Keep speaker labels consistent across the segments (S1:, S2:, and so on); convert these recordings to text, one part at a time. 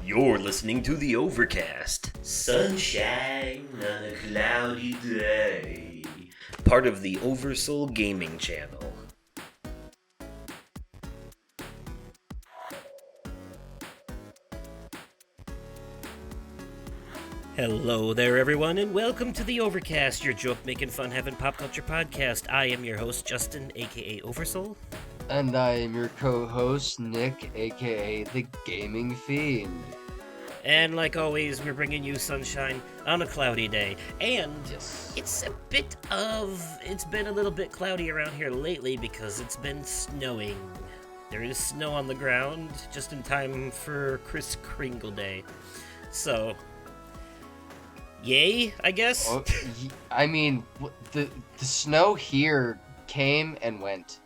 S1: You're listening to the Overcast. Sunshine on a cloudy day. Part of the Oversoul Gaming channel. Hello there, everyone, and welcome to the Overcast, your joke-making, fun-having pop culture podcast. I am your host, Justin, aka Oversoul.
S2: And I am your co-host, Nick, aka the Gaming Fiend.
S1: And like always, we're bringing you sunshine on a cloudy day. And
S2: Yes.
S1: it's been a little bit cloudy around here lately because it's been snowing. There is snow on the ground just in time for Kris Kringle Day. So, yay, I guess?
S2: I mean, the snow here came and went.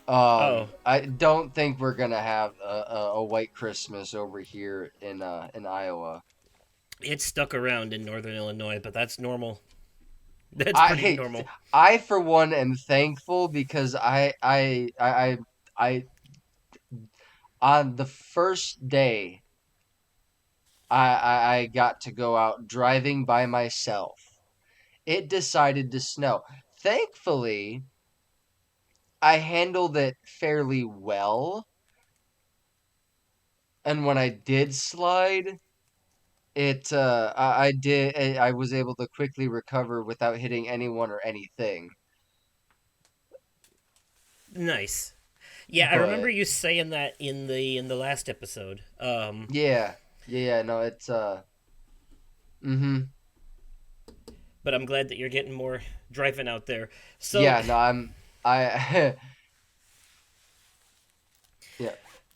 S1: Oh.
S2: I don't think we're gonna have a white Christmas over here in Iowa.
S1: It's stuck around in northern Illinois, but that's normal. That's pretty normal.
S2: I for one am thankful because I on the first day I got to go out driving by myself. It decided to snow. Thankfully, I handled it fairly well. And when I did slide, I was able to quickly recover without hitting anyone or anything.
S1: Nice. Yeah, I remember
S2: But
S1: you saying that in the last episode.
S2: yeah, no, it's mm-hmm.
S1: But I'm glad that you're getting more driving out there. So,
S2: Yeah, no, I yeah.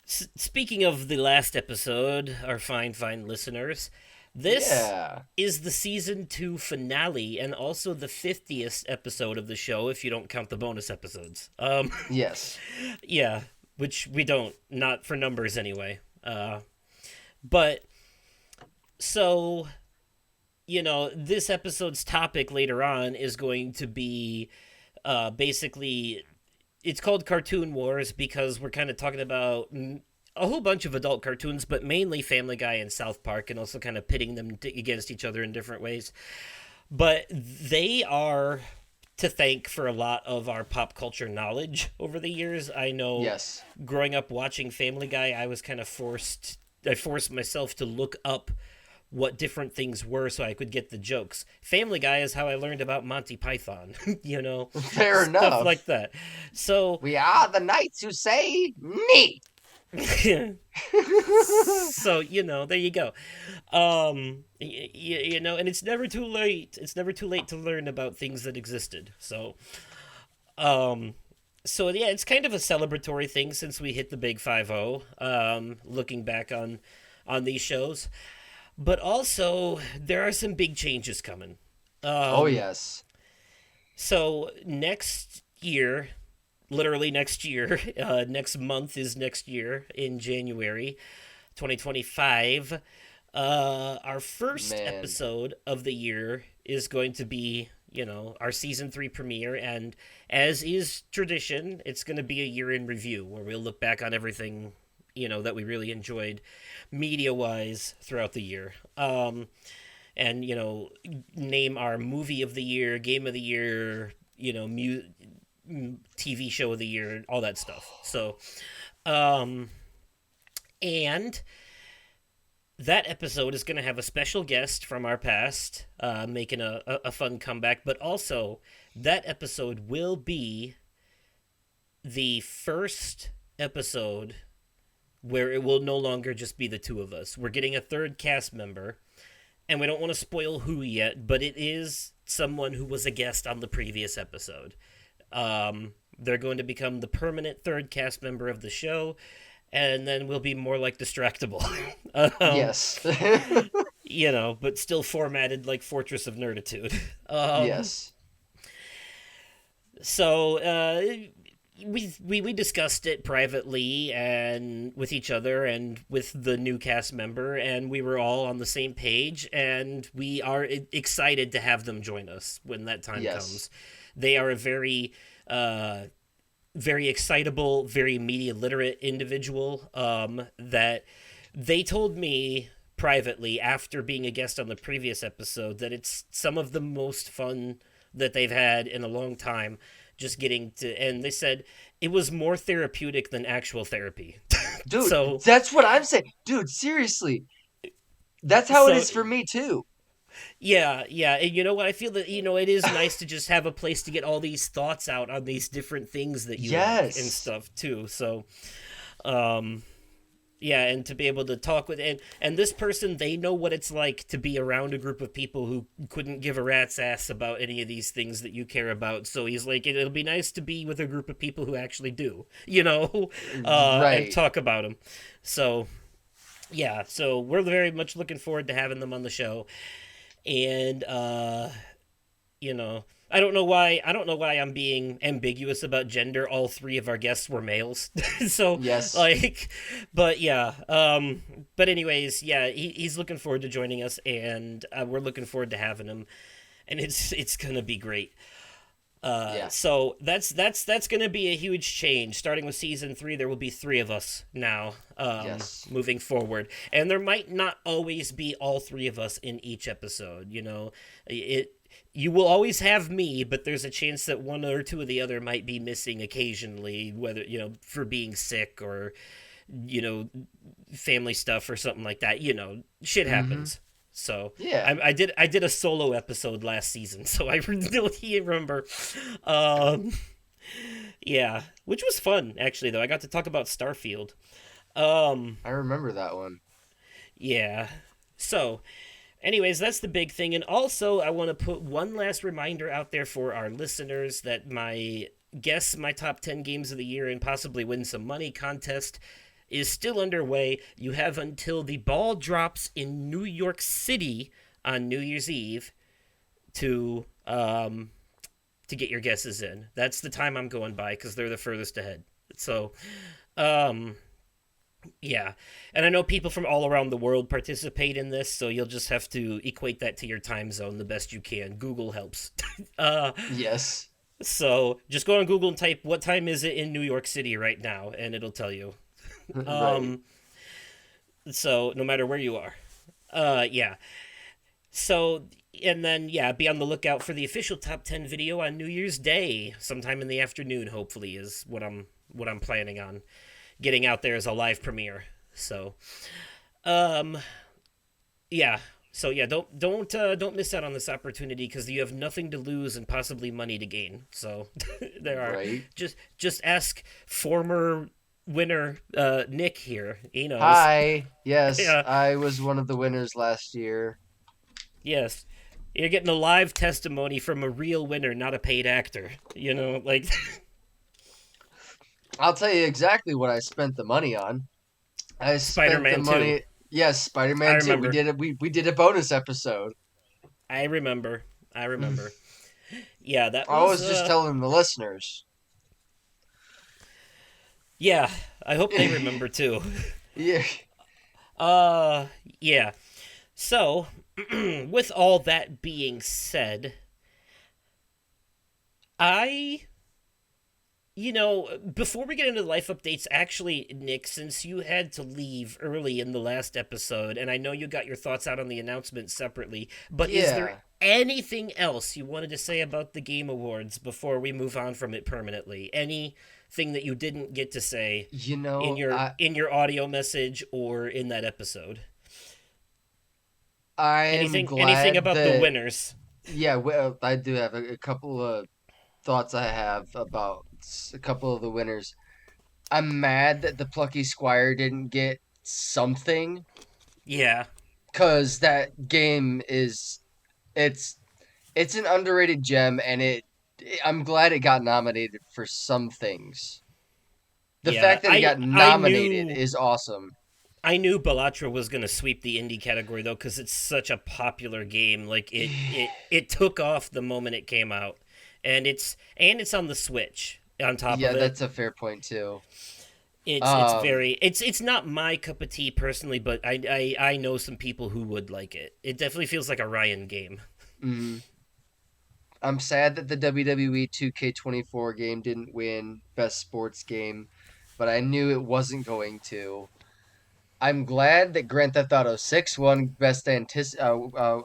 S1: speaking of the last episode, our fine listeners, this
S2: Yeah.
S1: is the season 2 finale and also the 50th episode of the show if you don't count the bonus episodes.
S2: Yes.
S1: Yeah, which we don't, not for numbers anyway. But so, this episode's topic later on is going to be basically, it's called Cartoon Wars because we're kind of talking about a whole bunch of adult cartoons, but mainly Family Guy and South Park, and also kind of pitting them against each other in different ways. But they are to thank for a lot of our pop culture knowledge over the years. I know
S2: Yes.
S1: growing up watching Family Guy, I was kind of I forced myself to look up what different things were so I could get the jokes. Family Guy is how I learned about Monty Python,
S2: Fair
S1: stuff
S2: enough.
S1: like that. So,
S2: We are the knights who say me.
S1: so there you go. And it's never too late. It's never too late to learn about things that existed. Um, so yeah, it's kind of a celebratory thing since we hit the big 5-0. Looking back on these shows. But also, there are some big changes coming.
S2: Oh, yes.
S1: So, next year, literally next year, next month is next year in January 2025. Our first episode of the year is going to be, our season 3 premiere. And as is tradition, it's going to be a year in review where we'll look back on everything that we really enjoyed media-wise throughout the year. And, name our movie of the year, game of the year, TV show of the year, all that stuff. So, and that episode is going to have a special guest from our past, making a fun comeback, but also that episode will be the first episode where it will no longer just be the two of us. We're getting a third cast member, and we don't want to spoil who yet, but it is someone who was a guest on the previous episode. They're going to become the permanent third cast member of the show, and then we'll be more like Distractable.
S2: Yes.
S1: But still formatted like Fortress of Nerditude.
S2: Yes.
S1: So, we discussed it privately and with each other and with the new cast member, and we were all on the same page, and we are excited to have them join us when that time comes. They are a very very excitable, very media literate individual that They told me privately after being a guest on the previous episode that it's some of the most fun that they've had in a long time. Just getting to, and they said it was more therapeutic than actual therapy.
S2: Dude,
S1: so,
S2: that's what I'm saying. Dude, seriously. That's how it
S1: so
S2: is for me too.
S1: yeah, yeah. And you know what? I feel that, it is nice to just have a place to get all these thoughts out on these different things that you like and
S2: Yes.
S1: stuff too. So, um, yeah, and to be able to talk with and this person, they know what it's like to be around a group of people who couldn't give a rat's ass about any of these things that you care about. So he's like, it'll be nice to be with a group of people who actually do, and
S2: Right.
S1: talk about them. So yeah, so we're very much looking forward to having them on the show, and you know I don't know why I'm being ambiguous about gender. All three of our guests were males. so
S2: Yes.
S1: like but yeah, but anyways, yeah, he's looking forward to joining us, and we're looking forward to having him, and it's gonna be great.
S2: Yeah.
S1: So that's gonna be a huge change. Starting with season 3, there will be 3 of us now,
S2: Yes.
S1: moving forward, and there might not always be all 3 of us in each episode. It you will always have me, but there's a chance that one or two of the other might be missing occasionally, whether for being sick or you know family stuff or something like that. Shit
S2: Mm-hmm.
S1: happens. So
S2: Yeah.
S1: I did a solo episode last season, so I really remember. Um, yeah, which was fun actually. Though I got to talk about Starfield. Um,
S2: I remember that one.
S1: yeah. So, anyways, that's the big thing, and also I want to put one last reminder out there for our listeners that my guess my top 10 games of the year and possibly win some money contest is still underway. You have until the ball drops in New York City on New Year's Eve to get your guesses in. That's the time I'm going by because they're the furthest ahead. So, um, yeah, and I know people from all around the world participate in this, so you'll just have to equate that to your time zone the best you can. Google helps. uh,
S2: Yes.
S1: so just go on Google and type what time is it in New York City right now, and it'll tell you.
S2: Right.
S1: Um, so no matter where you are. Yeah. So and then yeah, be on the lookout for the official top 10 video on New Year's Day, sometime in the afternoon. Hopefully, is what I'm planning on getting out there as a live premiere. So, um, yeah. So yeah, don't miss out on this opportunity because you have nothing to lose and possibly money to gain. So there are
S2: Right.
S1: just ask former winner Nick here. He knows.
S2: Hi. Yes,
S1: Yeah.
S2: I was one of the winners last year.
S1: Yes. You're getting a live testimony from a real winner, not a paid actor. Like
S2: I'll tell you exactly what I spent the money on. I spent the
S1: Spider-Man 2.
S2: money. Yes,
S1: I
S2: Spider-Man 2. We
S1: remember.
S2: did it. We did a bonus episode.
S1: I remember. I remember. Yeah, that
S2: I
S1: was
S2: was just telling the listeners.
S1: yeah, I hope they remember too.
S2: Yeah.
S1: Uh yeah. So, with all that being said, I before we get into the life updates, actually, Nick, since you had to leave early in the last episode, and I know you got your thoughts out on the announcement separately, but is there
S2: Yeah.
S1: anything else you wanted to say about the Game Awards before we move on from it permanently? Anything that you didn't get to say
S2: You
S1: in
S2: know,
S1: your
S2: I
S1: in your audio message or in that episode?
S2: I am
S1: Anything
S2: glad
S1: about the
S2: that
S1: winners?
S2: yeah, well, I do have a couple of thoughts I have about a couple of the winners. I'm mad that the Plucky Squire didn't get something
S1: Yeah,
S2: because that game is it's it's an underrated gem and I'm glad it got nominated for some things. The
S1: yeah.
S2: fact that it
S1: I
S2: got
S1: I
S2: nominated
S1: knew
S2: is awesome.
S1: I knew Bellatra was going to sweep the indie category though cuz it's such a popular game. Like it took off the moment it came out. And it's on the Switch on top
S2: Yeah,
S1: of it.
S2: that's a fair point too.
S1: It's
S2: Um,
S1: very it's not my cup of tea personally, but I know some people who would like it. It definitely feels like a Ryan game.
S2: mm, I'm sad that the WWE 2K24 game didn't win Best Sports Game, but I knew it wasn't going to. I'm glad that Grand Theft Auto 6 won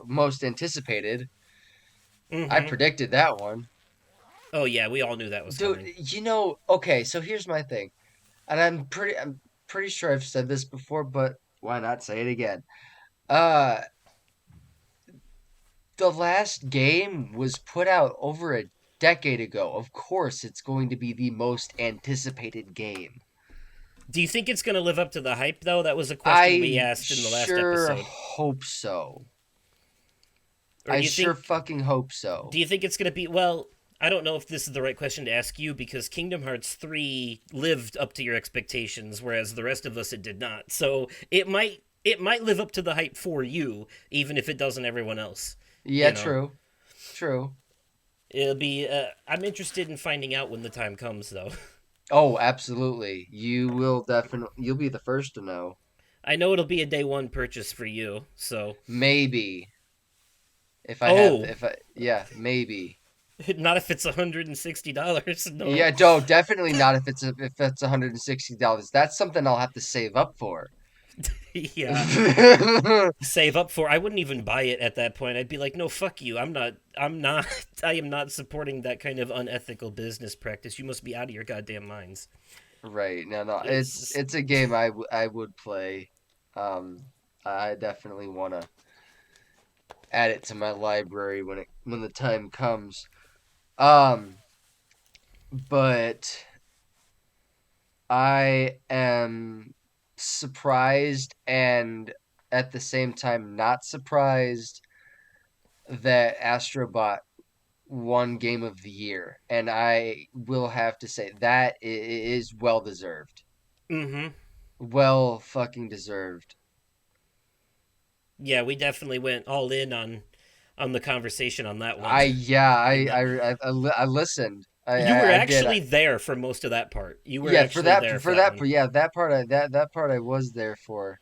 S2: most anticipated. I
S1: Mm-hmm.
S2: predicted that one.
S1: Oh yeah, we all knew that was
S2: Dude,
S1: coming.
S2: okay, so here's my thing. And I'm pretty sure I've said this before, but why not say it again? Uh the last game was put out over a decade ago. Of course, it's going to be the most anticipated game.
S1: Do you think it's going to live up to the hype, though? That was a question we
S2: I
S1: asked in the last
S2: sure
S1: episode.
S2: hope so.
S1: Or
S2: I sure fucking hope
S1: do
S2: so.
S1: you think it's going to be, well, I don't know if this is the right question to ask you because Kingdom Hearts 3 lived up to your expectations, whereas the rest of us it did not. So it might live up to the hype for you, even if it doesn't everyone else.
S2: Yeah,
S1: You know,
S2: true. True.
S1: it'll be. I'm interested in finding out when the time comes, though.
S2: Oh, absolutely. You'll be the first to know.
S1: I know it'll be a day one purchase for you, so
S2: Maybe
S1: oh,
S2: if I yeah, maybe.
S1: not if it's $160. No,
S2: Yeah, no, definitely not if it's $160. That's something I'll have to save up for.
S1: yeah. Save up for. I wouldn't even buy it at that point. I'd be like, no, fuck you. I'm not. I am not supporting that kind of unethical business practice. You must be out of your goddamn minds.
S2: Right. No, no.
S1: It's
S2: It's
S1: just,
S2: it's a game I would play. Um I definitely want to add it to my library when the time comes. Um but I am surprised and at the same time not surprised that Astrobot won Game of the Year, and I will have to say that is well deserved.
S1: mm-hmm.
S2: Well fucking deserved.
S1: Yeah, we definitely went all in on the conversation on that one.
S2: I yeah,
S1: And
S2: I listened.
S1: you were
S2: I did.
S1: actually there for most of that part. You were
S2: Yeah,
S1: actually there for that one.
S2: yeah, that part that part I was there for.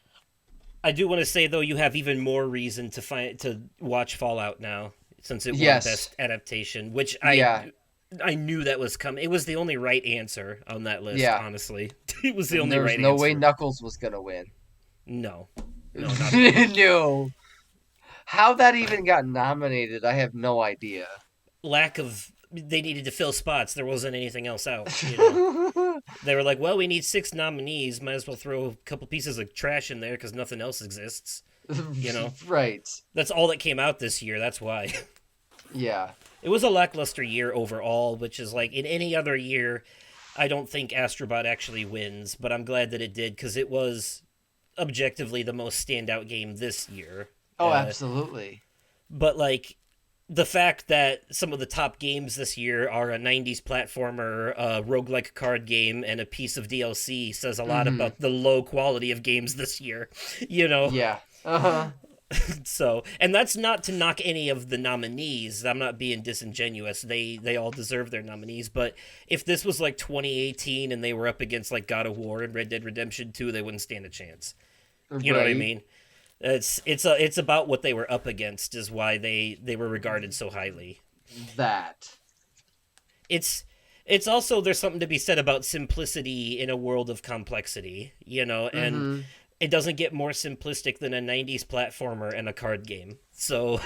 S1: I do want to say though, you have even more reason to watch Fallout now since it won
S2: Yes.
S1: Best Adaptation, which I
S2: Yeah.
S1: I knew that was coming. It was the only right answer on that list,
S2: Yeah.
S1: honestly. It was the
S2: And
S1: only
S2: there was
S1: right
S2: no way
S1: answer.
S2: Knuckles was gonna win.
S1: No, no, not at all.
S2: No. How that even got nominated, I have no idea.
S1: Lack of they needed to fill spots. There wasn't anything else out. They were like, well, we need six nominees. Might as well throw a couple pieces of trash in there because nothing else exists. You know,
S2: Right.
S1: that's all that came out this year. That's why.
S2: Yeah.
S1: It was a lackluster year overall, which is like in any other year, I don't think Astrobot actually wins, but I'm glad that it did because it was objectively the most standout game this year.
S2: Oh,
S1: Uh,
S2: absolutely.
S1: but like the fact that some of the top games this year are a 90s platformer, a roguelike card game, and a piece of DLC says a lot
S2: Mm-hmm.
S1: about the low quality of games this year, you know?
S2: Yeah. Uh-huh.
S1: So, and that's not to knock any of the nominees. I'm not being disingenuous. They all deserve their nominees, but if this was like 2018 and they were up against like God of War and Red Dead Redemption 2, they wouldn't stand a chance. You know what I
S2: Right.
S1: mean? It's about what they were up against is why they were regarded so highly.
S2: That.
S1: It's it's also there's something to be said about simplicity in a world of complexity, and
S2: Mm-hmm.
S1: it doesn't get more simplistic than a 90s platformer and a card game. So,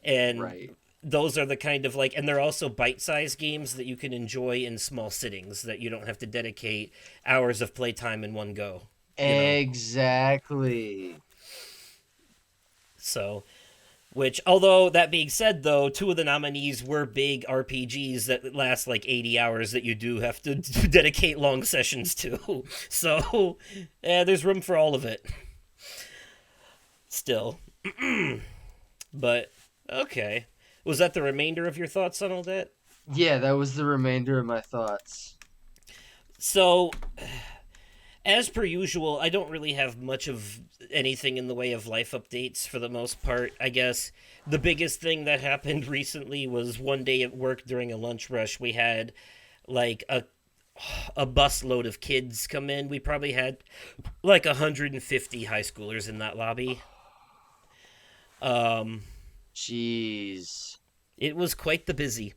S1: and
S2: Right.
S1: those are the kind of like and they're also bite-sized games that you can enjoy in small sittings that you don't have to dedicate hours of playtime in one go.
S2: Exactly.
S1: So, which, although that being said, though, two of the nominees were big RPGs that last like 80 hours that you do have to dedicate long sessions to. So, yeah, there's room for all of it still. But, okay. Was that the remainder of your thoughts on all that?
S2: Yeah, that was the remainder of my thoughts.
S1: So, as per usual, I don't really have much of anything in the way of life updates for the most part. I guess the biggest thing that happened recently was one day at work during a lunch rush, we had like a busload of kids come in. We probably had like 150 high schoolers in that lobby. Um,
S2: Jeez.
S1: it was quite the busy.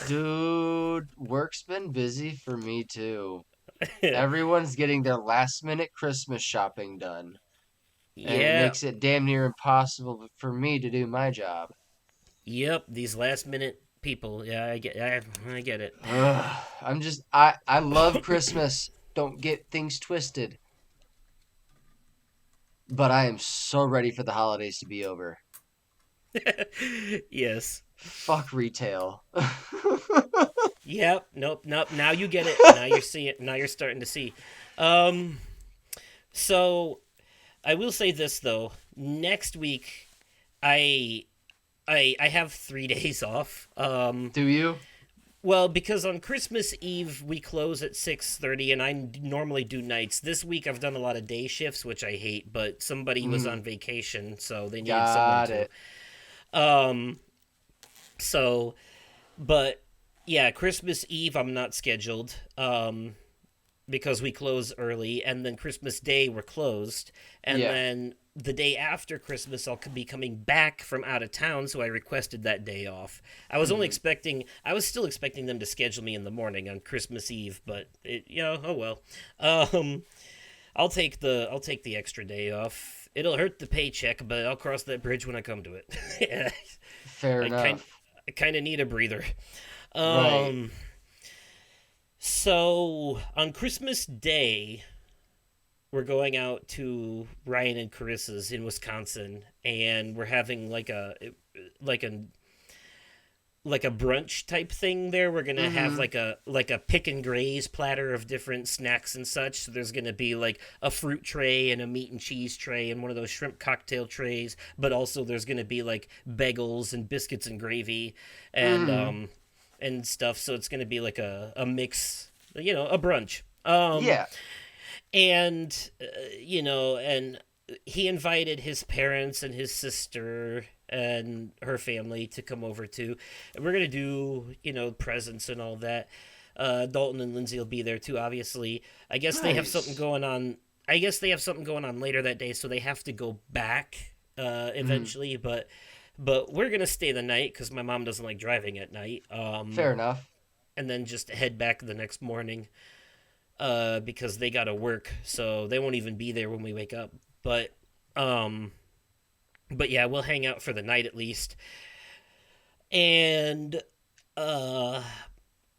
S2: Dude, work's been busy for me too. Everyone's getting their last minute Christmas shopping done, and it
S1: Yeah.
S2: makes it damn near impossible for me to do my job.
S1: Yep. These last minute people. Yeah, I get it.
S2: Ugh, I love Christmas. Don't get things twisted, but I am so ready for the holidays to be over.
S1: Yes.
S2: Fuck retail.
S1: Yep. Nope. Nope. Now you get it. Now you're seeing it. Now you're starting to see. Um. So I will say this though. Next week, I I have 3 days off.
S2: Do you?
S1: Well, because on Christmas Eve we close at 6:30, and I normally do nights. This week I've done a lot of day shifts, which I hate. But somebody was
S2: Mm,
S1: on vacation, so they needed someone
S2: got
S1: to.
S2: it.
S1: Um. So, but yeah, Christmas Eve I'm not scheduled. Because we close early, and then Christmas Day we're closed, and
S2: Yeah.
S1: then the day after Christmas I'll be coming back from out of town, so I requested that day off.
S2: Mm,
S1: I was still expecting them to schedule me in the morning on Christmas Eve, but oh well. I'll take the extra day off. It'll hurt the paycheck, but I'll cross that bridge when I come to it. Yeah,
S2: fair
S1: I kind
S2: enough.
S1: I kind of need a breather.
S2: Right.
S1: Um, so on Christmas Day, we're going out to Ryan and Carissa's in Wisconsin, and we're having like a like a brunch type thing there. We're gonna have
S2: Mm-hmm.
S1: like a pick and graze platter of different snacks and such. So there's gonna be like a fruit tray and a meat and cheese tray and one of those shrimp cocktail trays, but also there's gonna be like bagels and biscuits and gravy and
S2: Mm-hmm.
S1: um and stuff. So it's gonna be like a mix, a brunch.
S2: Yeah.
S1: And and he invited his parents and his sister and her family to come over too, and we're gonna do presents and all that. Dalton and Lindsay will be there too, obviously. I guess they have something
S2: Nice.
S1: going on. I guess they have something going on later that day, so they have to go back
S2: Mm-hmm.
S1: eventually. But we're gonna stay the night because my mom doesn't like driving at night.
S2: Fair enough.
S1: And then just head back the next morning because they gotta work, so they won't even be there when we wake up. But um, but yeah, we'll hang out for the night at least. And uh,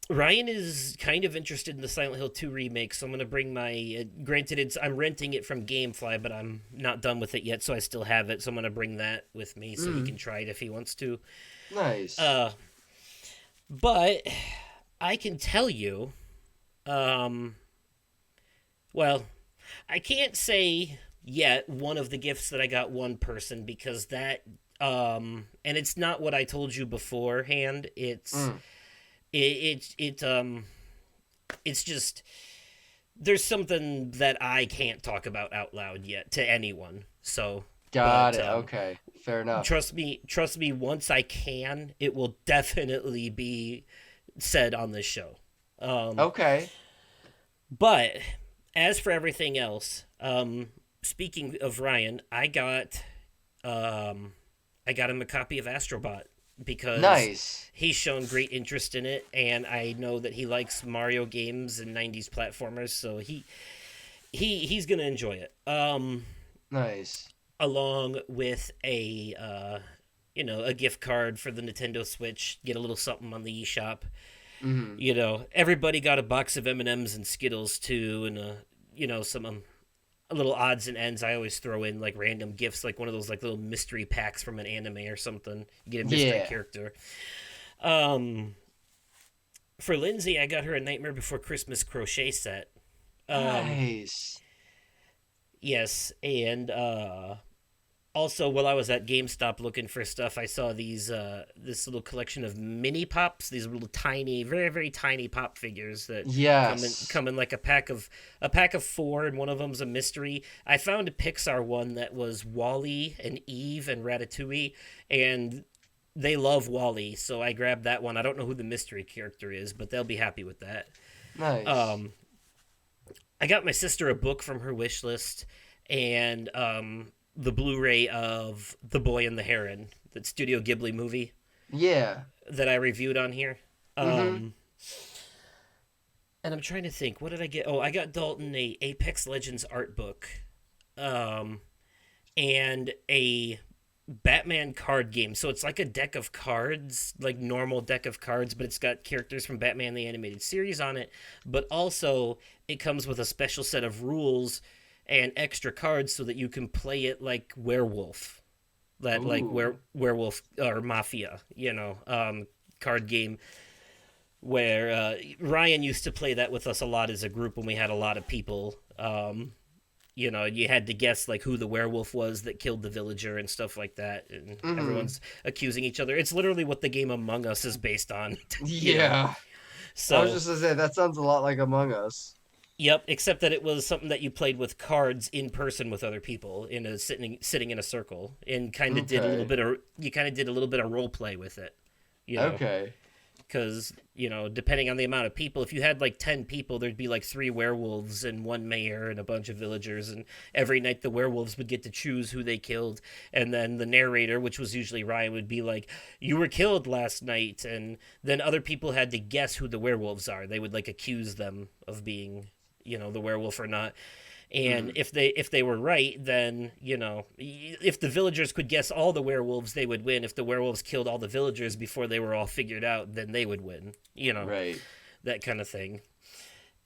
S1: Ryan is kind of interested in the Silent Hill 2 remake, so I'm gonna bring my. Granted, I'm renting it from GameFly, but I'm not done with it yet, so I still have it. So I'm gonna bring that with me so he
S2: Mm.
S1: can try it if he wants to.
S2: Nice.
S1: Uh, but I can tell you, um, well, I can't say yet one of the gifts that I got one person because that and it's not what I told you beforehand.
S2: Mm.
S1: It's just there's something that I can't talk about out loud yet to anyone. So,
S2: Got
S1: but
S2: it. Okay. Fair enough.
S1: trust me, once I can, it will definitely be said on this show. Um
S2: Okay.
S1: But as for everything else, speaking of Ryan, um, I got him a copy of Astrobot because
S2: Nice.
S1: he's shown great interest in it, and I know that he likes Mario games and '90s platformers, so he's gonna enjoy it.
S2: Nice.
S1: Along with a gift card for the Nintendo Switch, get a little something on the eShop.
S2: Mm-hmm.
S1: Everybody got a box of M&Ms and Skittles too, and some little odds and ends. I always throw in like random gifts, like one of those like little mystery packs from an anime or something. You get a mystery
S2: Yeah.
S1: character. Um, for Lindsay, I got her a Nightmare Before Christmas crochet set. Um,
S2: Nice.
S1: yes, and also, while I was at GameStop looking for stuff, I saw this little collection of mini pops, these little tiny, very very tiny pop figures that
S2: Yes.
S1: come in like a pack of four, and one of them's a mystery. I found a Pixar one that was Wally and Eve and Ratatouille, and they love Wally, so I grabbed that one. I don't know who the mystery character is, but they'll be happy with that.
S2: Nice.
S1: Um, I got my sister a book from her wish list, and the Blu-ray of The Boy and the Heron, that Studio Ghibli movie
S2: Yeah.
S1: that I reviewed on here.
S2: Mm-hmm.
S1: Um, And I'm trying to think, what did I get? Oh, I got Dalton a Apex Legends art book, um, and a Batman card game. So it's like a deck of cards, like normal deck of cards, but it's got characters from Batman the Animated Series on it. But also, it comes with a special set of rules and extra cards so that you can play it like Werewolf, that like
S2: Ooh.
S1: Werewolf or Mafia, card game where Ryan used to play that with us a lot as a group when we had a lot of people. You had to guess like who the werewolf was that killed the villager and stuff like that, and
S2: Mm-hmm.
S1: everyone's accusing each other. It's literally what the game Among Us is based on, you know.
S2: Yeah. I was
S1: So,
S2: just gonna say that sounds a lot like Among Us.
S1: yep, except that it was something that you played with cards in person with other people in a sitting in a circle and kind of did a little
S2: Okay.
S1: bit of you kind of did a little bit of role play with it, you know.
S2: Okay.
S1: Because depending on the amount of people, if you had like 10 people, there'd be like three werewolves and one mayor and a bunch of villagers, and every night the werewolves would get to choose who they killed, and then the narrator, which was usually Ryan, would be like, you were killed last night, and then other people had to guess who the werewolves are. They would like accuse them of being the werewolf or not. And
S2: Mm.
S1: if they were right, then if the villagers could guess all the werewolves, they would win. If the werewolves killed all the villagers before they were all figured out, then they would win.
S2: Right.
S1: That kind of thing.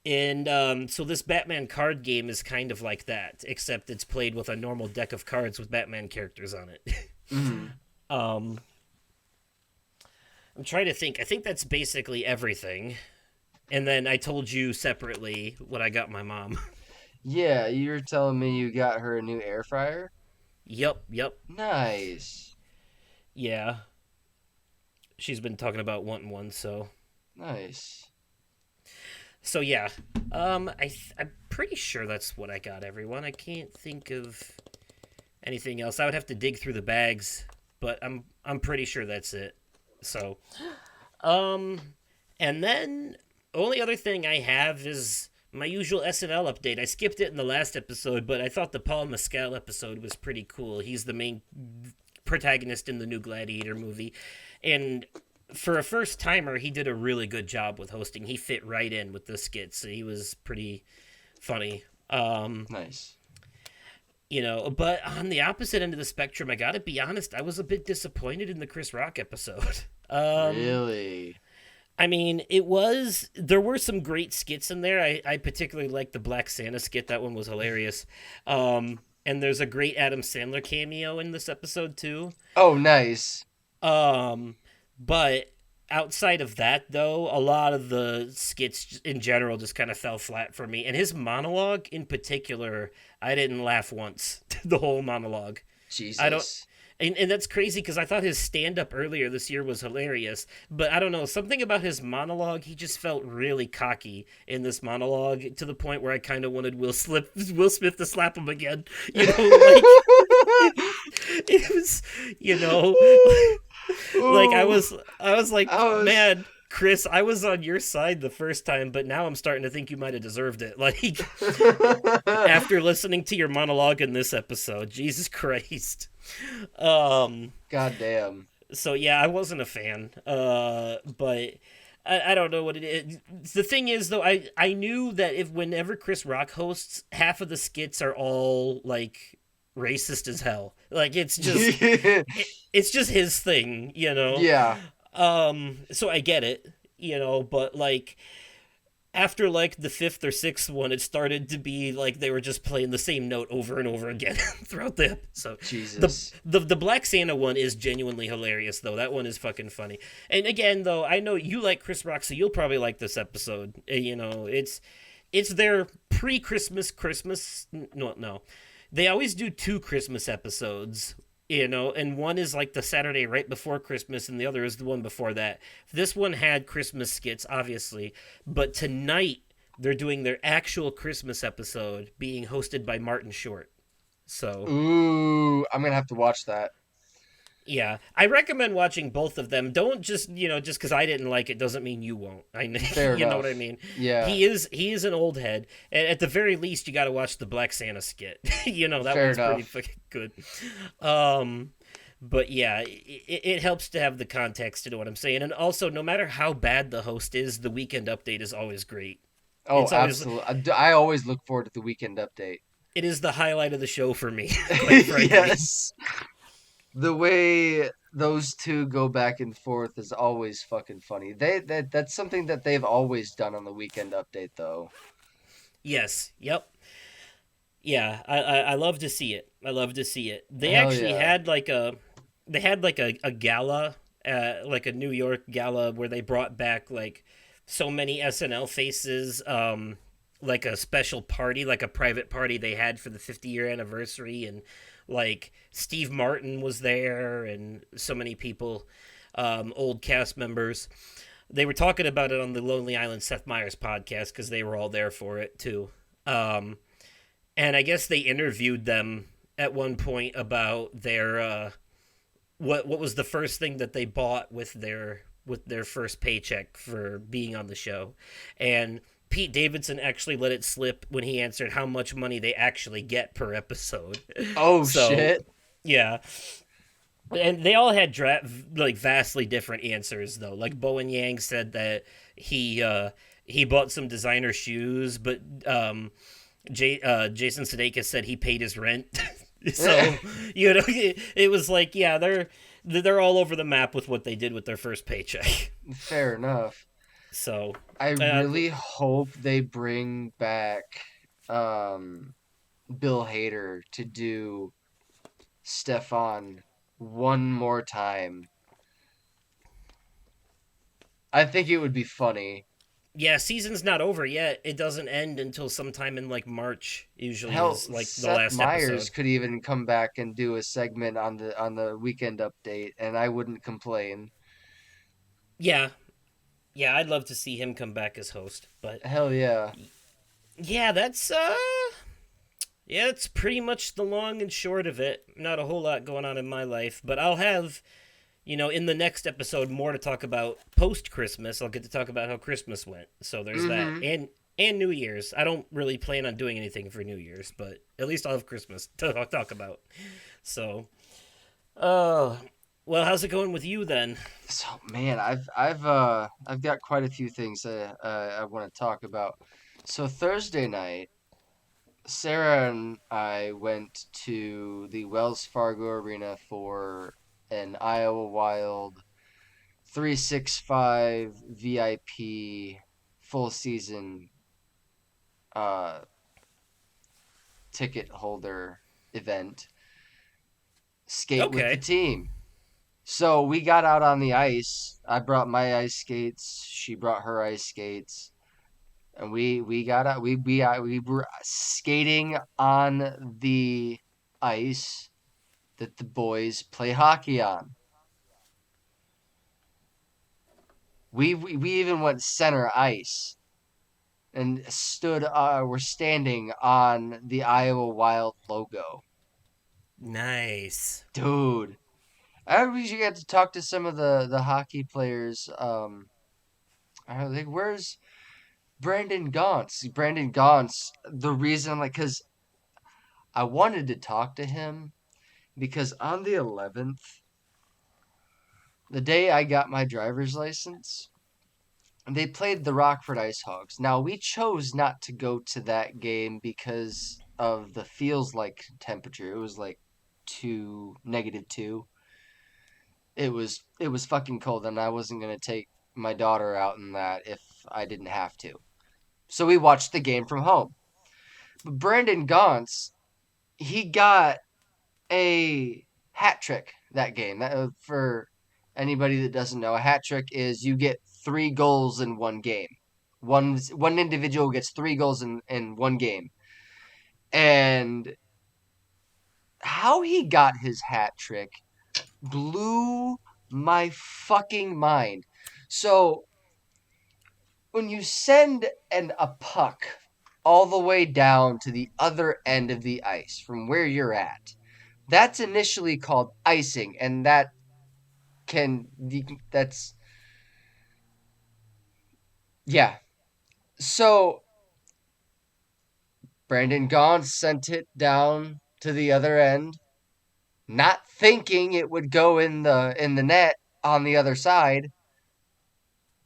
S1: And so this Batman card game is kind of like that, except it's played with a normal deck of cards with Batman characters on it.
S2: Mm.
S1: um, I'm trying to think. I think that's basically everything. And then I told you separately what I got my mom.
S2: Yeah, you were telling me you got her a new air fryer?
S1: Yep, yep,
S2: Nice.
S1: yeah. She's been talking about wanting one,
S2: Nice.
S1: so yeah. I'm pretty sure that's what I got everyone. I can't think of anything else. I would have to dig through the bags, but I'm pretty sure that's it. So, um, and then only other thing I have is my usual SNL update. I skipped it in the last episode, but I thought the Paul Mescal episode was pretty cool. He's the main protagonist in the new Gladiator movie, and for a first timer, he did a really good job with hosting. He fit right in with the skits. He was pretty funny.
S2: Nice.
S1: But on the opposite end of the spectrum, I gotta be honest, I was a bit disappointed in the Chris Rock episode. um,
S2: Really?
S1: I mean, there were some great skits in there. I particularly liked the Black Santa skit. That one was hilarious. And there's a great Adam Sandler cameo in this episode too.
S2: Oh, nice.
S1: Um, but outside of that, though, a lot of the skits in general just kind of fell flat for me. And his monologue in particular, I didn't laugh once. The whole monologue. I don't.
S2: Jesus.
S1: And that's crazy because I thought his stand up earlier this year was hilarious. But I don't know, something about his monologue, he just felt really cocky in this monologue to the point where I kind of wanted Will Smith to slap him again. It was, you know, like
S2: Ooh.
S1: I was like,
S2: I was.
S1: man, Chris, I was on your side the first time, but now I'm starting to think you might have deserved it. Like after listening to your monologue in this episode, Jesus Christ. Um
S2: God damn.
S1: so yeah, I wasn't a fan. But I don't know what it is. The thing is though, I knew that if whenever Chris Rock hosts, half of the skits are all like racist as hell. Like it's just his thing.
S2: Yeah.
S1: So I get it, but like after like the fifth or sixth one, it started to be like they were just playing the same note over and over again throughout the episode. The,
S2: Jesus.
S1: the Black Santa one is genuinely hilarious though. That one is fucking funny. And again though, I know you like Chris Rock, so you'll probably like this episode. It's their pre-Christmas. No, they always do two Christmas episodes. And one is like the Saturday right before Christmas, and the other is the one before that. This one had Christmas skits, obviously, but tonight they're doing their actual Christmas episode being hosted by Martin Short. So,
S2: Ooh, I'm gonna have to watch that.
S1: yeah, I recommend watching both of them. Don't just because I didn't like it doesn't mean you won't.
S2: Fair
S1: You know what I
S2: enough.
S1: mean.
S2: Yeah,
S1: He is an old head, and at the very least, you got to watch the Black Santa skit. That
S2: fair
S1: one's pretty
S2: enough.
S1: fucking good. Um, but yeah, it helps to have the context to know what I'm saying, and also, no matter how bad the host is, the weekend update is always great.
S2: Oh,
S1: It's always
S2: absolutely. I always look forward to the weekend update.
S1: it is the highlight of the show for me, quite frankly.
S2: Yes. The way those two go back and forth is always fucking funny. That's something that they've always done on the weekend update though.
S1: Yes. Yep. Yeah, I love to see it. I love to see it.
S2: Hell yeah.
S1: They had like a gala, like a New York gala where they brought back like so many SNL faces, like a special party, like a private party they had for the 50-year anniversary, and like Steve Martin was there, and so many people, old cast members. They were talking about it on the Lonely Island Seth Meyers podcast because they were all there for it too. Um, and I guess they interviewed them at one point about their what was the first thing that they bought with their first paycheck for being on the show, and Pete Davidson actually let it slip when he answered how much money they actually get per episode.
S2: Oh
S1: So
S2: shit.
S1: yeah, and they all had like vastly different answers though. Like Bowen Yang said that he bought some designer shoes, but Jason Sudeikis said he paid his rent. So it was like, yeah, they're all over the map with what they did with their first paycheck.
S2: Fair enough.
S1: So
S2: I
S1: uh,
S2: really hope they bring back um Bill Hader to do Stefan one more time. I think it would be funny.
S1: yeah, season's not over yet. It doesn't end until sometime in like March. Usually
S2: Hell,
S1: is like the
S2: Seth
S1: last
S2: Meyers
S1: episode.
S2: could even come back and do a segment on the weekend update, and I wouldn't complain.
S1: Yeah, yeah, I'd love to see him come back as host, but
S2: Hell yeah.
S1: yeah, yeah, it's pretty much the long and short of it. Not a whole lot going on in my life, but I'll have, in the next episode more to talk about post Christmas. I'll get to talk about how Christmas went. So there's that.
S2: Mm-hmm.
S1: And New Year's. I don't really plan on doing anything for New Year's, but at least I'll have Christmas to talk about. So, uh well, how's it going with you then?
S2: So man, I've got quite a few things I want to talk about. So Thursday night, Sarah and I went to the Wells Fargo Arena for an Iowa Wild 365 VIP full season uh ticket holder event. Skate with the
S1: Okay.
S2: team. So we got out on the ice. I brought my ice skates. She brought her ice skates, and we got out. We were skating on the ice that the boys play hockey on. We even went center ice and stood. We're standing on the Iowa Wild logo,
S1: Nice.
S2: dude. I wish you got to talk to some of the hockey players. I was like, where's Brandon Gaunce? Brandon Gaunce. The reason, like, because I wanted to talk to him because on the 11th, the day I got my driver's license, they played the Rockford Ice Hogs. Now we chose not to go to that game because of the feels like temperature. It was like -2. It was fucking cold, and I wasn't gonna take my daughter out in that if I didn't have to. So we watched the game from home. But Brandon Gaunce, he got a hat trick that game. For anybody that doesn't know, a hat trick is you get 3 goals in one game. One individual gets 3 goals in one game. And how he got his hat trick blew my fucking mind. So when you send a puck all the way down to the other end of the ice from where you're at, that's initially called icing, and can that's yeah. So Brandon Gaunce sent it down to the other end, not thinking it would go in the net on the other side.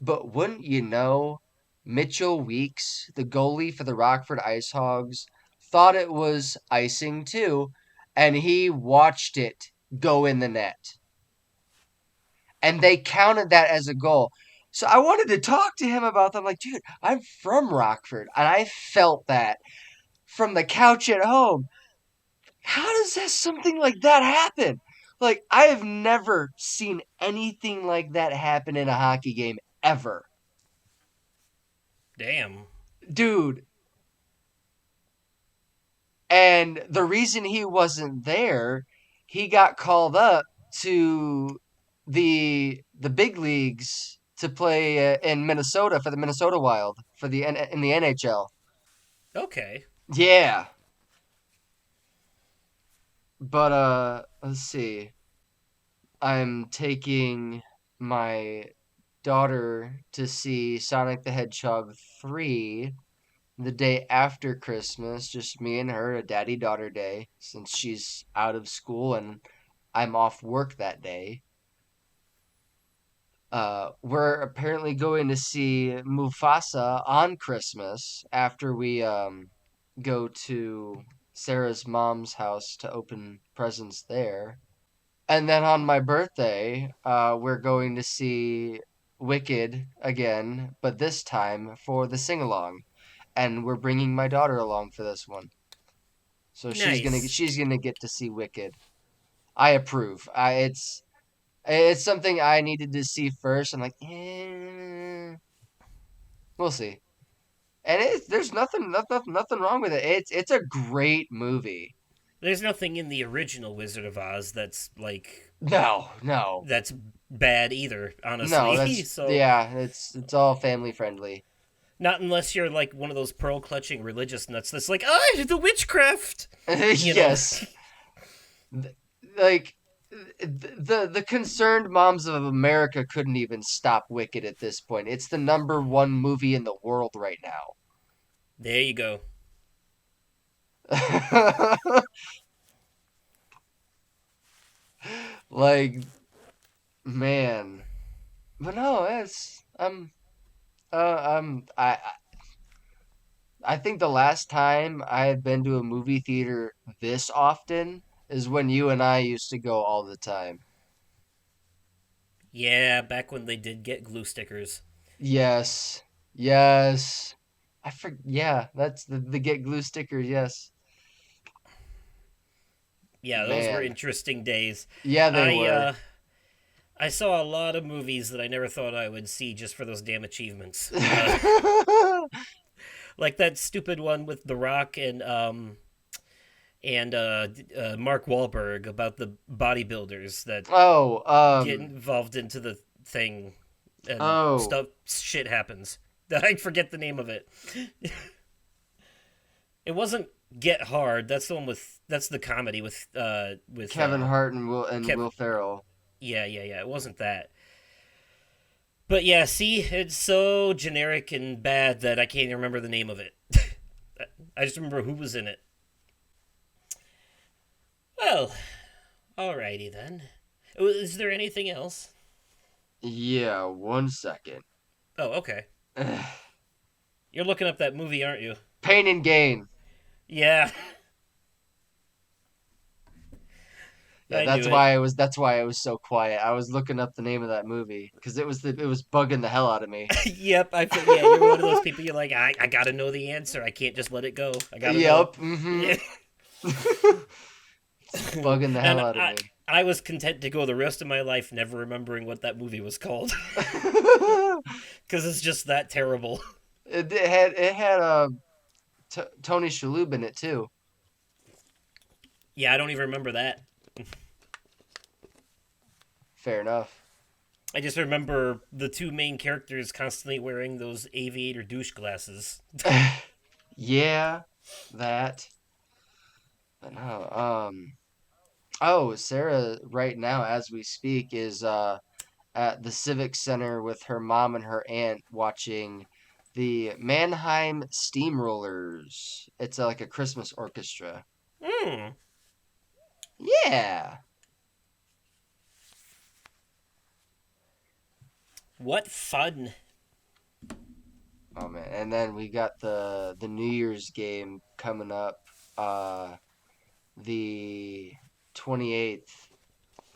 S2: But wouldn't you know? Mitchell Weeks, the goalie for the Rockford Ice Hogs, thought it was icing too, and he watched it go in the net. And they counted that as a goal. So I wanted to talk to him about that. I'm like, dude, I'm from Rockford, and I felt that from the couch at home. How does that something like that happen? Like, I have never seen anything like that happen in a hockey game ever.
S1: Damn.
S2: Dude, and the reason he wasn't there, he got called up to the big leagues to play in Minnesota for the Minnesota Wild for the in the NHL.
S1: Okay.
S2: Yeah, but let's see. I'm taking my daughter to see Sonic the Hedgehog 3 the day after Christmas, just me and her, a daddy daughter day, since she's out of school and I'm off work that day. We're apparently going to see Mufasa on Christmas after we go to Sarah's mom's house to open presents there. And then on my birthday, we're going to see Wicked again, but this time for the sing along. And we're bringing my daughter along for this one. So
S1: Nice.
S2: she's gonna get to see Wicked. I approve. It's something I needed to see first. I'm like, we'll see. And there's nothing wrong with it. It's a great movie.
S1: There's nothing in the original Wizard of Oz that's
S2: No, no,
S1: that's bad either,
S2: no.
S1: honestly.
S2: That's
S1: So
S2: yeah. It's all family friendly.
S1: not unless you're like one of those pearl clutching religious nuts that's like, "Ah, the witchcraft." You know.
S2: Yes, like the concerned moms of America couldn't even stop Wicked at this point. It's the number one movie in the world right
S1: There you go.
S2: now. Like, man, but no, it's I think the last time I had been to a movie theater this often is when you and I used to go all the time.
S1: Yeah, back when they did get glue stickers.
S2: Yes, yes. Yeah, that's the get glue stickers. Yes,
S1: Yeah, those were
S2: man.
S1: interesting days.
S2: Yeah, they
S1: I
S2: were.
S1: uh I saw a lot of movies that I never thought I would see just for those damn achievements. Like that stupid one with The Rock and Mark Wahlberg about the bodybuilders that
S2: Oh,
S1: get involved into the thing and
S2: oh,
S1: stuff shit happens. I forget the name of it. It wasn't Get Hard. That's the comedy with
S2: Kevin Hart and
S1: Kevin.
S2: Will Ferrell.
S1: Yeah. It wasn't that. But yeah, see, it's so generic and bad that I can't even remember the name of it. I just remember who was in it. Well, alrighty then. Is there anything else?
S2: Yeah, 1 second.
S1: Oh, okay. You're looking up that movie, aren't you?
S2: Pain and Gain.
S1: Yeah,
S2: Yeah,
S1: I knew it.
S2: that's why I was so quiet. I was looking up the name of that movie because it was bugging the hell out of me.
S1: Yep, yeah, you're one of those people. You're like, I gotta know the answer. I can't just let it go. I gotta know.
S2: Yep. Mm-hmm.
S1: Yeah.
S2: It's bugging the hell
S1: And
S2: out of me.
S1: I was content to go the rest of my life never remembering what that movie was called because it's just that terrible.
S2: It had Tony Shalhoub in it too.
S1: Yeah, I don't even remember that.
S2: Fair enough.
S1: I just remember the two main characters constantly wearing those aviator douche glasses.
S2: Yeah, that. But no, oh, Sarah right now as we speak is at the Civic Center with her mom and her aunt watching the Mannheim Steamrollers. It's like a Christmas orchestra.
S1: Hmm.
S2: Yeah.
S1: What fun.
S2: Oh man. And then we got the New Year's game coming up, the 28th.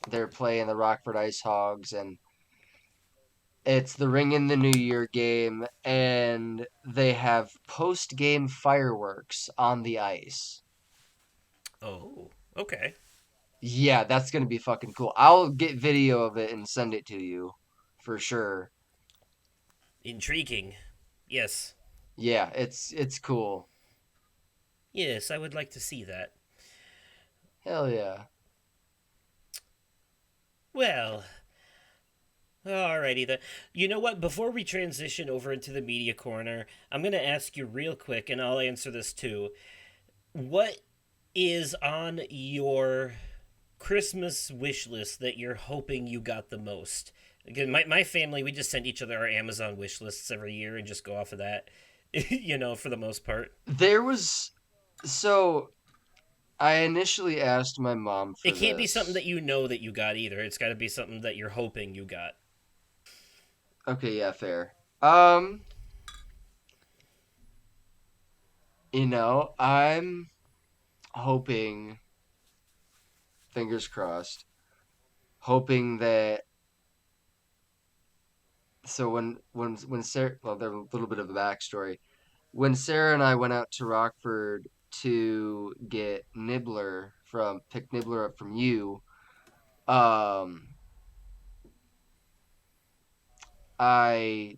S2: They're playing the Rockford Ice Hogs, and it's the Ring in the New Year game, and they have post game fireworks on the ice.
S1: Oh, okay.
S2: Yeah, that's gonna be fucking cool. I'll get video of it and send it to you for sure.
S1: Intriguing. Yes.
S2: Yeah, it's cool.
S1: Yes, I would like to see that.
S2: Hell yeah.
S1: Well, alrighty then. You know what? Before we transition over into the media corner, I'm going to ask you real quick, and I'll answer this too. What is on your Christmas wish list that you're hoping you got the most? Again, my family, we just send each other our Amazon wish lists every year and just go off of that, for the most part.
S2: There was so I initially asked my mom
S1: It
S2: for
S1: can't be something that
S2: this.
S1: you know that you got either. It's got to be something that you're hoping you got.
S2: Okay, yeah, fair. I'm hoping, fingers crossed, hoping that so when Sarah, well, there's a little bit of a backstory. When Sarah and I went out to Rockford to get pick Nibbler up from you, um, I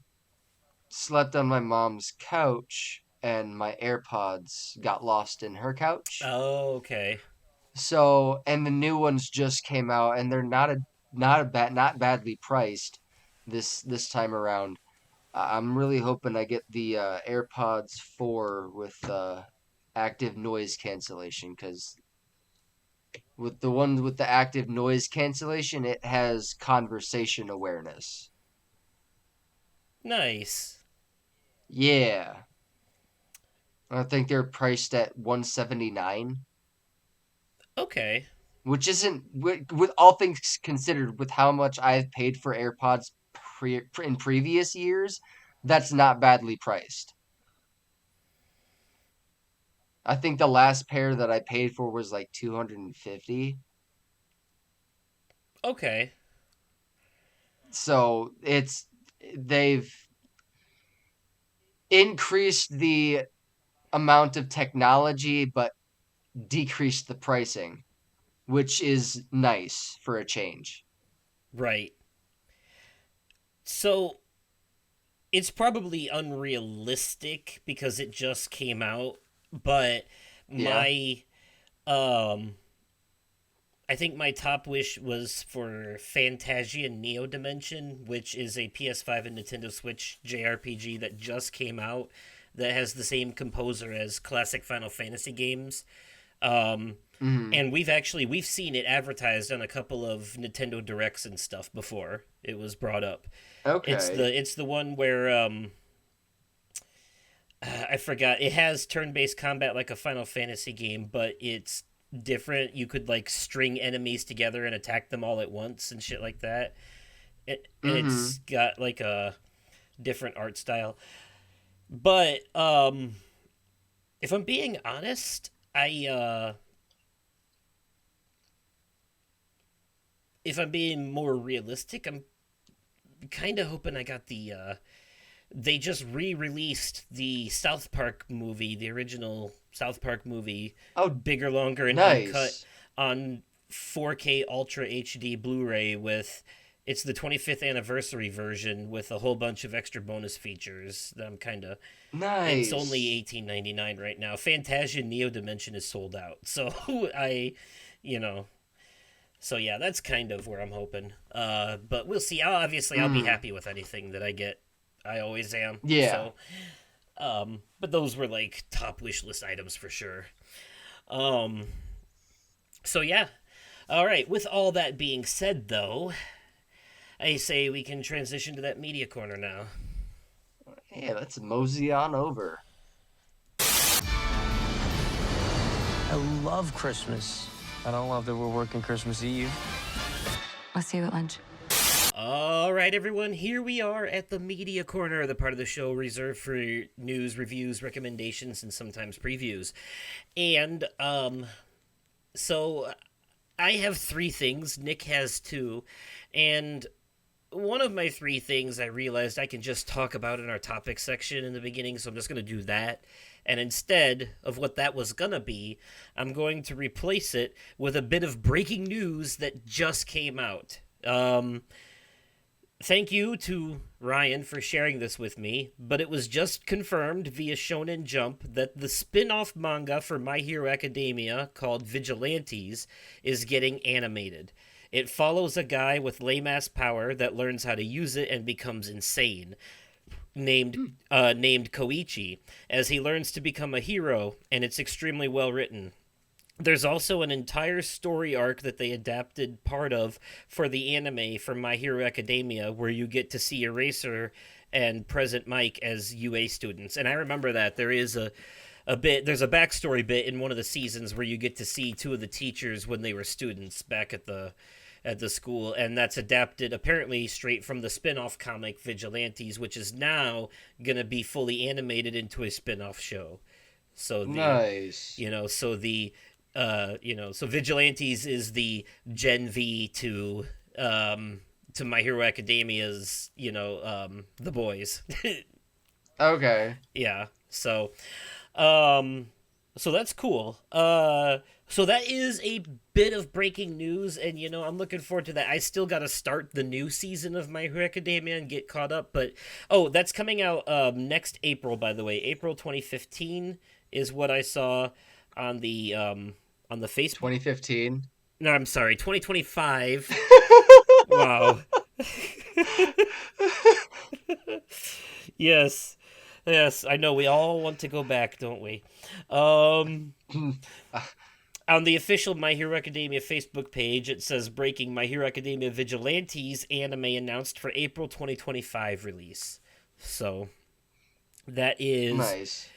S2: slept on my mom's couch and my AirPods got lost in her couch.
S1: Oh, okay.
S2: So, and the new ones just came out and they're not badly priced this time around. I'm really hoping I get the AirPods 4 with active noise cancellation because with the one with the active noise cancellation, it has conversation awareness.
S1: Nice.
S2: Yeah, I think they're priced at 179,
S1: Okay.
S2: which isn't with all things considered with how much I've paid for AirPods in previous years, that's not badly priced. I think the last pair that I paid for was like 250.
S1: Okay.
S2: So they've increased the amount of technology but decreased the pricing, which is nice for a change.
S1: Right. So it's probably unrealistic because it just came out, but
S2: Yeah.
S1: my um I think my top wish was for Fantasia Neo Dimension, which is a PS5 and Nintendo Switch JRPG that just came out that has the same composer as classic Final Fantasy games. Um,
S2: Hmm.
S1: and we've seen it advertised on a couple of Nintendo Directs and stuff before. It was brought up.
S2: Okay.
S1: It's the one where I forgot. It has turn-based combat like a Final Fantasy game, but it's different. You could like string enemies together and attack them all at once and shit like that. And
S2: Hmm.
S1: it's got like a different art style. But if I'm being honest, I if I'm being more realistic, I'm kind of hoping I got the they just re-released the South Park movie, the original South Park movie,
S2: Oh,
S1: bigger, longer, and uncut
S2: nice.
S1: on 4K Ultra HD Blu-ray with it's the 25th anniversary version with a whole bunch of extra bonus features that I'm kind of it's only
S2: Nice.
S1: 18.99 right now. Fantasia Neo Dimension is sold out. So I you know, so yeah, that's kind of where I'm hoping. But we'll see. Obviously I'll be
S2: Mm.
S1: happy with anything that I get. I always am.
S2: Yeah.
S1: So but those were like top wish list items for sure. Um, so yeah. All right. With all that being said, though, I say we can transition to that media corner now.
S2: Yeah, let's mosey on over.
S3: I love Christmas. I don't love that we're working Christmas Eve.
S4: I'll see you at lunch.
S1: All right, everyone, here we are at the media corner, the part of the show reserved for news, reviews, recommendations, and sometimes previews. And so I have three things. Nick has two, and one of my three things I realized I can just talk about in our topic section in the beginning, so I'm just going to do that. And instead of what that was going to be, I'm going to replace it with a bit of breaking news that just came out. Thank you to Ryan for sharing this with me, but it was just confirmed via Shonen Jump that the spin off manga for My Hero Academia called Vigilantes is getting animated. It follows a guy with lame ass power that learns how to use it and becomes insane, named named Koichi, as he learns to become a hero, and it's extremely well written. There's also an entire story arc that they adapted part of for the anime for My Hero Academia, where you get to see Eraser and Present Mike as UA students. And I remember that there is a bit, there's a backstory bit in one of the seasons where you get to see two of the teachers when they were students back at the school, and that's adapted apparently straight from the spin-off comic Vigilantes, which is now going to be fully animated into a spin-off show. So the
S2: Nice.
S1: so the so Vigilantes is the Gen V to My Hero Academia's, The Boys.
S2: Okay.
S1: Yeah. Um so that's cool. So that is a bit of breaking news, and I'm looking forward to that. I still got to start the new season of My Hero Academia and get caught up, but that's coming out next April, by the way. April 2015 is what I saw on the Facebook.
S2: 2015.
S1: No, I'm sorry, 2025. Wow. Yes. Yes, I know we all want to go back, don't we? Um on the official My Hero Academia Facebook page, it says breaking My Hero Academia Vigilantes anime announced for April 2025 release. So that is,
S2: Nice.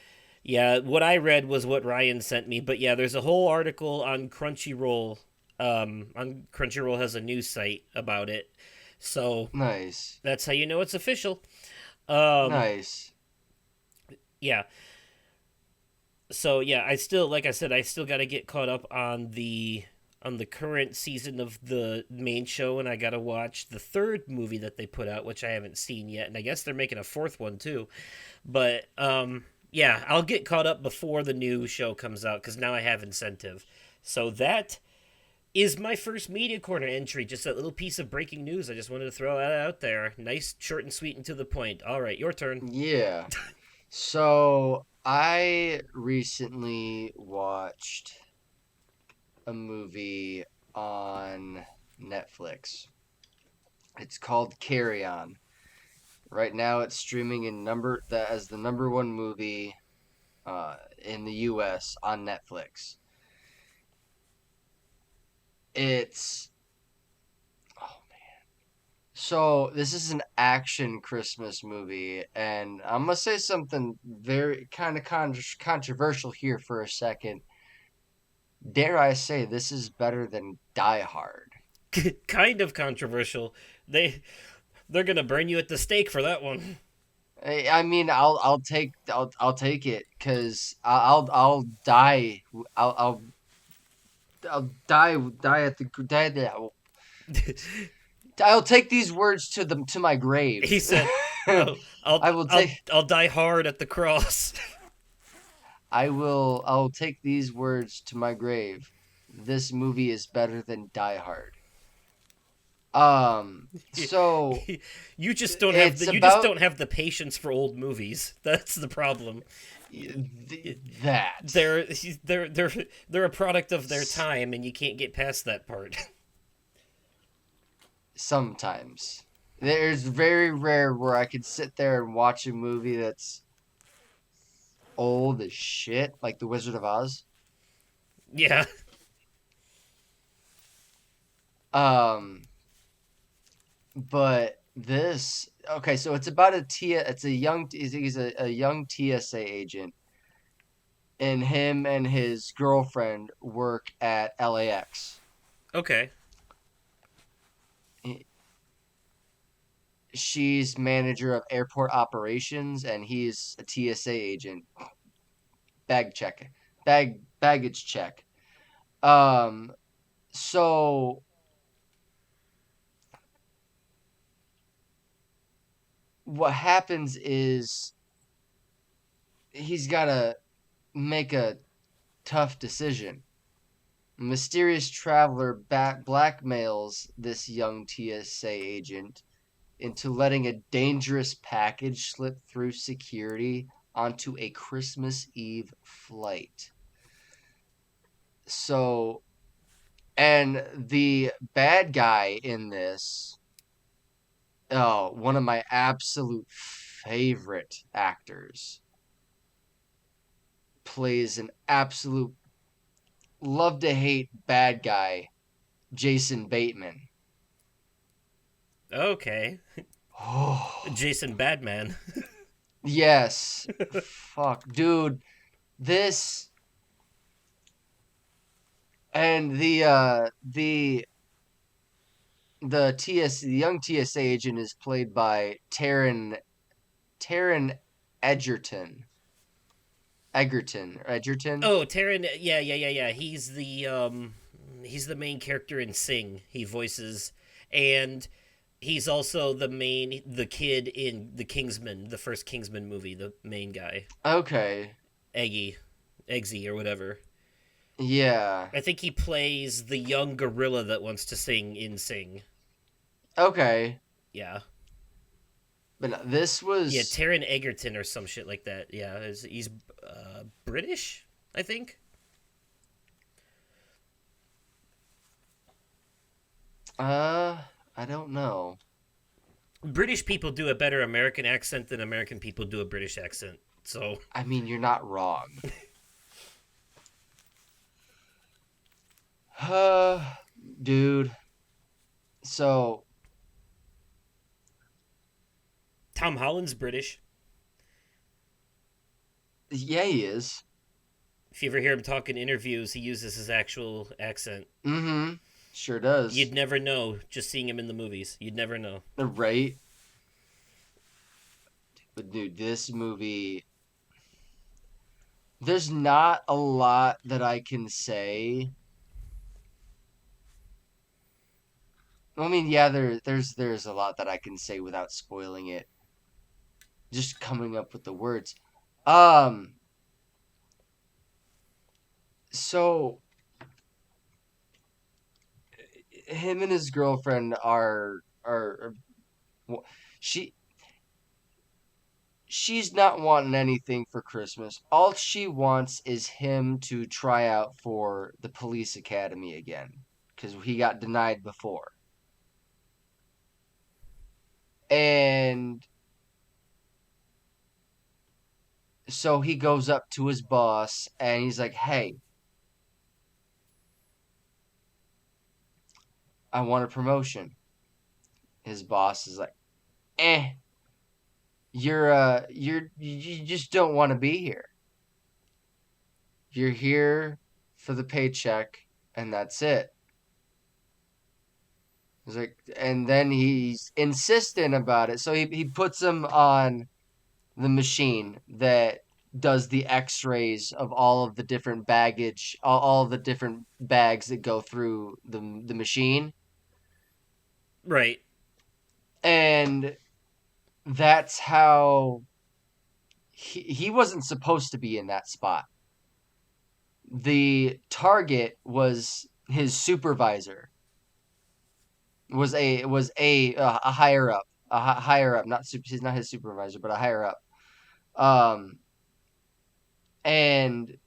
S1: yeah, what I read was what Ryan sent me, but yeah, there's a whole article on Crunchyroll. On Crunchyroll has a news site about it. So
S2: Nice.
S1: that's how you know it's official. Um
S2: Nice.
S1: yeah. So yeah, I still, like I said, I still got to get caught up on the current season of the main show, and I got to watch the third movie that they put out, which I haven't seen yet, and I guess they're making a fourth one too. But yeah, I'll get caught up before the new show comes out because now I have incentive. So that is my first media corner entry. Just a little piece of breaking news. I just wanted to throw that out there. Nice, short and sweet, and to the point. All right, your turn.
S2: Yeah. So I recently watched a movie on Netflix. It's called Carry On. Right now, it's streaming in number that as the number one movie in the U.S. on Netflix. It's oh, so this is an action Christmas movie, and I'm gonna say something very kind of controversial here for a second. Dare I say this is better than Die Hard?
S1: Kind of controversial. They're gonna burn you at the stake for that one.
S2: I mean, I'll take it because I'll die. I'll die at the die at the, I'll take these words to my grave.
S1: He said, "Oh,
S2: I will take
S1: I'll die hard at the cross."
S2: I'll take these words to my grave. This movie is better than Die Hard. So it's
S1: you just
S2: about
S1: don't have the patience for old movies. That's the problem.
S2: that.
S1: They're they're a product of their time, and you can't get past that part.
S2: Sometimes there's very rare where I could sit there and watch a movie that's old as shit, like The Wizard of Oz.
S1: Yeah.
S2: Um, but this okay, so it's about it's a young he's a young TSA agent, and him and his girlfriend work at LAX.
S1: Okay.
S2: she's manager of airport operations, and he's a TSA agent. Bag check, baggage check. Um, so what happens is he's got to make a tough decision. A mysterious traveler blackmails this young TSA agent into letting a dangerous package slip through security onto a Christmas Eve flight. So, and the bad guy in this, oh, one of my absolute favorite actors, plays an absolute love to hate bad guy, Jason Bateman.
S1: Okay.
S2: Oh,
S1: Jason Badman.
S2: yes. Fuck, dude. This and the young TSA agent is played by Taron Edgerton. Edgerton.
S1: Oh, Taron. Yeah, yeah, yeah, yeah. He's the main character in Sing. He voices, and he's also the kid in the Kingsman, the first Kingsman movie, the main guy,
S2: Okay.
S1: Eggy, Eggsy or whatever.
S2: Yeah.
S1: I think he plays the young gorilla that wants to sing in Sing.
S2: Okay.
S1: Yeah.
S2: But no, this
S1: Yeah,
S2: was
S1: Taron Egerton or some shit like that. Yeah, he's British, I think.
S2: I don't know.
S1: British people do a better American accent than American people do a British accent. So,
S2: I mean, you're not wrong. Dude. So,
S1: Tom Holland's British.
S2: yeah, he is.
S1: If you ever hear him talk in interviews, he uses his actual accent.
S2: Mm-hmm. Sure does.
S1: You'd never know just seeing him in the movies. You'd never know.
S2: Right? But dude, this movie, there's not a lot that I can say. I mean, yeah, there's a lot that I can say without spoiling it. Just coming up with the words. Um, so him and his girlfriend are she she's not wanting anything for Christmas. All she wants is him to try out for the police academy again because he got denied before. And so he goes up to his boss and he's like, "Hey, I want a promotion." His boss is like, "Eh, you just don't want to be here. You're here for the paycheck and that's it." He's like, and then he's insistent about it. So he puts him on the machine that does the x-rays of all of the different baggage, all of the different bags that go through the machine.
S1: Right.
S2: And that's how he wasn't supposed to be in that spot. The target was his supervisor, was a higher up, higher up, not super, he's not his supervisor, but a higher up. Um, and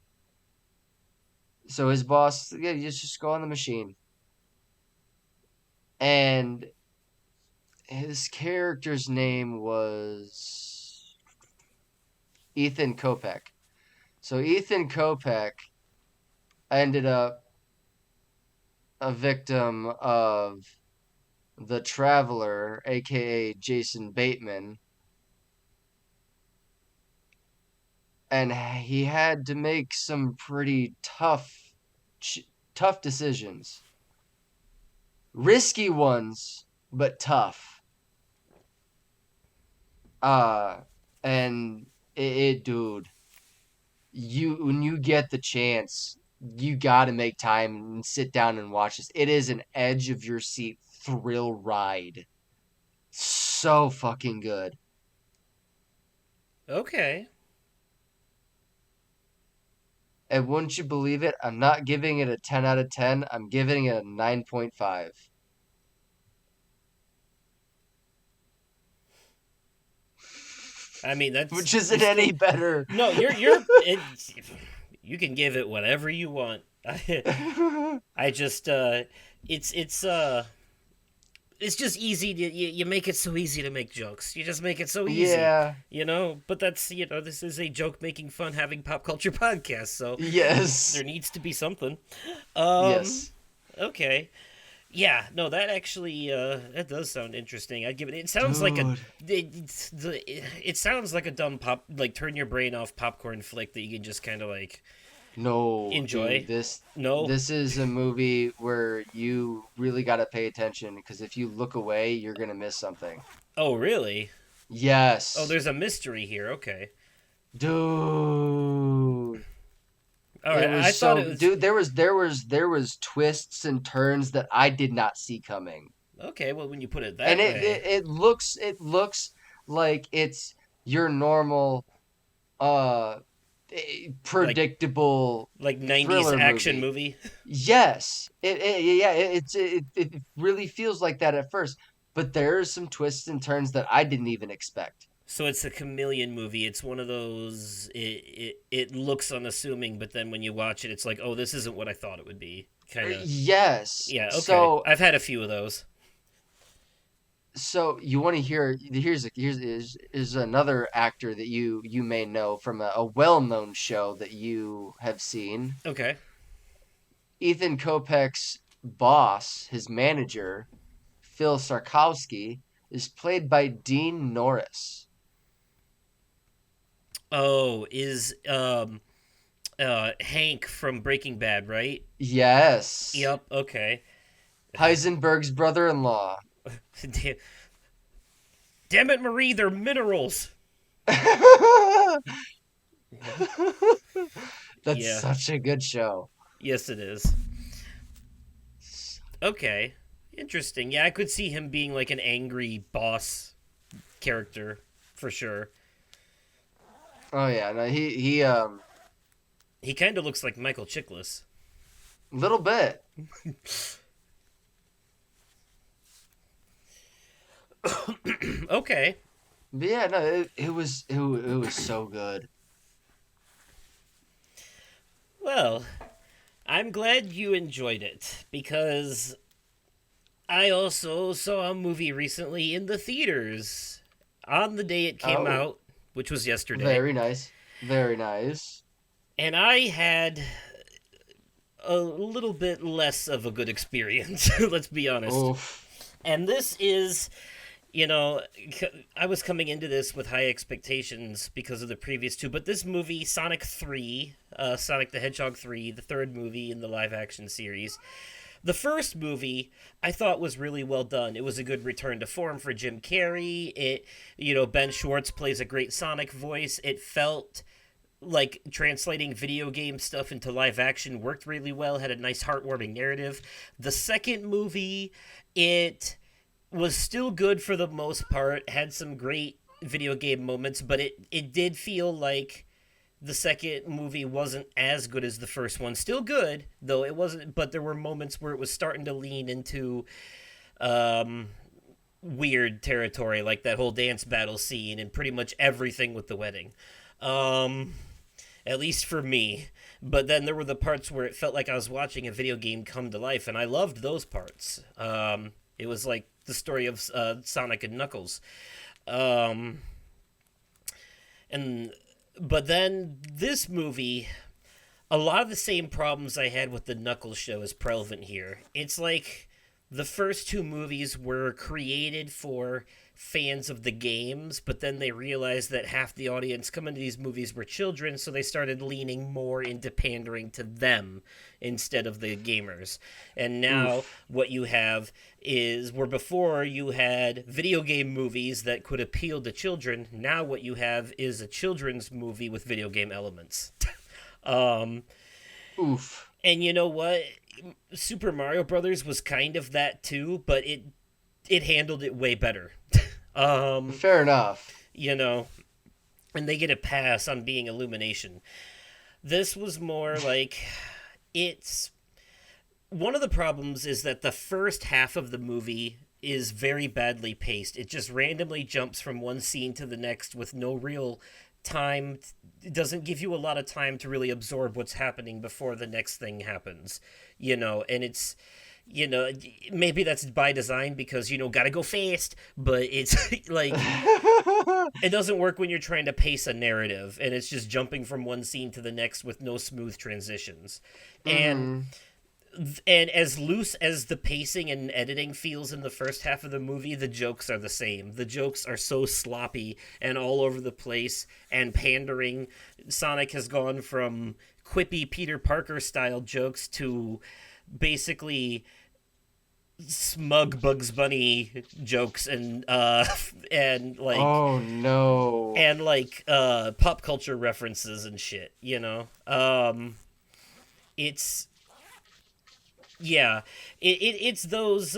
S2: so his boss, yeah, you just go on the machine. And his character's name was Ethan Kopech. So Ethan Kopech ended up a victim of the Traveler, aka Jason Bateman, and he had to make some pretty tough decisions. Risky ones, but tough. Uh, and dude, when you get the chance, you got to make time and sit down and watch this. It is an edge of your seat thrill ride. So fucking good.
S1: Okay.
S2: And wouldn't you believe it? I'm not giving it a 10 out of 10. I'm giving it a 9.5.
S1: I mean,
S2: Which
S1: you're
S2: isn't any
S1: still
S2: better.
S1: no. You can give it whatever you want. I just it's just easy to you make it so easy to make jokes. You just make it so easy,
S2: Yeah.
S1: But that's this is a joke making fun having pop culture podcast, so
S2: Yes.
S1: there needs to be something. Um,
S2: Yes.
S1: okay, yeah, no, that actually that does sound interesting. I'd give it. It sounds like a
S2: Dude.
S1: it sounds like a dumb pop like turn your brain off popcorn flick that you can just kind of like
S2: No, dude.
S1: enjoy.
S2: This
S1: No,
S2: this is a movie where you really got to pay attention because if you look away, you're going to miss something.
S1: oh really? Oh,
S2: Yes.
S1: there's a mystery here. Okay,
S2: Dude.
S1: all
S2: It
S1: right.
S2: was
S1: I thought
S2: so
S1: it was
S2: dude, there was twists and turns that I did not see coming.
S1: okay. Well, when you put it
S2: And
S1: that way,
S2: it looks like it's your normal uh
S1: like
S2: predictable
S1: '90s
S2: thriller
S1: action
S2: movie.
S1: movie.
S2: Yes, it really feels like that at first, but there are some twists and turns that I didn't even expect.
S1: So it's a chameleon movie. It's one of those. It looks unassuming, but then when you watch it, it's like, oh, this isn't what I thought it would be. Kind of.
S2: Yes.
S1: Yeah. Okay.
S2: So
S1: I've had a few of those.
S2: so you want to hear? Here's another actor that you may know from a well-known show that you have seen.
S1: Okay.
S2: Ethan Kopech's boss, his manager, Phil Sarkowski, is played by Dean Norris.
S1: Oh, is Hank from Breaking Bad, right?
S2: Yes.
S1: Yep. Okay.
S2: Heisenberg's brother-in-law.
S1: Damn, damn it, Marie! They're minerals.
S2: That's
S1: Yeah.
S2: such a good show.
S1: Yes, it is. Okay. Interesting. Yeah, I could see him being like an angry boss character for sure.
S2: Oh yeah, no, he
S1: He kind of looks like Michael Chiklis.
S2: little bit.
S1: Okay.
S2: But yeah, no, it was so good.
S1: Well, I'm glad you enjoyed it because I also saw a movie recently in the theaters on the day it came
S2: Oh,
S1: out, which was yesterday.
S2: very nice. Very nice.
S1: And I had a little bit less of a good experience, let's be honest.
S2: Oof.
S1: And this is, you know, I was coming into this with high expectations because of the previous two, but this movie, Sonic 3, Sonic the Hedgehog 3, the third movie in the live action series, the first movie I thought was really well done. It was a good return to form for Jim Carrey. Ben Schwartz plays a great Sonic voice. It felt like translating video game stuff into live action worked really well, had a nice heartwarming narrative. The second movie, it was still good for the most part, had some great video game moments, but it did feel like the second movie wasn't as good as the first one. Still good, though it wasn't, but there were moments where it was starting to lean into um, weird territory, like that whole dance battle scene and pretty much everything with the wedding. Um, at least for me. But then there were the parts where it felt like I was watching a video game come to life, and I loved those parts. It was like the story of Sonic and Knuckles. Um, and but then this movie, a lot of the same problems I had with the Knuckles show is prevalent here. It's like the first two movies were created for fans of the games, but then they realized that half the audience coming to these movies were children, so they started leaning more into pandering to them instead of the gamers. And now
S2: Oof.
S1: what you have is where before you had video game movies that could appeal to children, now what you have is a children's movie with video game elements. um,
S2: Oof.
S1: and you know what? Super Mario Brothers was kind of that too, but it handled it way better. um,
S2: Fair enough.
S1: you know, and they get a pass on being Illumination. This was more like it's one of the problems is that the first half of the movie is very badly paced. It just randomly jumps from one scene to the next with no real time. It doesn't give you a lot of time to really absorb what's happening before the next thing happens, and it's maybe that's by design because gotta go fast, but it's like it doesn't work when you're trying to pace a narrative and it's just jumping from one scene to the next with no smooth transitions. and
S2: Mm-hmm.
S1: and as loose as the pacing and editing feels in the first half of the movie, the jokes are the same. The jokes are so sloppy and all over the place and pandering. Sonic has gone from quippy Peter Parker style jokes to basically smug Bugs Bunny jokes and
S2: Oh no.
S1: pop culture references and shit, it's yeah, it's those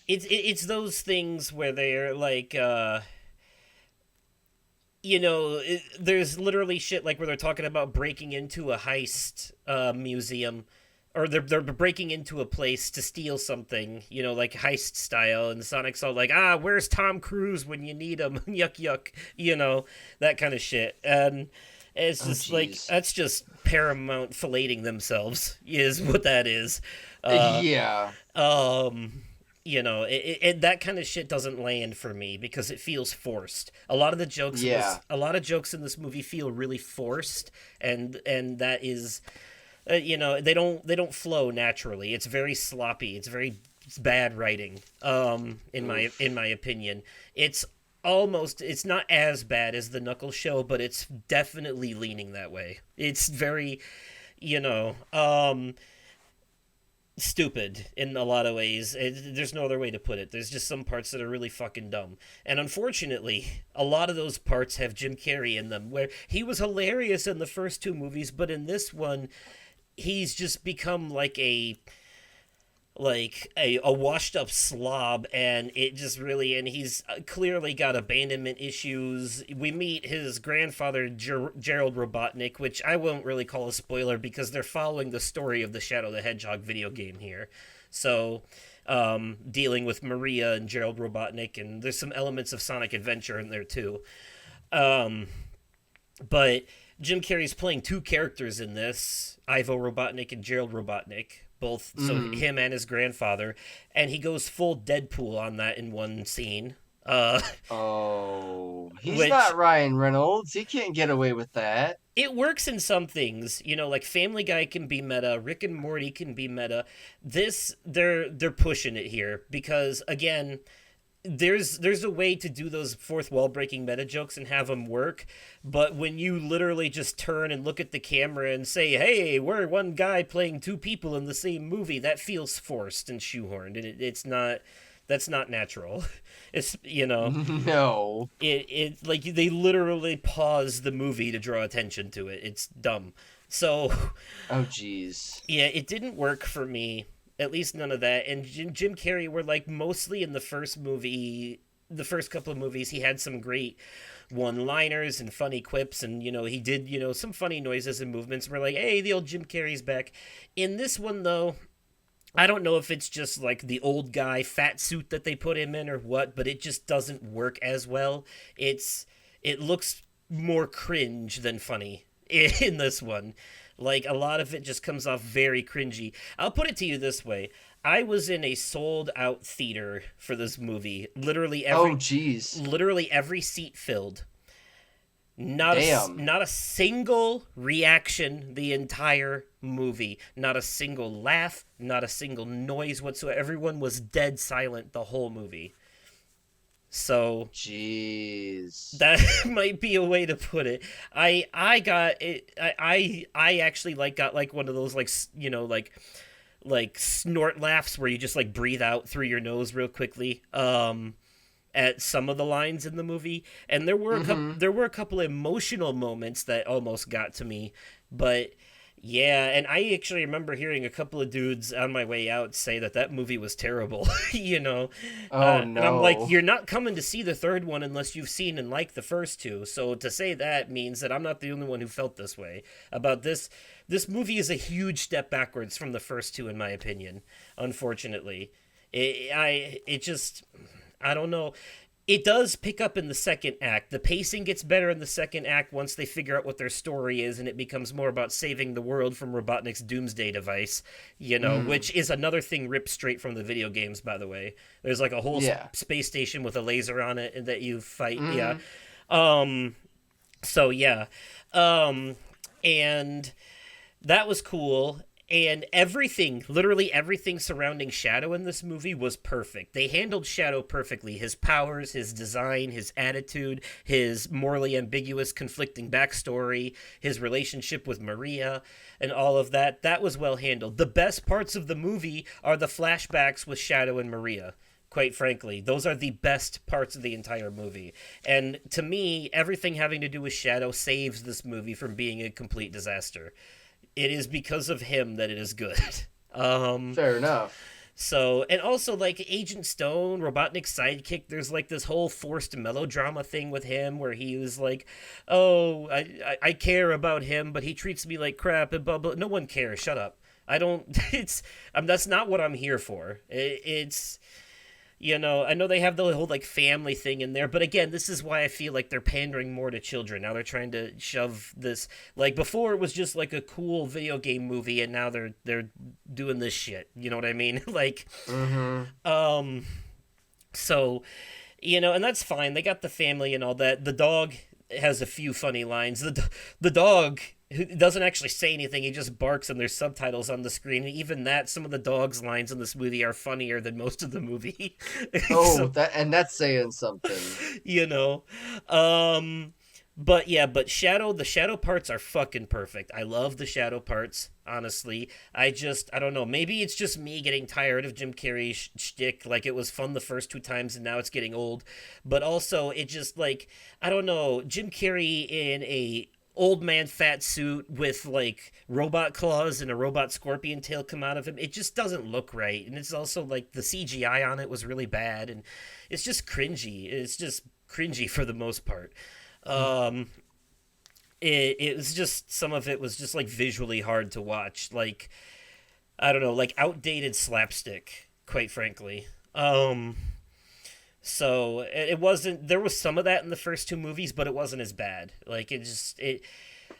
S1: it's those things where they're like there's literally shit like where they're talking about breaking into a heist museum, or they're breaking into a place to steal something, like heist style, and Sonic's all like, where's Tom Cruise when you need him? Yuck yuck, that kind of shit. And it's
S2: Oh
S1: just like
S2: jeez.
S1: that's just Paramount filleting themselves is what that is. Uh,
S2: Yeah.
S1: um, that kind of shit doesn't land for me because it feels forced.
S2: Yeah.
S1: A lot of jokes in this movie feel really forced, and that is, they don't flow naturally. It's very sloppy. It's bad writing. In
S2: Oof.
S1: my opinion, it's not as bad as the Knuckles show, but it's definitely leaning that way. It's very, you know, um, stupid in a lot of ways. There's no other way to put it. There's just some parts that are really fucking dumb. And unfortunately, a lot of those parts have Jim Carrey in them, where he was hilarious in the first two movies, but in this one, he's just become like a washed up slob, and it just really, and he's clearly got abandonment issues. We meet his grandfather, Gerald Robotnik, which I won't really call a spoiler because they're following the story of the Shadow the Hedgehog video game here. So dealing with Maria and Gerald Robotnik, and there's some elements of Sonic Adventure in there too. um, but Jim Carrey's playing two characters in this, Ivo Robotnik and Gerald Robotnik, both, so
S2: Mm.
S1: him and his grandfather, and he goes full Deadpool on that in one scene. Uh,
S2: Oh, he's
S1: which
S2: not Ryan Reynolds. He can't get away with that.
S1: it works in some things, like Family Guy can be meta, Rick and Morty can be meta. This they're pushing it here because again, there's a way to do those fourth wall breaking meta jokes and have them work, but when you literally just turn and look at the camera and say, "Hey, we're one guy playing two people in the same movie," that feels forced and shoehorned, and it's not. That's not natural. It's
S2: No.
S1: it like they literally pause the movie to draw attention to it. It's dumb. So
S2: Oh, jeez.
S1: yeah, it didn't work for me. At least none of that. And Jim Carrey were like mostly in the first movie, the first couple of movies, he had some great one-liners and funny quips, and he did some funny noises and movements. We're like, hey, the old Jim Carrey's back. In this one though, I don't know if it's just like the old guy fat suit that they put him in or what, but it just doesn't work as well. It looks more cringe than funny in this one. Like a lot of it just comes off very cringy. I'll put it to you this way. I was in a sold out theater for this movie.
S2: Oh, jeez.
S1: Literally every seat filled.
S2: Damn.
S1: Not a single reaction the entire movie. Not a single laugh, not a single noise whatsoever. Everyone was dead silent the whole movie. So
S2: Jeez.
S1: that might be a way to put it. I got it. I actually like got like one of those like like snort laughs where you just like breathe out through your nose real quickly. At some of the lines in the movie, and
S2: Mm-hmm.
S1: there were a couple emotional moments that almost got to me, but yeah, and I actually remember hearing a couple of dudes on my way out say that that movie was terrible, you know,
S2: Oh
S1: and I'm like,
S2: no.
S1: you're not coming to see the third one unless you've seen and liked the first two. So to say that means that I'm not the only one who felt this way about this. This movie is a huge step backwards from the first two, in my opinion. Unfortunately, it just I don't know. It does pick up in the second act. The pacing gets better in the second act once they figure out what their story is, and it becomes more about saving the world from Robotnik's doomsday device, you know,
S2: Mm.
S1: which is another thing ripped straight from the video games, by the way. There's like a whole
S2: Yeah.
S1: space station with a laser on it that you fight. Yeah.
S2: Mm-hmm.
S1: Um, so, yeah. Um, and that was cool. And everything, literally everything surrounding Shadow in this movie was perfect. They handled Shadow perfectly. His powers, his design, his attitude, his morally ambiguous, conflicting backstory, his relationship with Maria, and all of that. That was well handled. The best parts of the movie are the flashbacks with Shadow and Maria. Quite frankly, those are the best parts of the entire movie. And to me, everything having to do with Shadow saves this movie from being a complete disaster. It is because of him that it is good. Um,
S2: Fair enough.
S1: so, and also like Agent Stone, Robotnik's sidekick, there's like this whole forced melodrama thing with him where he was like, "Oh, I care about him, but he treats me like crap," and blah blah. No one cares. Shut up. I don't. It's. That's not what I'm here for. It's I know they have the whole like family thing in there, but again, this is why I feel like they're pandering more to children. Now they're trying to shove this like before it was just like a cool video game movie, and now they're doing this shit. You know what I mean? Like,
S2: Mm-hmm.
S1: um, so and that's fine. They got the family and all that. The dog has a few funny lines. The dog who doesn't actually say anything. He just barks and there's subtitles on the screen. And even that, some of the dog's lines in this movie are funnier than most of the movie.
S2: Oh,
S1: So
S2: that's saying something.
S1: you know, um, but yeah, but the shadow parts are fucking perfect. I love the shadow parts. Honestly, I don't know. Maybe it's just me getting tired of Jim Carrey's shtick. Like it was fun the first two times, and now it's getting old. But also, it just like I don't know. Jim Carrey in a old man fat suit with like robot claws and a robot scorpion tail come out of him. It just doesn't look right. And it's also like the CGI on it was really bad and it's just cringy. It's just cringy for the most part. Um it was just some of it was just like visually hard to watch. Like I don't know, like outdated slapstick, quite frankly. So it wasn't. There was some of that in the first two movies, but it wasn't as bad. Like it just it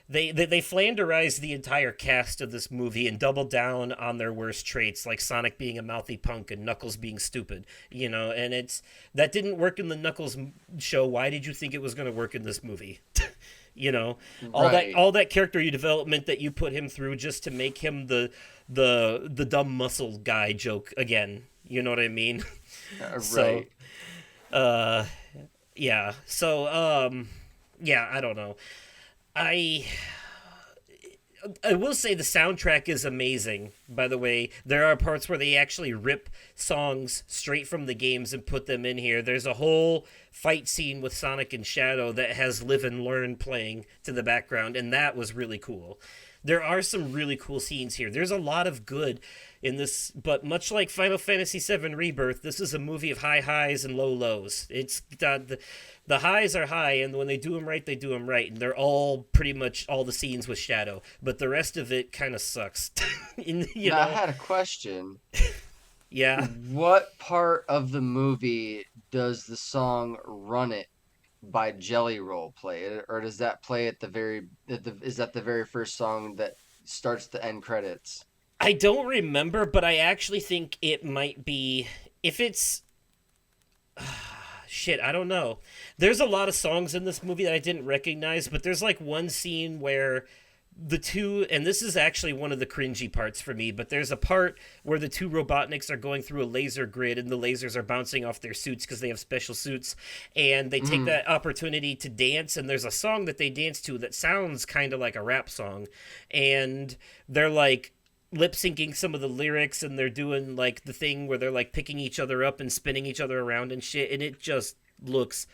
S1: they flanderized the entire cast of this movie and doubled down on their worst traits, like Sonic being a mouthy punk and Knuckles being stupid. And it's that didn't work in the Knuckles show. Why did you think it was going to work in this movie?
S2: Right.
S1: All that character development that you put him through just to make him the dumb muscle guy joke again. You know what I mean? So
S2: Right.
S1: uh yeah. So yeah, I don't know. I I will say the soundtrack is amazing. By the way, there are parts where they actually rip songs straight from the games and put them in here. There's a whole fight scene with Sonic and Shadow that has Live and Learn playing to the background, and that was really cool. There are some really cool scenes here. There's a lot of good in this, but much like Final Fantasy VII Rebirth, this is a movie of high highs and low lows. It's the highs are high, and when they do them right, they do them right, and they're all pretty much all the scenes with Shadow. But the rest of it kind of sucks.
S2: Now I had a question.
S1: Yeah.
S2: What part of the movie does the song "Run It" by Jelly Roll play, or does that play at the is that the very first song that starts the end credits?
S1: I don't remember, but I actually think it might be if it's shit, I don't know. There's a lot of songs in this movie that I didn't recognize, but there's like one scene where the two, and this is actually one of the cringy parts for me, but there's a part where the two Robotniks are going through a laser grid and the lasers are bouncing off their suits because they have special suits, and they take
S2: Mhm.
S1: that opportunity to dance, and there's a song that they dance to that sounds kind of like a rap song, and they're like lip syncing some of the lyrics, and they're doing like the thing where they're like picking each other up and spinning each other around and shit, and it just looks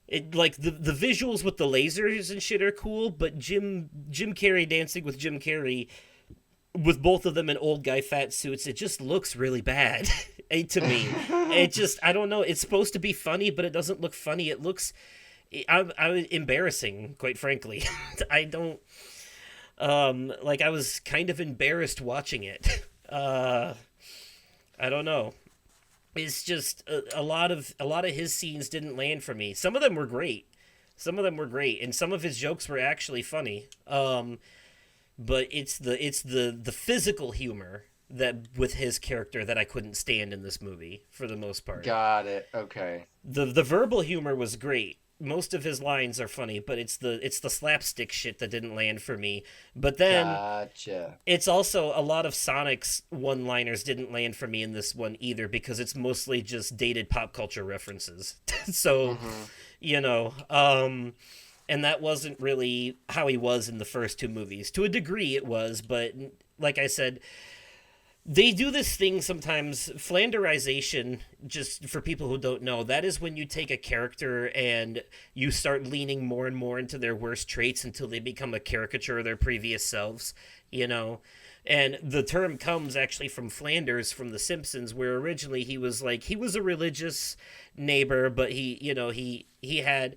S1: it like the visuals with the lasers and shit are cool, but Jim Carrey dancing with Jim Carrey with both of them in old guy fat suits, it just looks really bad to me. It just, I don't know. It's supposed to be funny, but it doesn't look funny. It looks embarrassing, quite frankly. I don't like. I was kind of embarrassed watching it. I don't know. It's just a lot of his scenes didn't land for me. Some of them were great. Some of them were great, and some of his jokes were actually funny. But it's the physical humor that with his character that I couldn't stand in this movie for the most part.
S2: Got it. Okay.
S1: The verbal humor was great. Most of his lines are funny, but it's the slapstick shit that didn't land for me. But then
S2: Gotcha.
S1: it's also a lot of Sonic's one-liners didn't land for me in this one either because it's mostly just dated pop culture references. So,
S2: Mhm.
S1: you know, and that wasn't really how he was in the first two movies. To a degree it was, but like I said, they do this thing sometimes, flanderization, just for people who don't know, that is when you take a character and you start leaning more and more into their worst traits until they become a caricature of their previous selves, you know? And the term comes actually from Flanders from The Simpsons, where originally he was a religious neighbor, but he had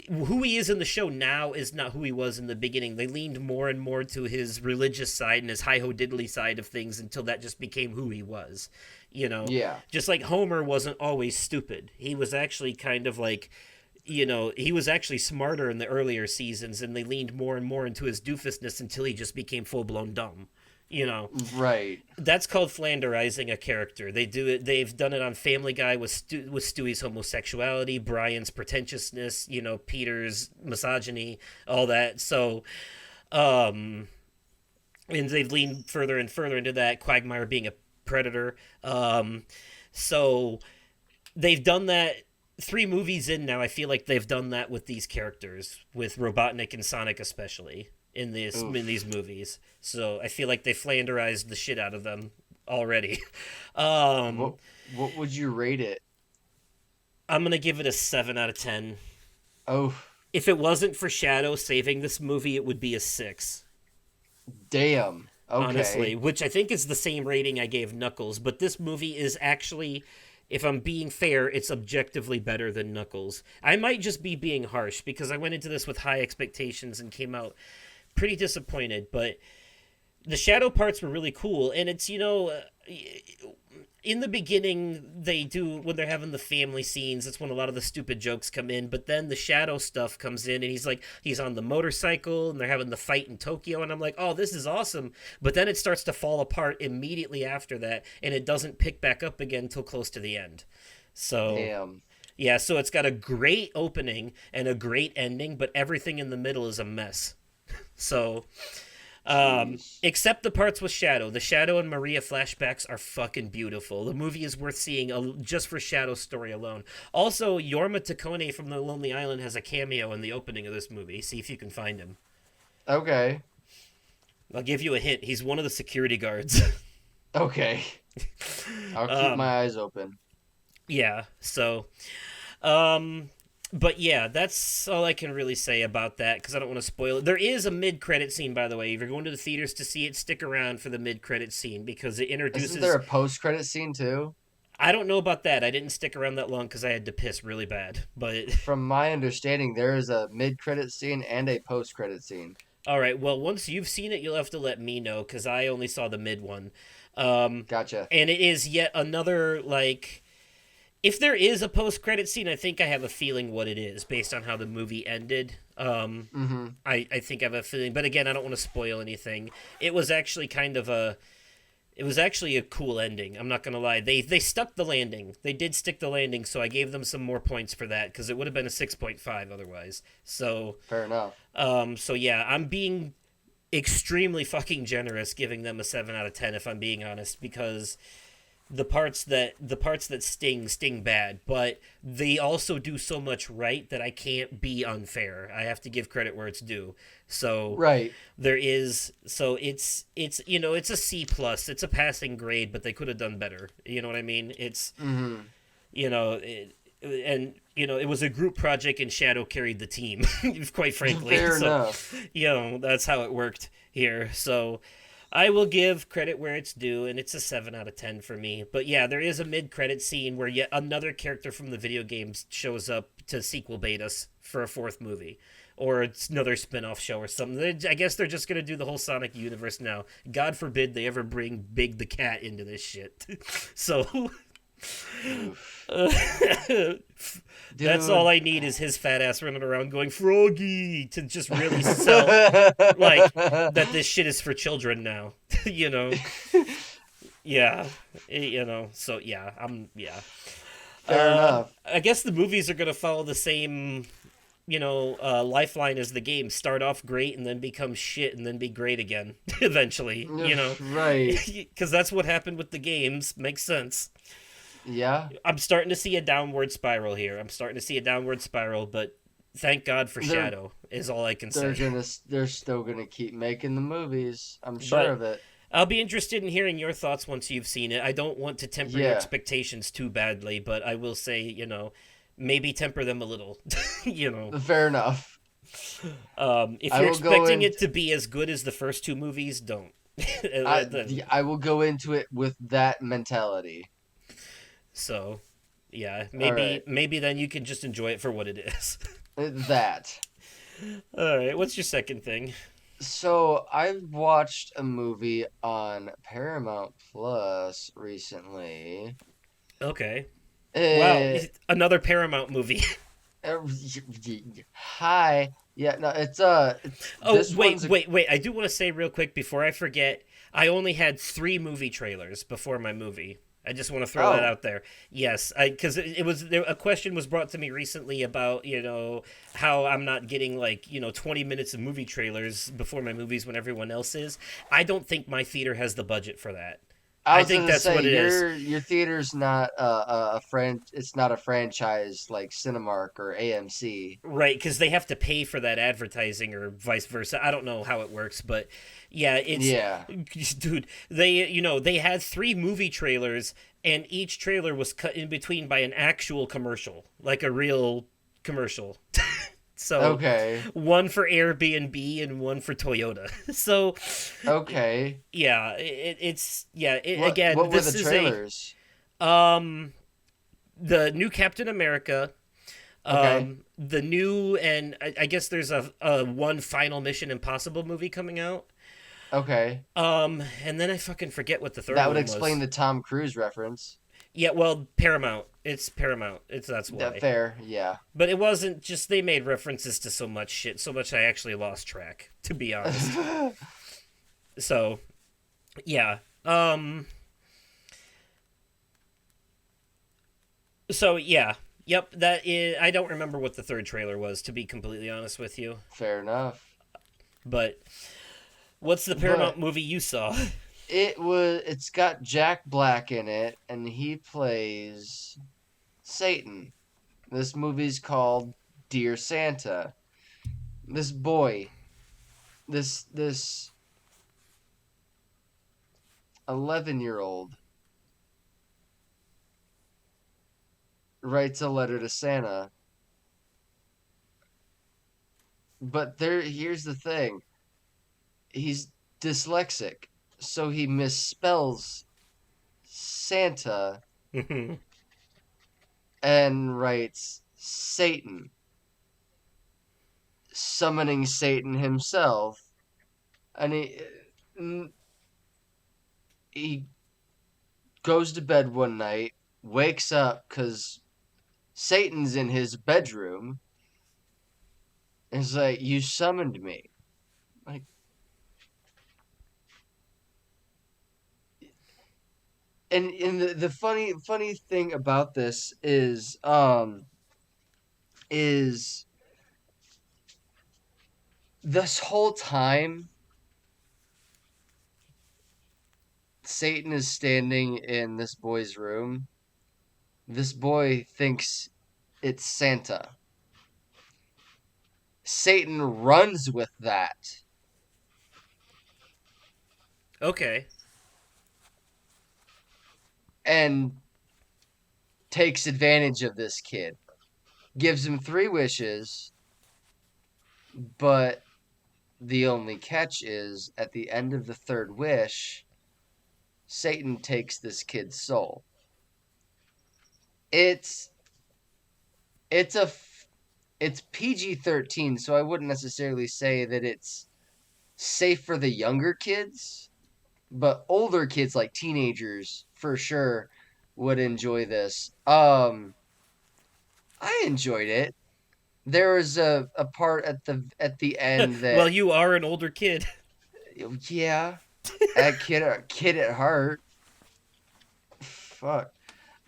S1: who he is in the show now is not who he was in the beginning. They leaned more and more to his religious side and his hi ho diddly side of things until that just became who he was. You know,
S2: Yeah.
S1: just like Homer wasn't always stupid. He was actually kind of like, he was actually smarter in the earlier seasons, and they leaned more and more into his doofusness until he just became full blown dumb. You know,
S2: Right.
S1: that's called flanderizing a character. They do it. They've done it on Family Guy with with Stewie's homosexuality, Brian's pretentiousness, Peter's misogyny, all that. So, um, and they've leaned further and further into that. Quagmire being a predator. So they've done that. Three movies in now, I feel like they've done that with these characters, with Robotnik and Sonic especially in these
S2: Oof.
S1: movies. So I feel like they flanderized the shit out of them already. um,
S2: What would you rate it?
S1: I'm gonna give it a 7 out of 10.
S2: Oh,
S1: If it wasn't for Shadow saving this movie, it would be a 6.
S2: damn.
S1: Honestly,
S2: Okay.
S1: which I think is the same rating I gave Knuckles. But this movie is actually, if I'm being fair, it's objectively better than Knuckles. I might just be being harsh because I went into this with high expectations and came out pretty disappointed. But the shadow parts were really cool, and it's in the beginning they do when they're having the family scenes, it's when a lot of the stupid jokes come in, but then the shadow stuff comes in, and he's on the motorcycle and they're having the fight in Tokyo, and I'm like, oh, this is awesome. But then it starts to fall apart immediately after that, and it doesn't pick back up again until close to the end. So
S2: Damn.
S1: yeah, so it's got a great opening and a great ending, but everything in the middle is a mess. So
S2: Jeez.
S1: except the parts with Shadow. The Shadow and Maria flashbacks are fucking beautiful. The movie is worth seeing just for Shadow's story alone. Also, Yorma Takone from The Lonely Island has a cameo in the opening of this movie. See if you can find him.
S2: Okay.
S1: I'll give you a hint. He's one of the security guards.
S2: Okay. I'll keep
S1: um,
S2: my eyes open.
S1: yeah, so. Um, but yeah, that's all I can really say about that because I don't want to spoil it. There is a mid-credit scene, by the way. If you're going to the theaters to see it, stick around for the mid-credit scene because it
S2: Isn't there
S1: introduces.
S2: a post-credit scene too?
S1: I don't know about that. I didn't stick around that long because I had to piss really bad. But
S2: From my understanding, there is a mid-credit scene and a post-credit scene.
S1: all right, well, once you've seen it, you'll have to let me know because I only saw the mid one. Um,
S2: Gotcha.
S1: and it is yet another like. If there is a post-credit scene, I think I have a feeling what it is based on how the movie ended.
S2: Mm-hmm.
S1: I think I have a feeling, but again, I don't want to spoil anything. It was actually kind of a It was actually a cool ending. I'm not gonna lie. They stuck the landing. They did stick the landing, so I gave them some more points for that because it would have been a 6.5 otherwise. So
S2: Fair enough.
S1: so yeah, I'm being extremely fucking generous giving them a 7 out of 10 if I'm being honest because the parts that sting bad, but they also do so much right that I can't be unfair. I have to give credit where it's due. So
S2: Right.
S1: it's it's a C plus. It's a passing grade, but they could have done better. You know what I mean? It's
S2: Hmm.
S1: you know it, and it was a group project and Shadow carried the team, quite frankly.
S2: Fair
S1: So
S2: enough.
S1: that's how it worked here. So I will give credit where it's due, and it's a 7 out of 10 for me. But yeah, there is a mid credit scene where yet another character from the video games shows up to sequel bait us for a fourth movie. Or it's another spin off show or something. I guess they're just going to do the whole Sonic universe now. God forbid they ever bring Big the Cat into this shit. So
S2: Oof.
S1: that's all
S2: Dude.
S1: I need is his fat ass running around going Froggy to just really sell like that this shit is for children now. you know, yeah, So yeah,
S2: Fair enough.
S1: I guess the movies are gonna follow the same lifeline as the game. Start off great and then become shit and then be great again eventually.
S2: Right.
S1: Because that's what happened with the games. Makes sense.
S2: Yeah.
S1: I'm starting to see a downward spiral here. I'm starting to see a downward spiral, but thank God for
S2: They're
S1: Shadow is all I can
S2: they're
S1: say.
S2: gonna they're still gonna keep making the movies. I'm sure
S1: But
S2: of it.
S1: I'll be interested in hearing your thoughts once you've seen it. I don't want to temper your
S2: Yeah.
S1: expectations too badly, but I will say, maybe temper them a little. you know,
S2: Fair enough.
S1: if
S2: I
S1: you're
S2: will go
S1: expecting
S2: in.
S1: it to be as good as the first two movies, don't.
S2: I will go into it with that mentality.
S1: So, yeah,
S2: All right.
S1: maybe then you can just enjoy it for what it is.
S2: That.
S1: All right, what's your second thing?
S2: So I watched a movie on Paramount Plus recently.
S1: Okay. Wow,
S2: Uh,
S1: another Paramount movie.
S2: uh, hi. Yeah, no,
S1: Oh,
S2: this
S1: wait,
S2: one's a
S1: wait, wait. I do want to say real quick before I forget, I only had 3 movie trailers before my movie. I just want to throw that
S2: oh,
S1: out there. Yes, because it was a question was brought to me recently about how I'm not getting like 20 minutes of movie trailers before my movies when everyone else is. I don't think my theater has the budget for that.
S2: I
S1: I
S2: was
S1: think
S2: gonna
S1: that's
S2: say
S1: what it is.
S2: your theater's not it's not a franchise like Cinemark or AMC.
S1: Right, because they have to pay for that advertising or vice versa. I don't know how it works, but yeah, it's
S2: Yeah.
S1: dude. They had 3 movie trailers, and each trailer was cut in between by an actual commercial, like a real commercial. So
S2: Okay.
S1: one for Airbnb and one for Toyota. So
S2: Okay.
S1: yeah, it's yeah. Again,
S2: What were
S1: this
S2: the
S1: is a
S2: trailers?
S1: um the new Captain America.
S2: Okay.
S1: The new and I guess there's a one final Mission Impossible movie coming out.
S2: Okay.
S1: And then I fucking forget what the third
S2: That would
S1: one
S2: explain
S1: was.
S2: the Tom Cruise reference.
S1: Yeah, well, Paramount. It's Paramount. That's
S2: That
S1: why.
S2: fair, yeah.
S1: But it wasn't just they made references to so much shit, so much I actually lost track, to be honest. So yeah. So yeah. Yep. That is. I don't remember what the third trailer was, to be completely honest with you.
S2: Fair enough.
S1: But what's the Paramount
S2: But
S1: movie you saw?
S2: it's got Jack Black in it and he plays Satan. This movie's called Dear Santa. This boy, this 11-year-old writes a letter to Santa. But here's the thing. He's dyslexic, so he misspells Santa and writes Satan, summoning Satan himself. And he goes to bed one night, wakes up because Satan's in his bedroom, and is like, "You summoned me." Like, and the funny thing about this is this whole time Satan is standing in this boy's room. This boy thinks it's Santa. Satan runs with that
S1: Okay.
S2: and takes advantage of this kid. Gives him 3 wishes, but the only catch is at the end of the third wish, Satan takes this kid's soul. It's it's a it's PG-13, so I wouldn't necessarily say that it's safe for the younger kids, but older kids like teenagers for sure would enjoy this. I enjoyed it. There was a part at the end
S1: Well,
S2: that
S1: you are an older kid.
S2: yeah, a kid at heart. Fuck.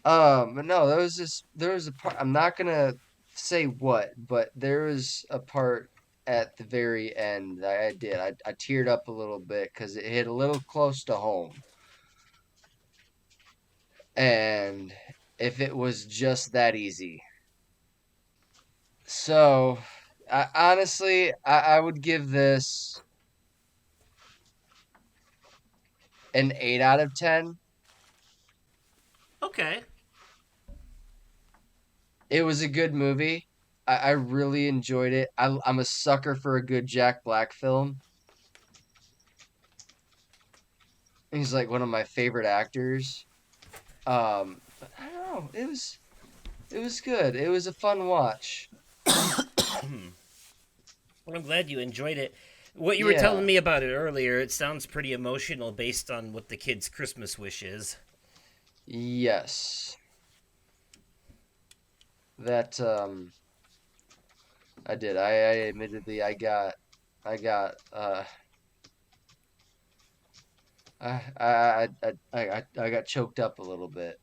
S2: But no, there was a part. I'm not gonna say what, but there was a part at the very end that I did. I teared up a little bit because it hit a little close to home. And if it was just that easy. So, I would give this an 8 out of 10.
S1: Okay.
S2: It was a good movie. I really enjoyed it. I'm a sucker for a good Jack Black film. He's like one of my favorite actors. But I don't know. It was good. It was a fun watch.
S1: I'm glad you enjoyed it. What you were telling
S2: Yeah.
S1: me about it earlier, it sounds pretty emotional based on what the kid's Christmas wish is.
S2: Yes. That I did. I admittedly I got I got choked up a little bit.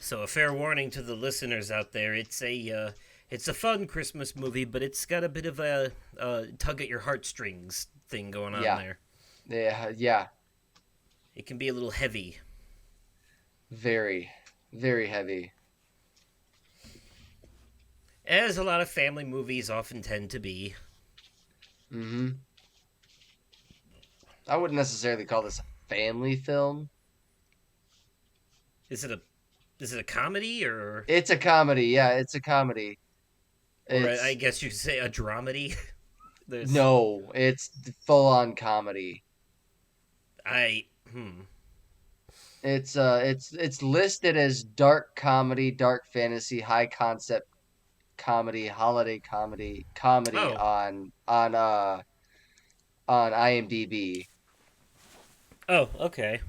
S1: So a fair warning to the listeners out there: it's a fun Christmas movie, but it's got a bit of a tug at your heartstrings thing going on
S2: Yeah.
S1: there.
S2: Yeah.
S1: It can be a little heavy,
S2: Very very heavy.
S1: as a lot of family movies often tend to be.
S2: Mhm. I wouldn't necessarily call this a family film.
S1: Is it a is it a comedy
S2: It's a comedy. Yeah, it's a comedy.
S1: or I
S2: It's
S1: guess you could say a dramedy? There's
S2: no, it's full on comedy.
S1: I hmm
S2: It's listed as dark comedy, dark fantasy, high concept comedy, holiday comedy
S1: oh
S2: on IMDb.
S1: oh okay.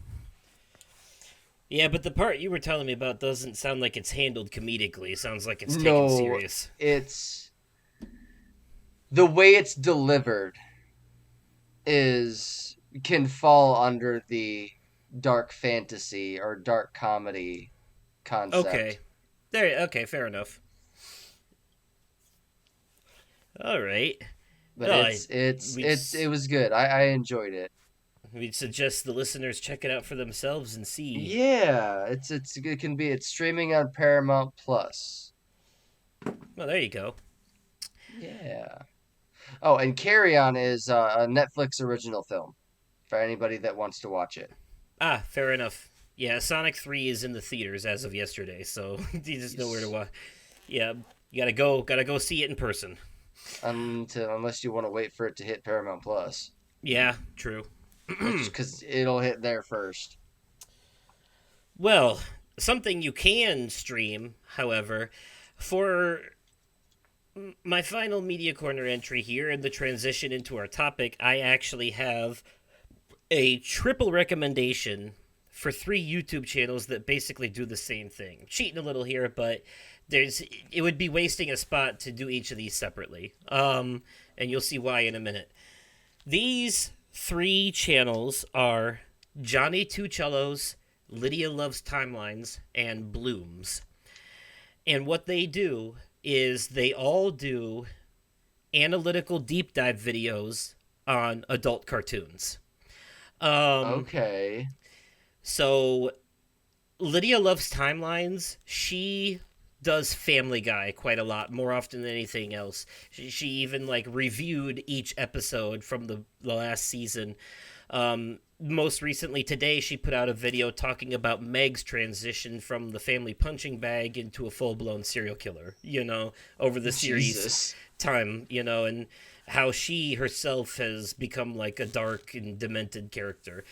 S1: Yeah, but the part you were telling me about doesn't sound like it's handled comedically. It sounds like it's taken
S2: No,
S1: serious.
S2: it's the way it's delivered is can fall under the dark fantasy or dark comedy
S1: Okay.
S2: concept.
S1: There okay, fair enough. All right.
S2: But
S1: No, we'd
S2: it was good. I enjoyed it.
S1: we'd suggest the listeners check it out for themselves and see.
S2: Yeah, it can be it's streaming on Paramount Plus.
S1: Well, there you go.
S2: Yeah. Oh, and Carry On is a Netflix original film for anybody that wants to watch it.
S1: Ah, fair enough. Yeah, Sonic 3 is in the theaters as of yesterday, so you just know where to
S2: Yes.
S1: watch. Yeah, you gotta go see it in person.
S2: Unless you want to wait for it to hit Paramount Plus,
S1: Yeah, true.
S2: which because it'll hit there first.
S1: Well, something you can stream, however, for my final media corner entry here and the transition into our topic, I actually have a triple recommendation for 3 YouTube channels that basically do the same thing. Cheating a little here, but it would be wasting a spot to do each of these separately. And you'll see why in a minute. These 3 channels are Johnny Two Cellos, Lydia Loves Timelines, and Blooms. And what they do is they all do analytical deep dive videos on adult cartoons. Um,
S2: Okay.
S1: so Lydia Loves Timelines. She does Family Guy quite a lot, more often than anything else. She even like reviewed each episode from the last season. Most recently today, she put out a video talking about Meg's transition from the family punching bag into a full blown serial killer. Over the series
S2: Jesus.
S1: time, and how she herself has become like a dark and demented character.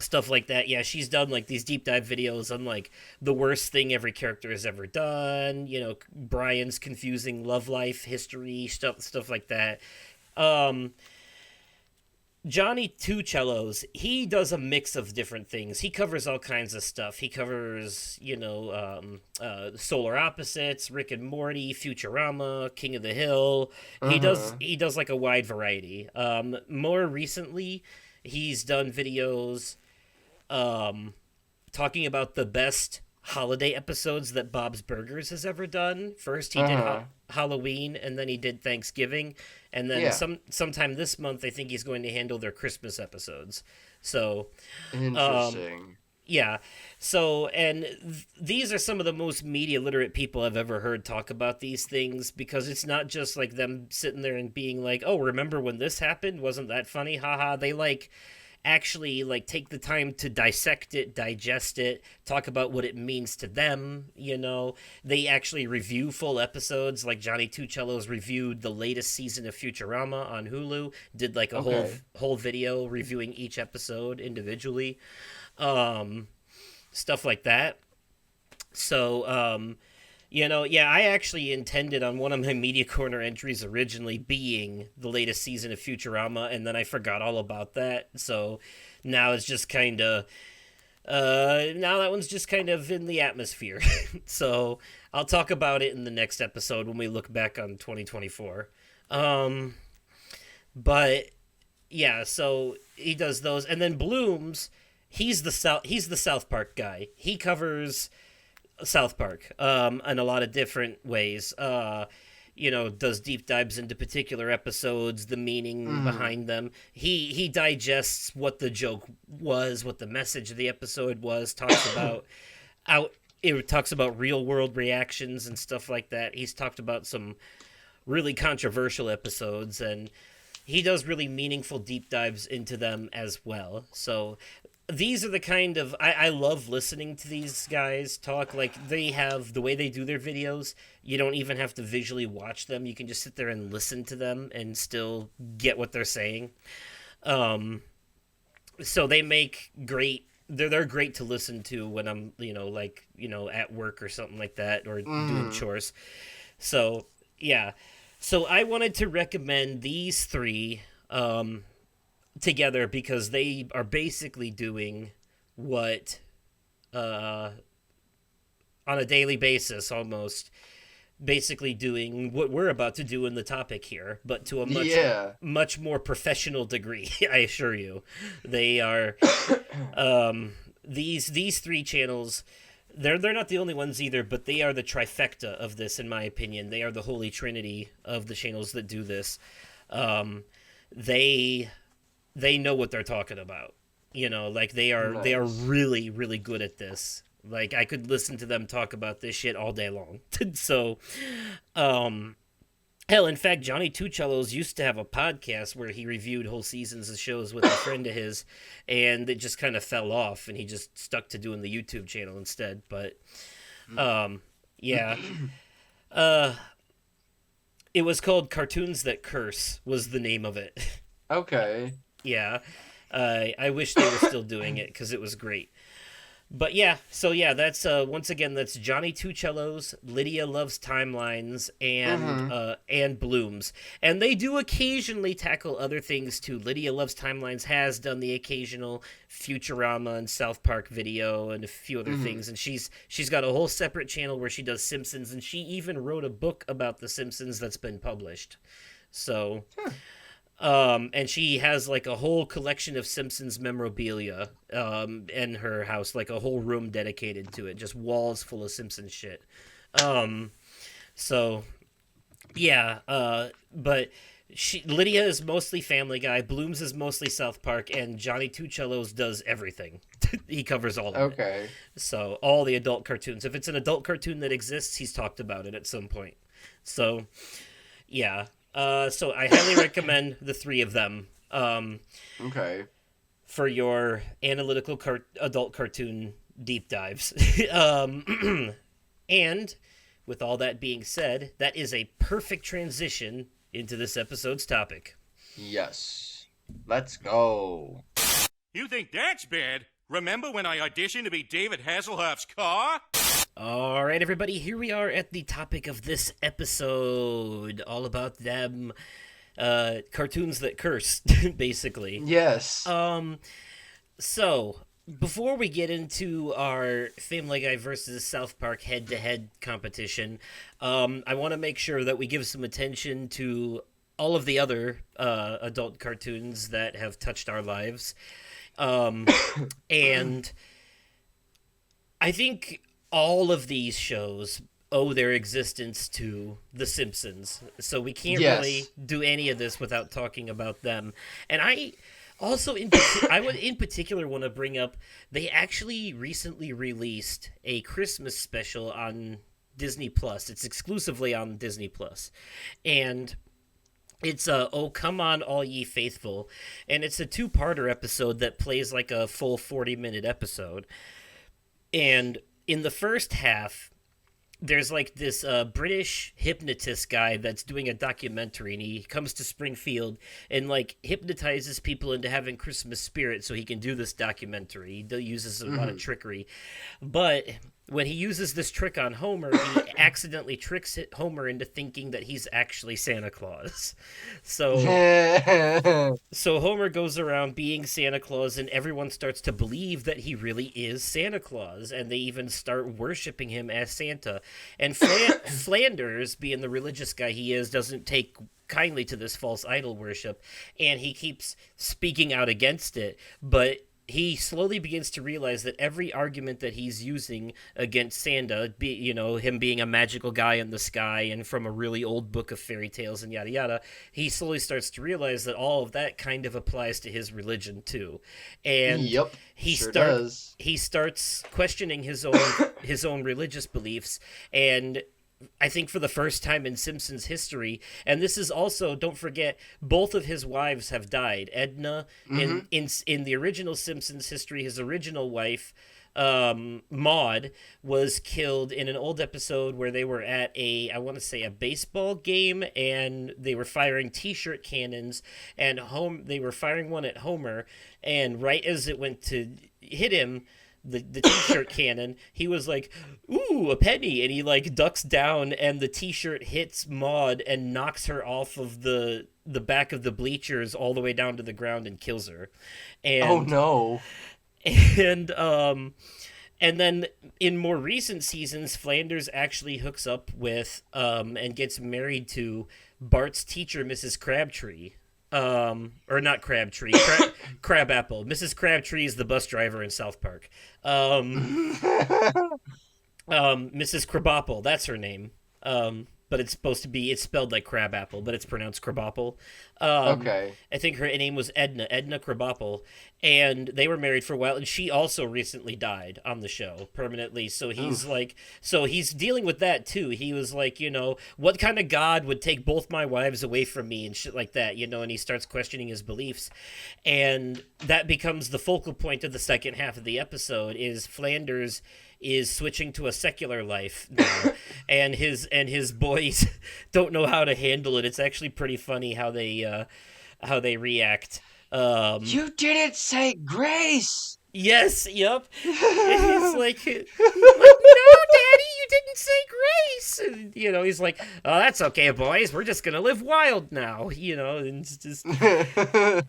S1: Stuff like that. Yeah, she's done like these deep dive videos on like the worst thing every character has ever done. Brian's confusing love life history, stuff like that. Um, Johnny Two Cellos, he does a mix of different things. He covers all kinds of stuff. He covers, Solar Opposites, Rick and Morty, Futurama, King of the Hill. He does
S2: Uh-huh.
S1: he does like a wide variety. More recently, he's done videos um, talking about the best holiday episodes that Bob's Burgers has ever done. First, he did
S2: Uh-huh.
S1: Halloween, and then he did Thanksgiving, and then
S2: Yeah.
S1: sometime this month, I think he's going to handle their Christmas episodes. So, um,
S2: Interesting.
S1: yeah. So, and these are some of the most media literate people I've ever heard talk about these things, because it's not just like them sitting there and being like, "Oh, remember when this happened? Wasn't that funny? Haha." They like actually like take the time to dissect it, digest it, talk about what it means to them. They actually review full episodes. Like Johnny Two Cellos reviewed the latest season of Futurama on Hulu, did like a whole
S2: Okay.
S1: whole video reviewing each episode individually. um Stuff like that. So, yeah, I actually intended on one of my Media Corner entries originally being the latest season of Futurama, and then I forgot all about that. So now it's just kind of, now that one's just kind of in the atmosphere. So I'll talk about it in the next episode when we look back on 2024. Um, but yeah, so he does those, and then Blooms. He's the South Park guy. He covers South Park in a lot of different ways. Does deep dives into particular episodes, the meaning
S2: Mm.
S1: behind them. He digests what the joke was, what the message of the episode was. Out it talks about real world reactions and stuff like that. He's talked about some really controversial episodes, and he does really meaningful deep dives into them as well. So these are the kind of I love listening to these guys talk. Like, they have the way they do their videos, you don't even have to visually watch them. You can just sit there and listen to them and still get what they're saying. um so they make great they're great to listen to when I'm at work or something like that, or doing
S2: Mm.
S1: chores. So yeah, so I wanted to recommend these three together, because they are basically doing what, uh, on a daily basis almost, basically doing what we're about to do in the topic here, but to a
S2: Yeah.
S1: much more professional degree. I assure you, they are, these three channels. They're not the only ones either, but they are the trifecta of this, in my opinion. They are the holy trinity of the channels that do this. Um, they they know what they're talking about. Like, they are
S2: Nice.
S1: really really good at this. Like, I could listen to them talk about this shit all day long. So, um, hell, in fact, Johnny Two Cellos used to have a podcast where he reviewed whole seasons of shows with a friend of his, and it just kind of fell off, and he just stuck to doing the YouTube channel instead. But, um, yeah, uh, it was called Cartoons That Curse was the name of it.
S2: Okay.
S1: Yeah, I wish they were still doing it because it was great. But yeah, so yeah, that's once again, that's Johnny Two Cellos, Lydia Loves Timelines,
S2: Mm-hmm.
S1: and Blooms, and they do occasionally tackle other things too. Lydia Loves Timelines has done the occasional Futurama and South Park video and a few other
S2: Mm-hmm.
S1: things, and she's got a whole separate channel where she does Simpsons, and she even wrote a book about the Simpsons that's been published. So,
S2: Huh.
S1: And she has like a whole collection of Simpsons memorabilia in her house, like a whole room dedicated to it, just walls full of Simpsons shit. Um, so yeah, but Lydia is mostly Family Guy, Blooms is mostly South Park, and Johnny Two Cellos does everything. He covers all of it.
S2: Okay.
S1: So all the adult cartoons. If it's an adult cartoon that exists, he's talked about it at some point. So yeah. So I highly recommend the three of them
S2: Okay.
S1: for your analytical adult cartoon deep dives. And with all that being said, that is a perfect transition into this episode's topic.
S2: Yes. Let's go.
S4: You think that's bad? Remember when I auditioned to be David Hasselhoff's car?
S1: All right, everybody, here we are at the topic of this episode. All about them cartoons that curse, basically.
S2: Yes.
S1: So, before we get into our Family Guy versus South Park head-to-head competition, I want to make sure that we give some attention to all of the other adult cartoons that have touched our lives. And I think all of these shows owe their existence to The Simpsons. So we can't really do any of this without talking about them. And I also, I would in particular want to bring up, they actually recently released a Christmas special on Disney Plus. It's exclusively on Disney Plus, and it's Oh Come On All Ye Faithful, and it's a two-parter episode that plays like a full 40-minute episode. And in the first half, there's like this British hypnotist guy that's doing a documentary, and he comes to Springfield and like hypnotizes people into having Christmas spirit so he can do this documentary. He uses a lot of trickery, but when he uses this trick on Homer, he accidentally tricks Homer into thinking that he's actually Santa Claus. So Homer goes around being Santa Claus, and everyone starts to believe that he really is Santa Claus, and they even start worshiping him as Santa. And Flanders, being the religious guy he is, doesn't take kindly to this false idol worship, and he keeps speaking out against it, but he slowly begins to realize that every argument that he's using against Santa, him being a magical guy in the sky and from a really old book of fairy tales and yada yada, he slowly starts to realize that all of that kind of applies to his religion too. And
S2: Yep,
S1: he
S2: sure
S1: starts
S2: does.
S1: he starts questioning his own religious beliefs, and I think for the first time in Simpsons history, and this is also, don't forget, both of his wives have died. Edna, in the original Simpsons history, his original wife, Maude, was killed in an old episode where they were at I want to say a baseball game, and they were firing T-shirt cannons, and they were firing one at Homer, and right as it went to hit him, the T-shirt cannon, he was like, ooh, a penny, and he like ducks down, and the T-shirt hits Maude and knocks her off of the back of the bleachers all the way down to the ground and kills her. And
S2: Oh no.
S1: And then in more recent seasons, Flanders actually hooks up with and gets married to Bart's teacher, Mrs. Crabtree. Or not Crabtree, Crabapple. Mrs. Crabtree is the bus driver in South Park. Mrs. Crabapple, that's her name. But it's spelled like Crabapple, but it's pronounced Crabapple.
S2: Okay.
S1: I think her name was Edna Crabapple, and they were married for a while, and she also recently died on the show permanently. So he's dealing with that too. He was like, what kind of God would take both my wives away from me and shit like that, and he starts questioning his beliefs, and that becomes the focal point of the second half of the episode. Is Flanders is switching to a secular life now, and his boys don't know how to handle it. It's actually pretty funny how they react.
S2: You didn't say grace.
S1: Yes, yep. It's like, no, Daddy, you didn't say grace. And, he's like, oh, that's okay, boys. We're just gonna live wild now, and it's just.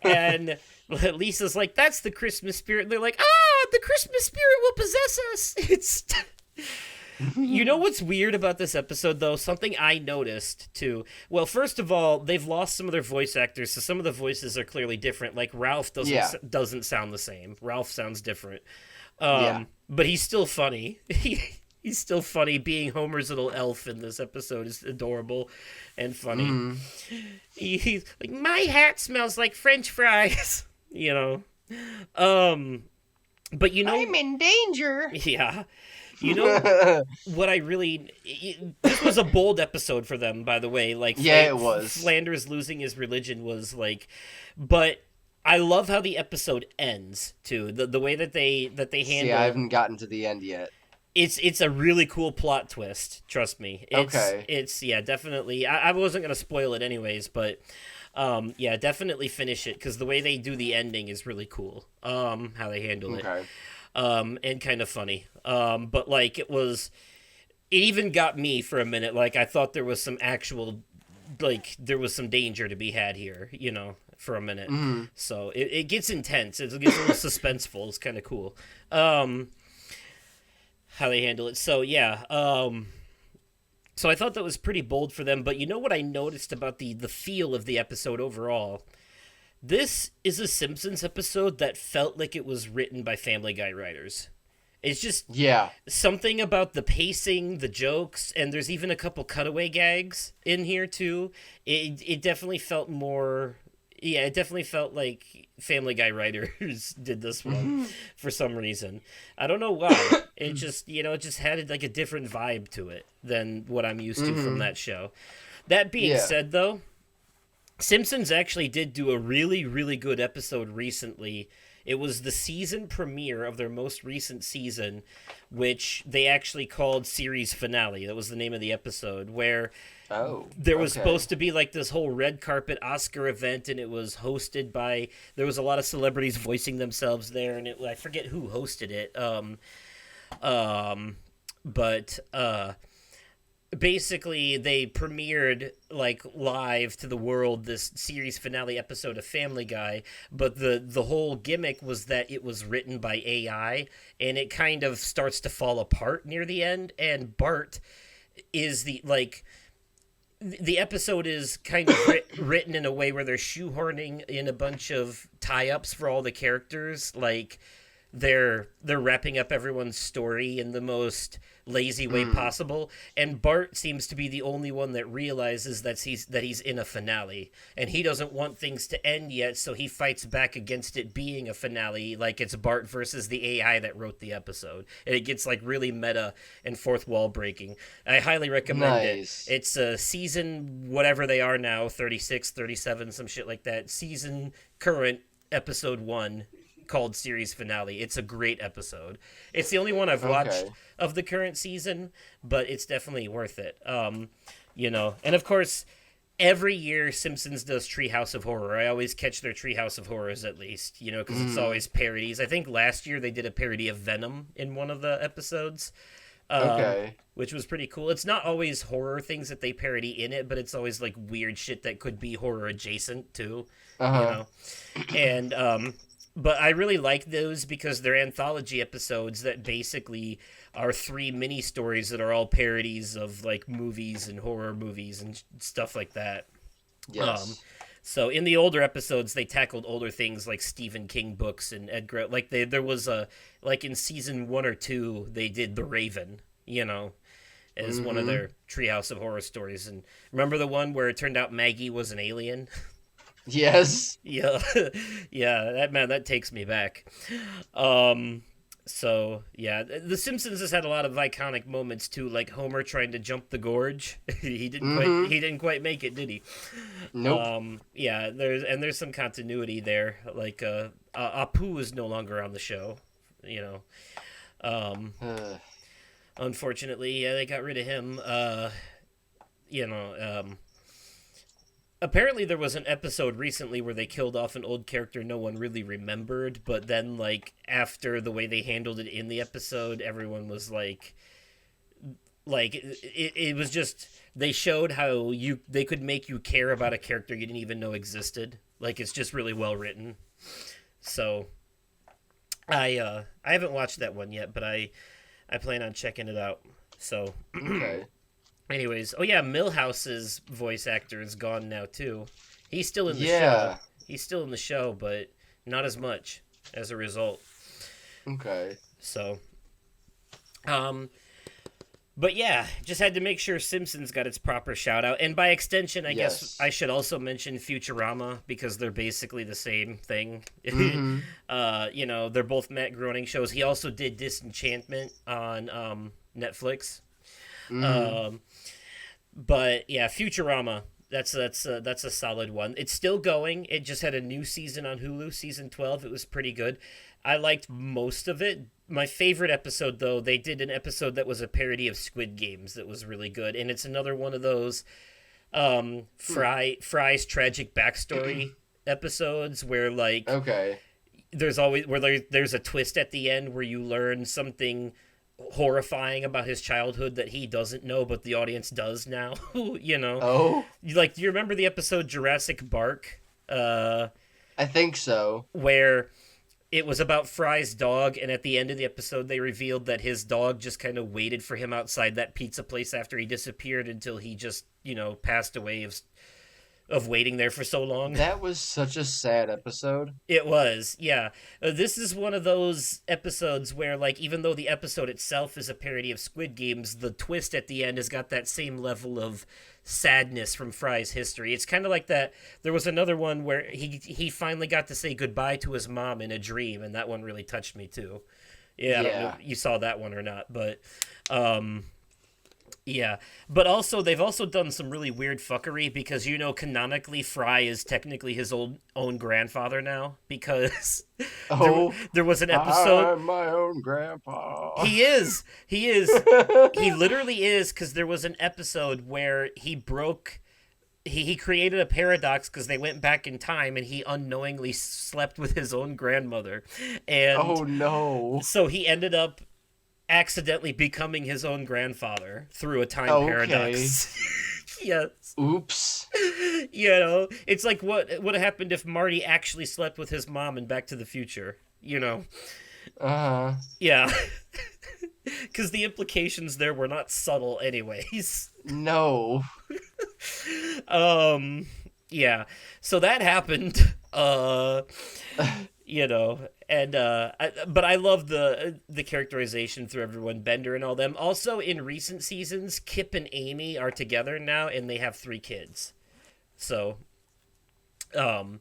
S1: And Lisa's like, that's the Christmas spirit. And they're like, the Christmas spirit will possess us. You know what's weird about this episode, though? Something I noticed, too. Well, first of all, they've lost some of their voice actors, so some of the voices are clearly different. Like, Ralph
S2: Yeah.
S1: doesn't sound the same. Ralph sounds different.
S2: Yeah.
S1: But he's still funny. He's still funny. Being Homer's little elf in this episode is adorable and funny. He's like, my hat smells like French fries. You know? But you know...
S2: I'm in danger.
S1: Yeah. You know what I really... This was a bold episode for them, by the way. Like,
S2: Yeah, it was.
S1: Flanders losing his religion was like... But I love how the episode ends, too. The way that they handle...
S2: See, I haven't gotten to the end yet.
S1: It's a really cool plot twist, trust me.
S2: Okay.
S1: It's yeah, definitely. I wasn't going to spoil it anyways, but... yeah, definitely finish it, because the way they do the ending is really cool. How they handle it.
S2: Okay.
S1: And kind of funny. But like it even got me for a minute. Like I thought there was some actual, like there was some danger to be had here, you know, for a minute. So it gets intense. It gets a little suspenseful. It's kind of cool. How they handle it. So yeah. So I thought that was pretty bold for them. But you know what I noticed about the feel of the episode overall? This is a Simpsons episode that felt like it was written by Family Guy writers. It's just
S2: Yeah.
S1: something about the pacing, the jokes, and there's even a couple cutaway gags in here too. It definitely felt more... Yeah, it definitely felt like Family Guy writers did this one for some reason. I don't know why. It just, it just had like a different vibe to it than what I'm used to from that show. That being said, though, Simpsons actually did do a really, really good episode recently. It was the season premiere of their most recent season, which they actually called series finale. That was the name of the episode, where there was supposed to be like this whole red carpet Oscar event, and it was hosted by... There was a lot of celebrities voicing themselves there, and I forget who hosted it. But basically they premiered like live to the world this series finale episode of Family Guy, but the whole gimmick was that it was written by AI, and it kind of starts to fall apart near the end, and Bart is the episode is kind of written in a way where they're shoehorning in a bunch of tie-ups for all the characters. Like they're wrapping up everyone's story in the most lazy way possible, and Bart seems to be the only one that realizes that he's in a finale, and he doesn't want things to end yet, so he fights back against it being a finale, like it's Bart versus the AI that wrote the episode, and it gets like really meta and fourth wall breaking. I highly recommend it. It's a season whatever they are now, 36, 37, some shit like that, season current episode 1, called series finale. It's a great episode. It's the only one I've watched of the current season, but it's definitely worth it. And of course, every year Simpsons does Treehouse of Horror. I always catch their Treehouse of Horrors at least, because it's always parodies. I think last year they did a parody of Venom in one of the episodes. Which was pretty cool. It's not always horror things that they parody in it, but it's always like weird shit that could be horror adjacent too. And but I really like those because they're anthology episodes that basically are 3 mini stories that are all parodies of like movies and horror movies and stuff like that.
S2: Yes.
S1: So in the older episodes, they tackled older things like Stephen King books and Edgar. Like there was like in season 1 or 2, they did The Raven, as one of their Treehouse of Horror stories. And remember the one where it turned out Maggie was an alien?
S2: Yes.
S1: Yeah, yeah, that takes me back. So yeah, The Simpsons has had a lot of iconic moments too, like Homer trying to jump the gorge. He didn't quite make it, did he?
S2: Nope.
S1: Yeah, there's some continuity there. Like Apu is no longer on the show, Unfortunately, yeah, they got rid of him. Apparently there was an episode recently where they killed off an old character no one really remembered, but then like after the way they handled it in the episode, everyone was like it was just, they showed how they could make you care about a character you didn't even know existed. Like it's just really well written. So I haven't watched that one yet, but I plan on checking it out. So,
S2: Okay.
S1: anyways, oh yeah, Millhouse's voice actor is gone now too. He's still in the show.
S2: Yeah.
S1: He's still in the show, but not as much as a result.
S2: Okay.
S1: So, um, but yeah, just had to make sure Simpsons got its proper shout out. And by extension, I guess I
S2: Yes.
S1: should also mention Futurama because they're basically the same thing.
S2: Mm-hmm.
S1: They're both Matt Groening shows. He also did Disenchantment on Netflix.
S2: Mm-hmm.
S1: Um, but yeah, Futurama. That's a solid one. It's still going. It just had a new season on Hulu, season 12. It was pretty good. I liked most of it. My favorite episode, though, they did an episode that was a parody of Squid Games that was really good, and it's another one of those Fry's tragic backstory episodes where like
S2: Okay.
S1: there's a twist at the end where you learn something horrifying about his childhood that he doesn't know but the audience does now.
S2: Oh,
S1: Do you remember the episode Jurassic Bark,
S2: I think so.
S1: where it was about Fry's dog, and at the end of the episode they revealed that his dog just kind of waited for him outside that pizza place after he disappeared until he just passed away of waiting there for so long.
S2: That was such a sad episode.
S1: It was, yeah. This is one of those episodes where, like, even though the episode itself is a parody of Squid Games, the twist at the end has got that same level of sadness from Fry's history. It's kind of like that. There was another one where he finally got to say goodbye to his mom in a dream, and that one really touched me too. Yeah, I don't know
S2: Yeah.
S1: if you saw that one or not, but yeah, but also they've also done some really weird fuckery because canonically Fry is technically his own grandfather now because
S2: Oh,
S1: there was an episode.
S2: I'm my own grandpa.
S1: He is he literally is because there was an episode where he created a paradox because they went back in time and he unknowingly slept with his own grandmother, and
S2: Oh no.
S1: so he ended up accidentally becoming his own grandfather through a time
S2: Okay.
S1: paradox. Yes.
S2: Oops.
S1: It's like what happened if Marty actually slept with his mom in Back to the Future,
S2: Uh-huh.
S1: Yeah. Cuz the implications there were not subtle anyways.
S2: No.
S1: Um yeah. So that happened. But I love the characterization through everyone, Bender and all them. Also, in recent seasons, Kip and Amy are together now, and they have 3 kids. So, um,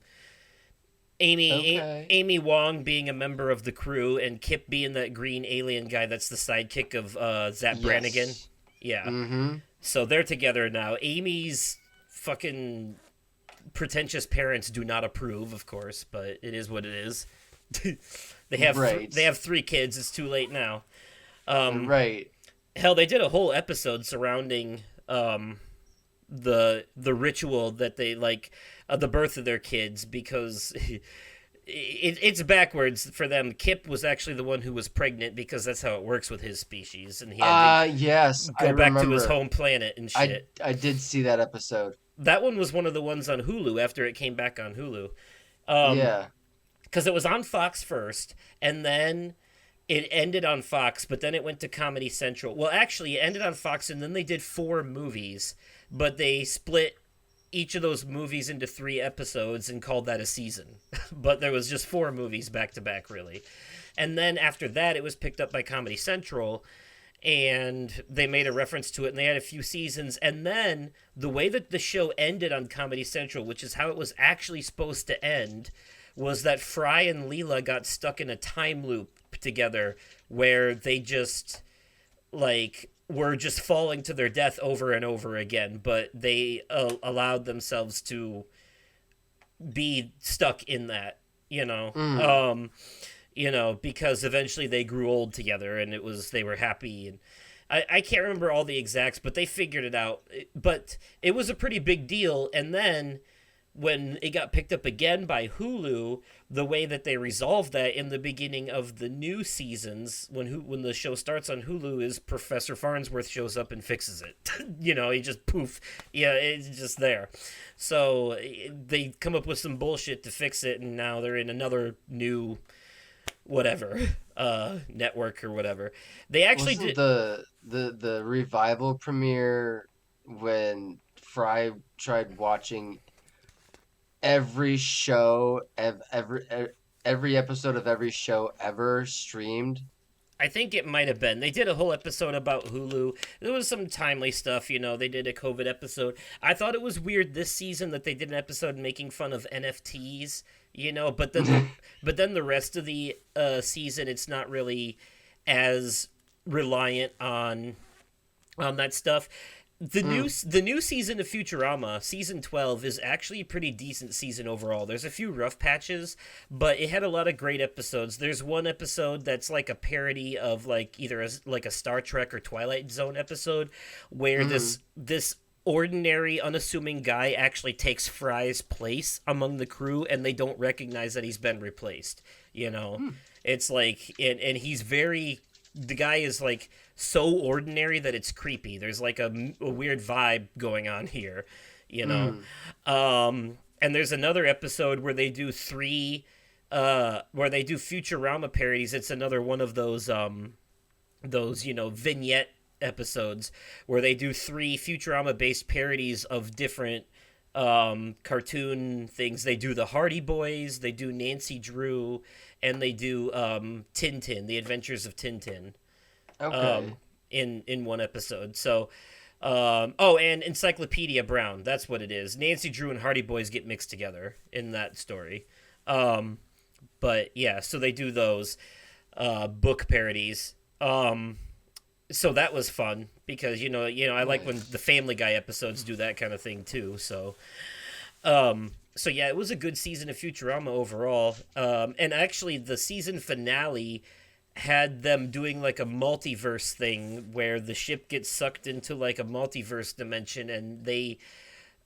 S2: Okay.
S1: Amy Wong being a member of the crew, and Kip being that green alien guy that's the sidekick of Zap Brannigan.
S2: Yes.
S1: Yeah.
S2: Mm-hmm.
S1: So they're together now. Amy's fucking pretentious parents do not approve, of course, but it is what it is.
S2: Right.
S1: They have 3 kids. It's too late now.
S2: Right.
S1: Hell, they did a whole episode surrounding the ritual that they like the birth of their kids because it's backwards for them. Kip was actually the one who was pregnant because that's how it works with his species, and he had to
S2: Yes, I
S1: go back to his
S2: remember.
S1: home planet and shit.
S2: I did see that episode.
S1: That one was one of the ones on Hulu after it came back on Hulu.
S2: Yeah.
S1: Because it was on Fox first, and then it ended on Fox, but then it went to Comedy Central. Well, actually, it ended on Fox, and then they did 4 movies, but they split each of those movies into 3 episodes and called that a season. But there was just 4 movies back to back, really. And then after that, it was picked up by Comedy Central, and they made a reference to it, and they had a few seasons. And then the way that the show ended on Comedy Central, which is how it was actually supposed to end, was that Fry and Leela got stuck in a time loop together where they just like were just falling to their death over and over again, but they allowed themselves to be stuck in that, because eventually they grew old together and they were happy, and I can't remember all the exacts, but they figured it out. But it was a pretty big deal, and then when it got picked up again by Hulu, the way that they resolved that in the beginning of the new seasons, when the show starts on Hulu, is Professor Farnsworth shows up and fixes it. He just poof, yeah, it's just there. So they come up with some bullshit to fix it, and now they're in another new whatever network or whatever. They actually
S2: Wasn't
S1: did.
S2: the revival premiere when Fry tried watching every show every episode of every show ever streamed?
S1: I think it might have been. They did a whole episode about Hulu. There was some timely stuff, They did a COVID episode. I thought it was weird this season that they did an episode making fun of NFTs, But then the rest of the season, it's not really as reliant on that stuff. The new season of Futurama, season 12, is actually a pretty decent season overall. There's a few rough patches, but it had a lot of great episodes. There's one episode that's like a parody of like either like a Star Trek or Twilight Zone episode where this ordinary unassuming guy actually takes Fry's place among the crew and they don't recognize that he's been replaced, It's like and he's very the guy is like so ordinary that it's creepy. There's like a weird vibe going on here, you know. And there's another episode where they do where they do Futurama parodies. It's another one of those vignette episodes where they do three Futurama based parodies of different cartoon things. They do the Hardy Boys, they do Nancy Drew, and they do Tintin, The Adventures of Tintin.
S2: Okay.
S1: In one episode. So, and Encyclopedia Brown. That's what it is. Nancy Drew and Hardy Boys get mixed together in that story. But yeah, so they do those book parodies. So that was fun because I like when the Family Guy episodes do that kind of thing too. So yeah, it was a good season of Futurama overall. And actually, the season finale had them doing like a multiverse thing where the ship gets sucked into like a multiverse dimension and they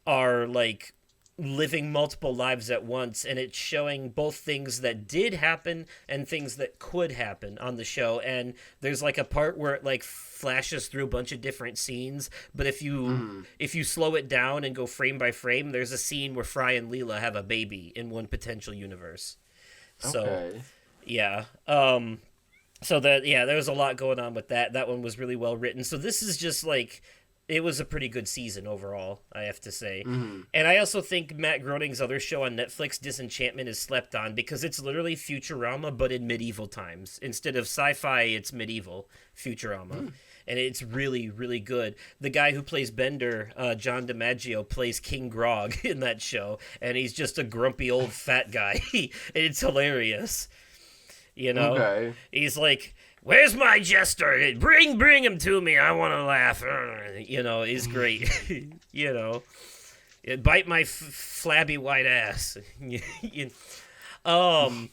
S1: are like living multiple lives at once, and it's showing both things that did happen and things that could happen on the show. And there's like a part where it like flashes through a bunch of different scenes, but if you slow it down and go frame by frame, there's a scene where Fry and Leela have a baby in one potential universe. So
S2: Okay.
S1: yeah. So there was a lot going on with that. That one was really well written. So this is just like it was a pretty good season overall, I have to say. And I also think Matt Groening's other show on Netflix, Disenchantment, is slept on because it's literally Futurama but in medieval times. Instead of sci-fi, it's medieval Futurama. And it's really, really good. The guy who plays Bender, John DiMaggio, plays King Grog in that show, and he's just a grumpy old fat guy. It's hilarious.
S2: Okay.
S1: He's like, "Where's my jester? Bring him to me. I want to laugh." He's great. Bite my flabby white ass. um,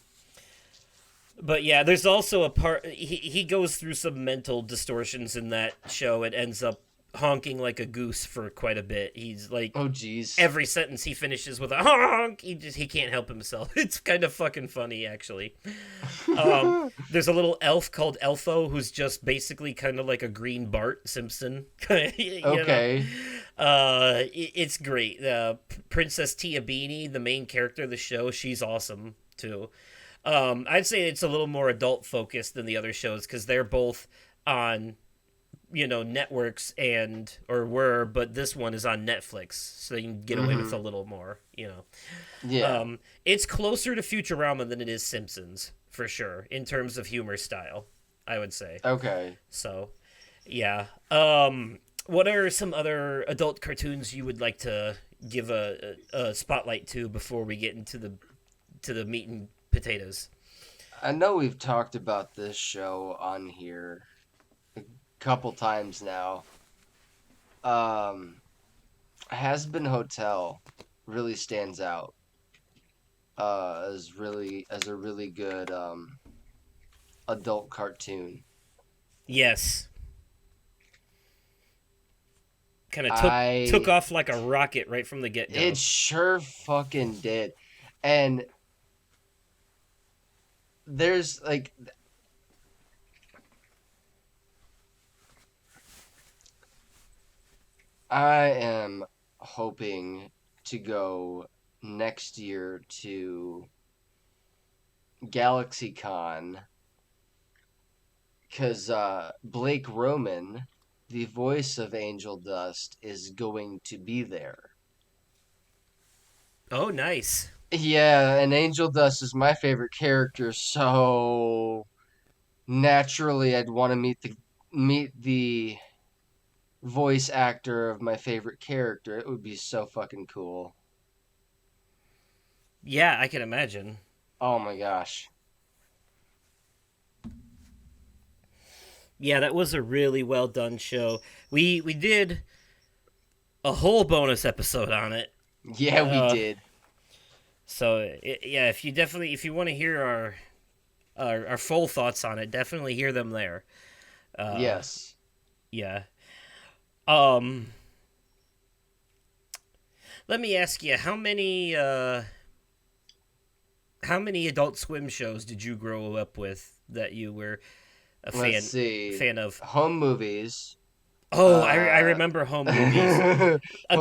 S1: but yeah, there's also a part he goes through some mental distortions in that show and ends up honking like a goose for quite a bit. He's like,
S2: Oh geez.
S1: every sentence he finishes with a honk. He can't help himself. It's kind of fucking funny, actually. There's a little elf called Elfo who's just basically kind of like a green Bart Simpson.
S2: Okay.
S1: It's great. Princess Tia Beanie, the main character of the show, she's awesome too. I'd say it's a little more adult focused than the other shows because they're both on networks but this one is on Netflix, so you can get away with a little more.
S2: Yeah.
S1: It's closer to Futurama than it is Simpsons for sure in terms of humor style, I would say.
S2: Okay.
S1: So yeah. What are some other adult cartoons you would like to give a spotlight to before we get into the meat and potatoes?
S2: I know we've talked about this show on here a couple times now. Um, Has Been Hotel really stands out as a really good adult cartoon.
S1: Yes. Kind of took
S2: I
S1: off like a rocket right from the get-go.
S2: It sure fucking did. And there's like I am hoping to go next year to GalaxyCon because Blake Roman, the voice of Angel Dust, is going to be there.
S1: Oh, nice.
S2: Yeah, and Angel Dust is my favorite character, so naturally I'd want to meet the voice actor of my favorite character. It would be so fucking cool.
S1: Yeah, I can imagine.
S2: Oh my gosh.
S1: Yeah, that was a really well done show. We did a whole bonus episode on it.
S2: Yeah, we
S1: Uh,
S2: did.
S1: yeah, if you want to hear our full thoughts on it, definitely hear them there.
S2: Yes.
S1: Yeah. Um, Let me ask you, how many Adult Swim shows did you grow up with that you were a
S2: Let's see.
S1: fan of?
S2: Home movies.
S1: Oh, I
S2: Uh
S1: remember home movies.
S2: Home movies.
S1: A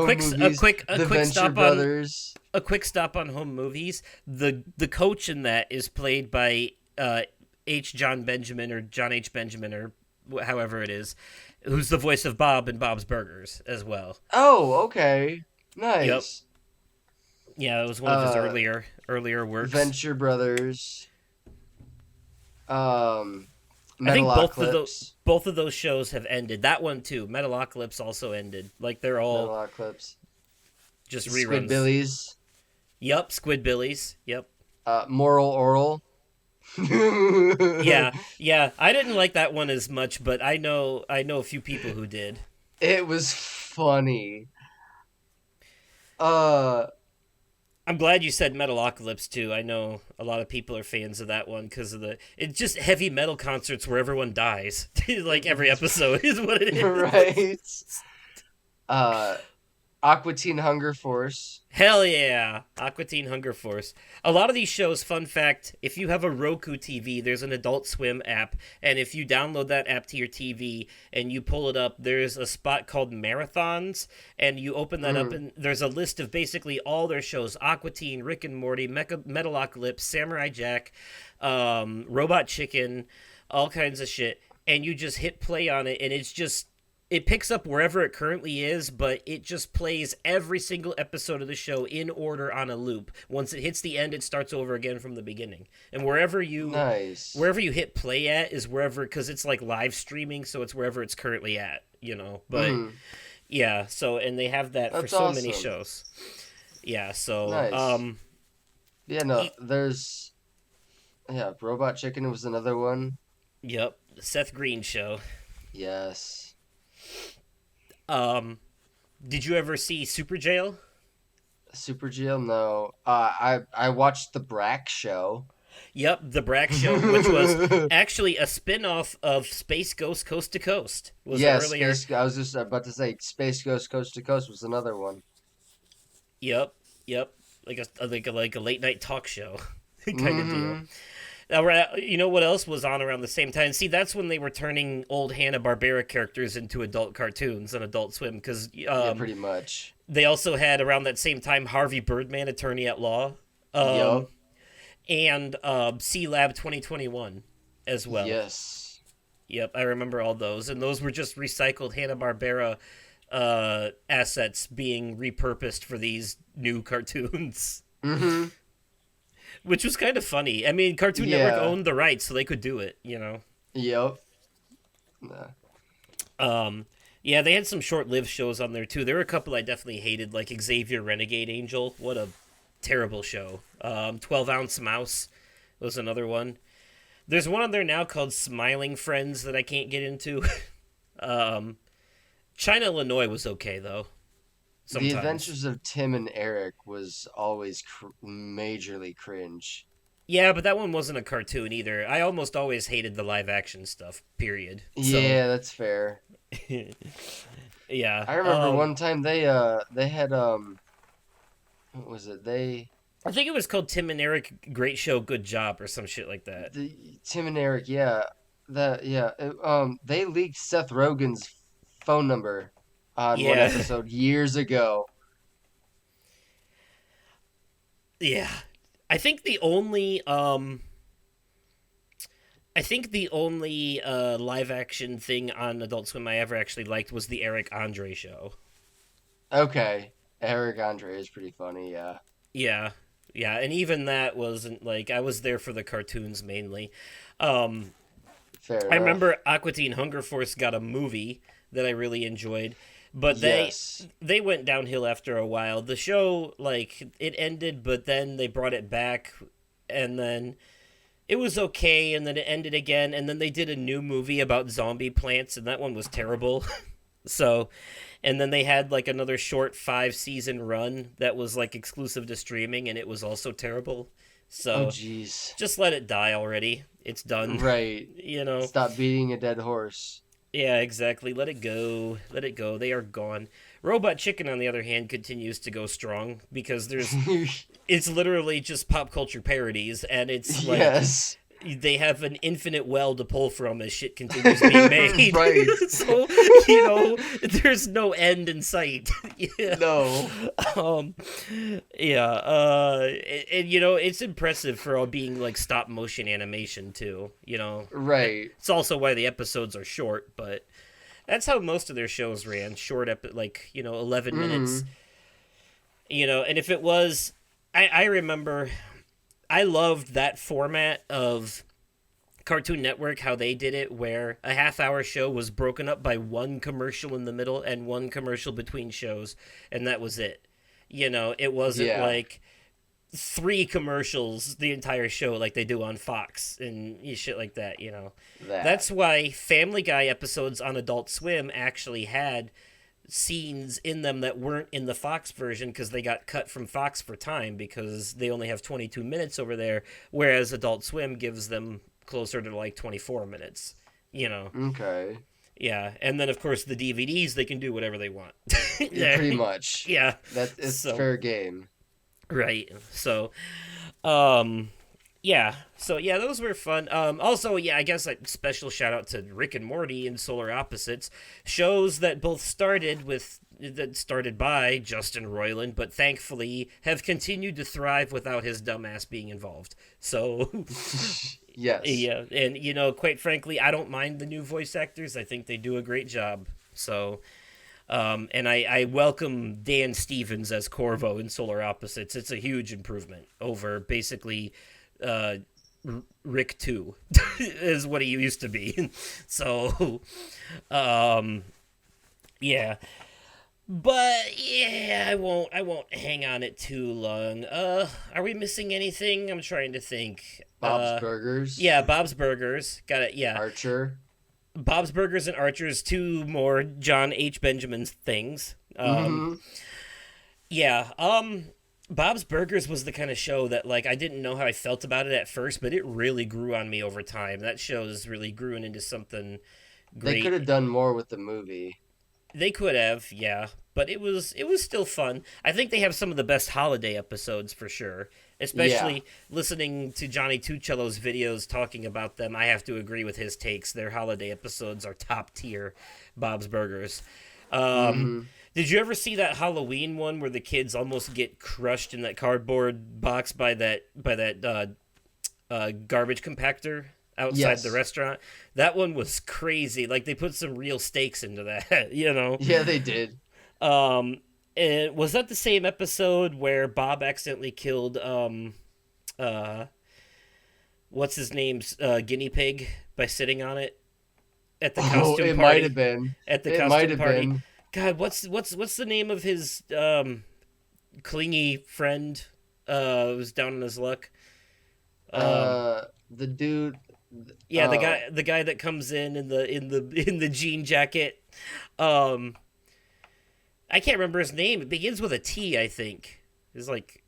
S2: The
S1: quick
S2: Venture
S1: stop on
S2: Brothers.
S1: home movies. The coach in that is played by John Benjamin or John H Benjamin or however it is, who's the voice of Bob in Bob's Burgers as well.
S2: Oh, okay.
S1: Yep.
S2: Nice.
S1: Yeah, it was one of his
S2: Uh
S1: earlier works.
S2: Venture Brothers. Um
S1: I think
S2: Metalocalypse.
S1: both of those shows have ended. That one too. Metalocalypse also ended. Like they're all
S2: Metalocalypse.
S1: just reruns.
S2: Squidbillies.
S1: Yep, Squidbillies. Yep.
S2: Moral Oral.
S1: Yeah, yeah. I didn't like that one as much, but I know a few people who did.
S2: It was funny. Uh,
S1: I'm glad you said Metalocalypse too. I know a lot of people are fans of that one because of it's just heavy metal concerts where everyone dies. Like every episode is what it is.
S2: right. Uh, Aqua Teen Hunger Force.
S1: Hell yeah, Aqua Teen Hunger Force. A lot of these shows, fun fact, if you have a Roku TV, there's an Adult Swim app, and if you download that app to your TV and you pull it up, there's a spot called Marathons, and you open that up, and there's a list of basically all their shows: Aqua Teen, Rick and Morty, Metalocalypse, Samurai Jack, Robot Chicken, all kinds of shit, and you just hit play on it, and it picks up wherever it currently is, but it just plays every single episode of the show in order on a loop. Once it hits the end, it starts over again from the beginning. And
S2: Nice.
S1: wherever you hit play at is wherever, because it's like live streaming, so it's wherever it's currently at, you know. But yeah, so and they have that for
S2: That's
S1: so many
S2: awesome.
S1: shows. Yeah, so
S2: Nice. Yeah, no, there's Robot Chicken was another one.
S1: yep, the Seth Green show.
S2: Yes.
S1: Did you ever see Super Jail?
S2: Super Jail, no. I watched the Brack show.
S1: Yep, The Brack Show, which was actually a spin-off of Space Ghost Coast to Coast. Was
S2: Yes,
S1: earlier.
S2: I was just about to say Space Ghost Coast to Coast was another one.
S1: Yep, yep. Like a late night talk show kind of deal. Now, you know what else was on around the same time? See, that's when they were turning old Hanna-Barbera characters into adult cartoons on Adult Swim, because
S2: Yeah, pretty much.
S1: they also had around that same time Harvey Birdman, Attorney at Law,
S2: Yup.
S1: and C-Lab 2021 as well.
S2: Yes.
S1: Yep, I remember all those, and those were just recycled Hanna-Barbera assets being repurposed for these new cartoons.
S2: Mm-hmm.
S1: Which was kind of funny. I mean, Cartoon
S2: Yeah.
S1: Network owned the rights, so they could do it, you know.
S2: Yep. Nah.
S1: Yeah, they had some short-lived shows on there too. There were a couple I definitely hated, like Xavier Renegade Angel. What a terrible show. 12-Ounce Mouse was another one. There's one on there now called Smiling Friends that I can't get into. China, Illinois was okay though. Sometimes.
S2: The Adventures of Tim and Eric was always majorly cringe.
S1: Yeah, but that one wasn't a cartoon either. I almost always hated the live-action stuff. Period.
S2: Yeah, that's fair.
S1: Yeah.
S2: I remember one time they had what was it?
S1: I think it was called Tim and Eric Great Show Good Job or some shit like that.
S2: Tim and Eric, they leaked Seth Rogen's phone number on one episode years ago.
S1: Yeah. I think the only I think the only live action thing on Adult Swim I ever actually liked was the Eric Andre show.
S2: Okay. Eric Andre is pretty funny, yeah.
S1: Yeah, yeah, and even that wasn't like I was there for the cartoons mainly. Um,
S2: Fair
S1: I
S2: enough.
S1: remember Aqua Teen Hunger Force got a movie that I really enjoyed, but
S2: Yes.
S1: they went downhill after a while. The show like it ended, but then they brought it back, and then it was okay, and then it ended again, and then they did a new movie about zombie plants, and that one was terrible. So, and then they had like another short 5 season run that was like exclusive to streaming, and it was also terrible.
S2: Oh,
S1: So,
S2: jeez.
S1: just let it die already. It's done.
S2: Right.
S1: You know?
S2: Stop beating a dead horse.
S1: Yeah, exactly. Let it go. Let it go. They are gone. Robot Chicken, on the other hand, continues to go strong because it's literally just pop culture parodies, and it's like
S2: Yes.
S1: they have an infinite well to pull from as shit continues being made.
S2: Right.
S1: So, there's no end in sight. Yeah.
S2: No.
S1: Um, yeah. And, it's impressive for all being like stop motion animation too.
S2: Right.
S1: It's also why the episodes are short, but that's how most of their shows ran. Short, 11 minutes. And if it was, I remember I loved that format of Cartoon Network, how they did it, where a half-hour show was broken up by one commercial in the middle and one commercial between shows, and that was it. It wasn't
S2: Yeah.
S1: like 3 commercials the entire show like they do on Fox and shit like that.
S2: That.
S1: That's why Family Guy episodes on Adult Swim actually had scenes in them that weren't in the Fox version because they got cut from Fox for time because they only have 22 minutes over there, whereas Adult Swim gives them closer to like 24 minutes.
S2: Okay.
S1: Yeah, and then of course the DVDs they can do whatever they want.
S2: Yeah, pretty much.
S1: Yeah.
S2: It's
S1: So-
S2: fair game.
S1: Right. So, um, yeah. So yeah, those were fun. Also, yeah, I guess a special shout out to Rick and Morty and Solar Opposites, shows that both started by Justin Roiland, but thankfully have continued to thrive without his dumbass being involved. So,
S2: Yes.
S1: yeah, and quite frankly, I don't mind the new voice actors. I think they do a great job. So, and I welcome Dan Stevens as Corvo in Solar Opposites. It's a huge improvement over basically Rick 2 is what he used to be. So, yeah. But yeah, I won't hang on it too long. Are we missing anything? I'm trying to think.
S2: Bob's Burgers.
S1: Yeah, Bob's Burgers. Got it. Yeah.
S2: Archer.
S1: Bob's Burgers and Archer's, 2 more John H. Benjamin's things. Yeah. Bob's Burgers was the kind of show that like I didn't know how I felt about it at first, but it really grew on me over time. That show's really grew into something great.
S2: They could have done more with the movie.
S1: They could have, yeah, but it was still fun. I think they have some of the best holiday episodes for sure. Especially listening to Johnny Tuccello's videos talking about them, I have to agree with his takes. Their holiday episodes are top tier. Bob's Burgers. Did you ever see that Halloween one where the kids almost get crushed in that cardboard box by that garbage compactor outside
S2: Yes.
S1: the restaurant? That one was crazy. Like they put some real stakes into that,
S2: Yeah, they did.
S1: And was that the same episode where Bob accidentally killed what's his name's guinea pig by sitting on it at the costume
S2: it
S1: party?
S2: might have been.
S1: At the
S2: It
S1: costume
S2: might have
S1: party.
S2: been.
S1: God, what's the name of his clingy friend who's down on his luck?
S2: The dude.
S1: Yeah,
S2: oh,
S1: the guy that comes in the jean jacket. I can't remember his name. It begins with a T, I think. It's like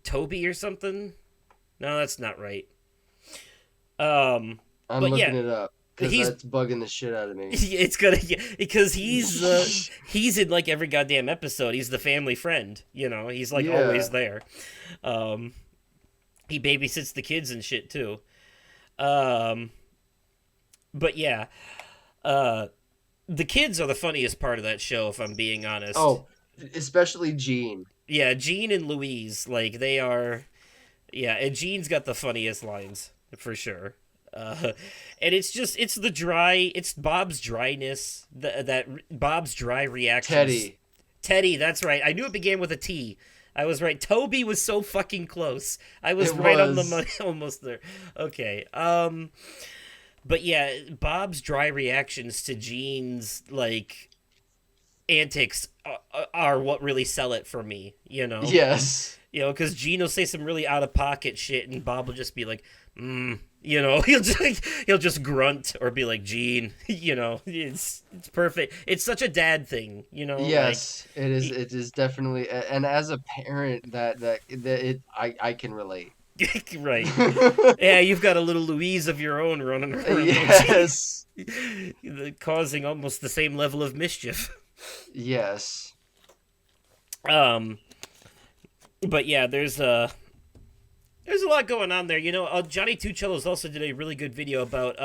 S1: Toby or something. No, that's not right.
S2: I'm
S1: but
S2: looking
S1: yeah,
S2: it up because
S1: he's-
S2: that's bugging the shit out of me.
S1: It's gonna because he's in like every goddamn episode. He's the family friend, He's like
S2: Yeah.
S1: always there. He babysits the kids and shit too. But yeah, the kids are the funniest part of that show, if I'm being honest.
S2: Oh, especially Gene.
S1: Yeah, Gene and Louise, like they are. Yeah, and Gene's got the funniest lines for sure. And it's it's Bob's dryness, Bob's dry reactions.
S2: Teddy.
S1: Teddy, that's right. I knew it began with a T. I was right. Toby was so fucking close. I was
S2: It
S1: right on the
S2: was.
S1: money, almost there. Okay. But yeah, Bob's dry reactions to Gene's like antics are what really sell it for me.
S2: Yes.
S1: Because Gene will say some really out of pocket shit, and Bob will just be like, he'll just grunt or be like, Gene, it's perfect. It's such a dad thing, like
S2: Yes, it is. It is definitely, and as a parent, I can relate.
S1: right. Yeah, you've got a little Louise of your own running around there,
S2: Yes.
S1: causing almost the same level of mischief.
S2: Yes.
S1: Um, but yeah, there's a lot going on there. Johnny Two Cellos also did a really good video about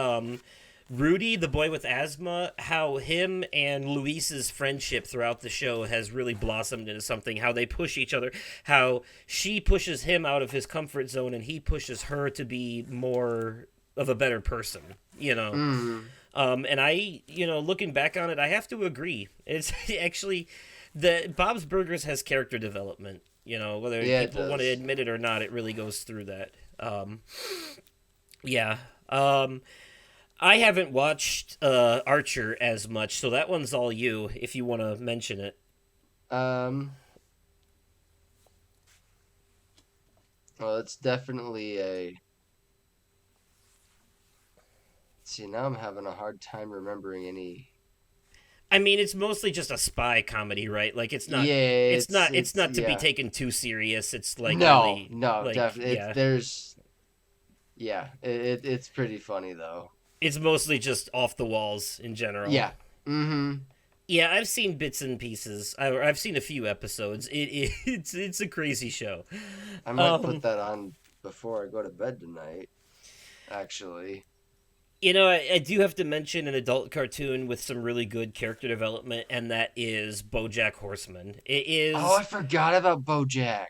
S1: Rudy, the boy with asthma, how him and Luis's friendship throughout the show has really blossomed into something, how they push each other, how she pushes him out of his comfort zone and he pushes her to be more of a better person.
S2: Mm.
S1: And looking back on it, I have to agree. It's actually the Bob's Burgers has character development. Whether
S2: Yeah, it
S1: people want to
S2: does.
S1: admit it or not, it really goes through that. Yeah. I haven't watched Archer as much, so that one's all you if you want to mention it.
S2: Um. Well, it's definitely a. See, now I'm having a hard time remembering any.
S1: I mean, it's mostly just a spy comedy, right? Like
S2: Yeah,
S1: it's
S2: it's
S1: not to be
S2: yeah.
S1: taken too serious. It's like
S2: No,
S1: really
S2: no,
S1: like
S2: definitely.
S1: yeah.
S2: There's yeah. It's pretty funny though.
S1: It's mostly just off the walls in general.
S2: Yeah. Mm-hmm.
S1: Yeah, I've seen bits and pieces. I've seen a few episodes. It's a crazy show.
S2: I might put
S1: Um,
S2: that on before I go to bed tonight. Actually.
S1: I do have to mention an adult cartoon with some really good character development, and that is BoJack Horseman.
S2: Oh, I forgot about BoJack.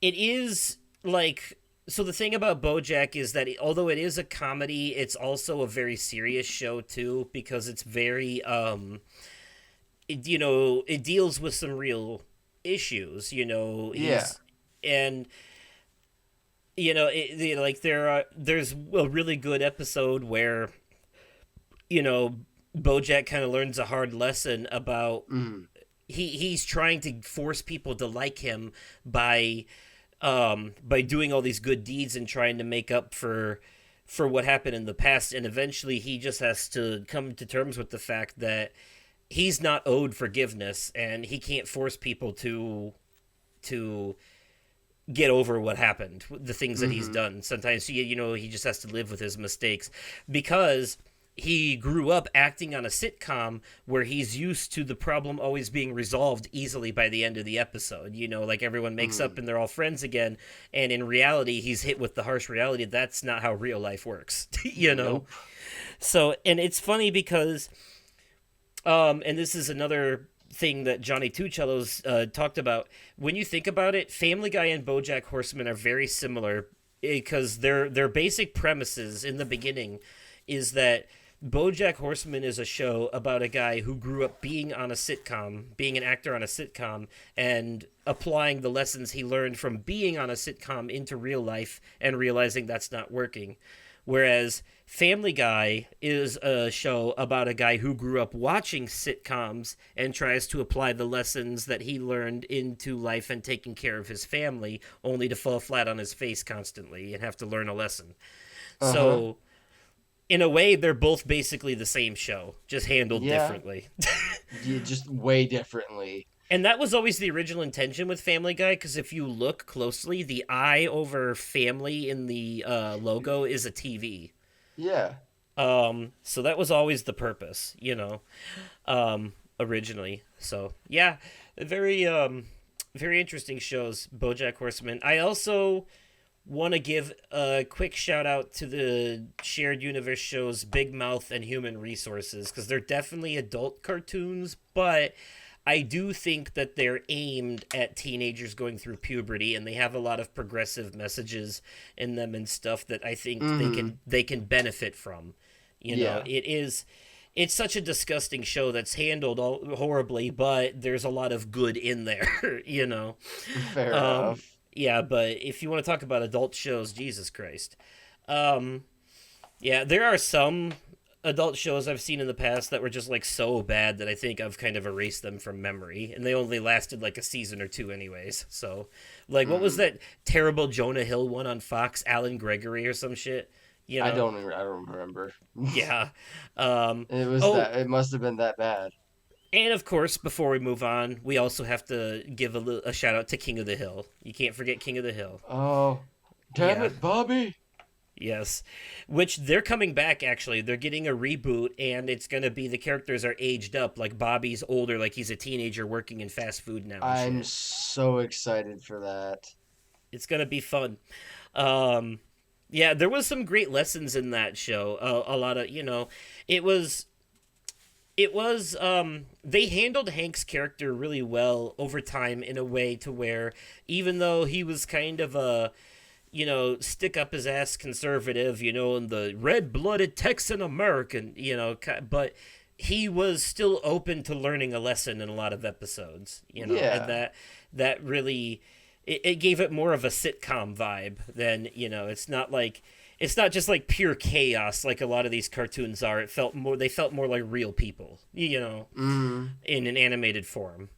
S1: It is like so. The thing about BoJack is that although it is a comedy, it's also a very serious show too because it's very it deals with some real issues.
S2: Yeah.
S1: He's and like there's a really good episode where you know BoJack kind of learns a hard lesson about
S2: Mm.
S1: he's trying to force people to like him by doing all these good deeds and trying to make up for what happened in the past, and eventually he just has to come to terms with the fact that he's not owed forgiveness and he can't force people to get over what happened, the things that he's
S2: Mm-hmm.
S1: done. Sometimes he just has to live with his mistakes because he grew up acting on a sitcom where he's used to the problem always being resolved easily by the end of the episode. Like everyone makes up
S2: Mm.
S1: and they're all friends again, and in reality he's hit with the harsh reality that's not how real life works.
S2: Nope.
S1: So, and it's funny because and this is another thing that Johnny Two Cellos talked about. When you think about it, Family Guy and BoJack Horseman are very similar because their basic premises in the beginning is that BoJack Horseman is a show about a guy who grew up being on a sitcom, being an actor on a sitcom, and applying the lessons he learned from being on a sitcom into real life and realizing that's not working. Whereas Family Guy is a show about a guy who grew up watching sitcoms and tries to apply the lessons that he learned into life and taking care of his family, only to fall flat on his face constantly and have to learn a lesson.
S2: Uh-huh.
S1: So, in a way, they're both basically the same show, just handled
S2: Yeah.
S1: differently.
S2: Yeah, just way differently.
S1: And that was always the original intention with Family Guy, because if you look closely, the I over family in the logo is a TV.
S2: Yeah.
S1: So that was always the purpose, originally. So yeah, very interesting shows, BoJack Horseman. I also want to give a quick shout out to the shared universe shows Big Mouth and Human Resources because they're definitely adult cartoons, but I do think that they're aimed at teenagers going through puberty, and they have a lot of progressive messages in them and stuff that I think
S2: Mm-hmm.
S1: they can benefit from.
S2: Yeah.
S1: It's such a disgusting show that's handled horribly, but there's a lot of good in there.
S2: Fair
S1: Um,
S2: enough.
S1: yeah, but if you want to talk about adult shows, Jesus Christ. Um, yeah, there are some adult shows I've seen in the past that were just like so bad that I think I've kind of erased them from memory, and they only lasted like a season or two, anyways. So, like, what was
S2: Mm.
S1: that terrible Jonah Hill one on Fox, Alan Gregory or some shit? You know?
S2: I don't remember.
S1: Yeah. Um,
S2: It was
S1: oh,
S2: that. It must have been that bad.
S1: and of course, before we move on, we also have to give a shout out to King of the Hill. You can't forget King of the Hill.
S2: Oh, damn
S1: Yeah.
S2: it, Bobby.
S1: Yes, which they're coming back actually. They're getting a reboot, and it's going to be the characters are aged up. Like Bobby's older, like he's a teenager working in fast food now and
S2: I'm
S1: shit.
S2: so excited for that.
S1: It's going to be fun. Um, yeah, there was some great lessons in that show. A lot of, it was they handled Hank's character really well over time in a way to where even though he was kind of a stick up his ass conservative, and the red blooded Texan American, but he was still open to learning a lesson in a lot of episodes, and
S2: Yeah.
S1: that really it gave it more of a sitcom vibe than, it's not just like pure chaos like a lot of these cartoons are. They felt more like real people,
S2: Mm.
S1: in an animated form,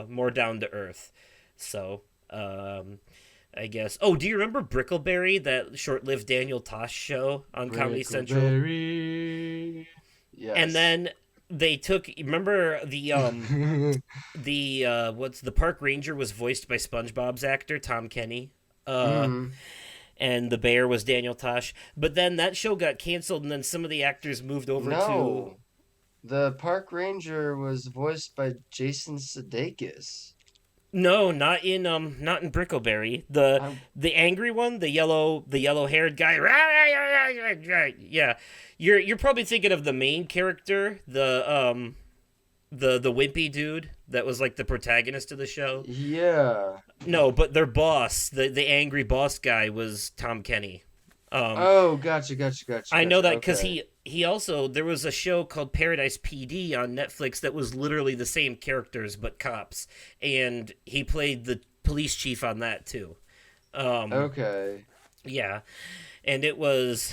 S1: more down to earth. So, I guess. Oh, do you remember Brickleberry, that short-lived Daniel Tosh show on Comedy Central?
S2: Brickleberry.
S1: And
S2: Yes.
S1: then they took. Remember what's the park ranger was voiced by SpongeBob's actor Tom Kenny.
S2: Mm.
S1: And the bear was Daniel Tosh. But then that show got canceled, and then some of the actors moved over to.
S2: No. The park ranger was voiced by Jason Sudeikis.
S1: No, not in Brickleberry. The
S2: I
S1: the angry one, the yellow haired guy. Yeah, you're probably thinking of the main character, the wimpy dude that was like the protagonist of the show.
S2: yeah.
S1: No, but their boss, the angry boss guy, was Tom Kenny. Um,
S2: Oh, gotcha, gotcha, gotcha,
S1: I know
S2: gotcha.
S1: that because
S2: Okay.
S1: he also there was a show called Paradise PD on Netflix that was literally the same characters but cops, and he played the police chief on that too. Um,
S2: Okay.
S1: yeah, and it was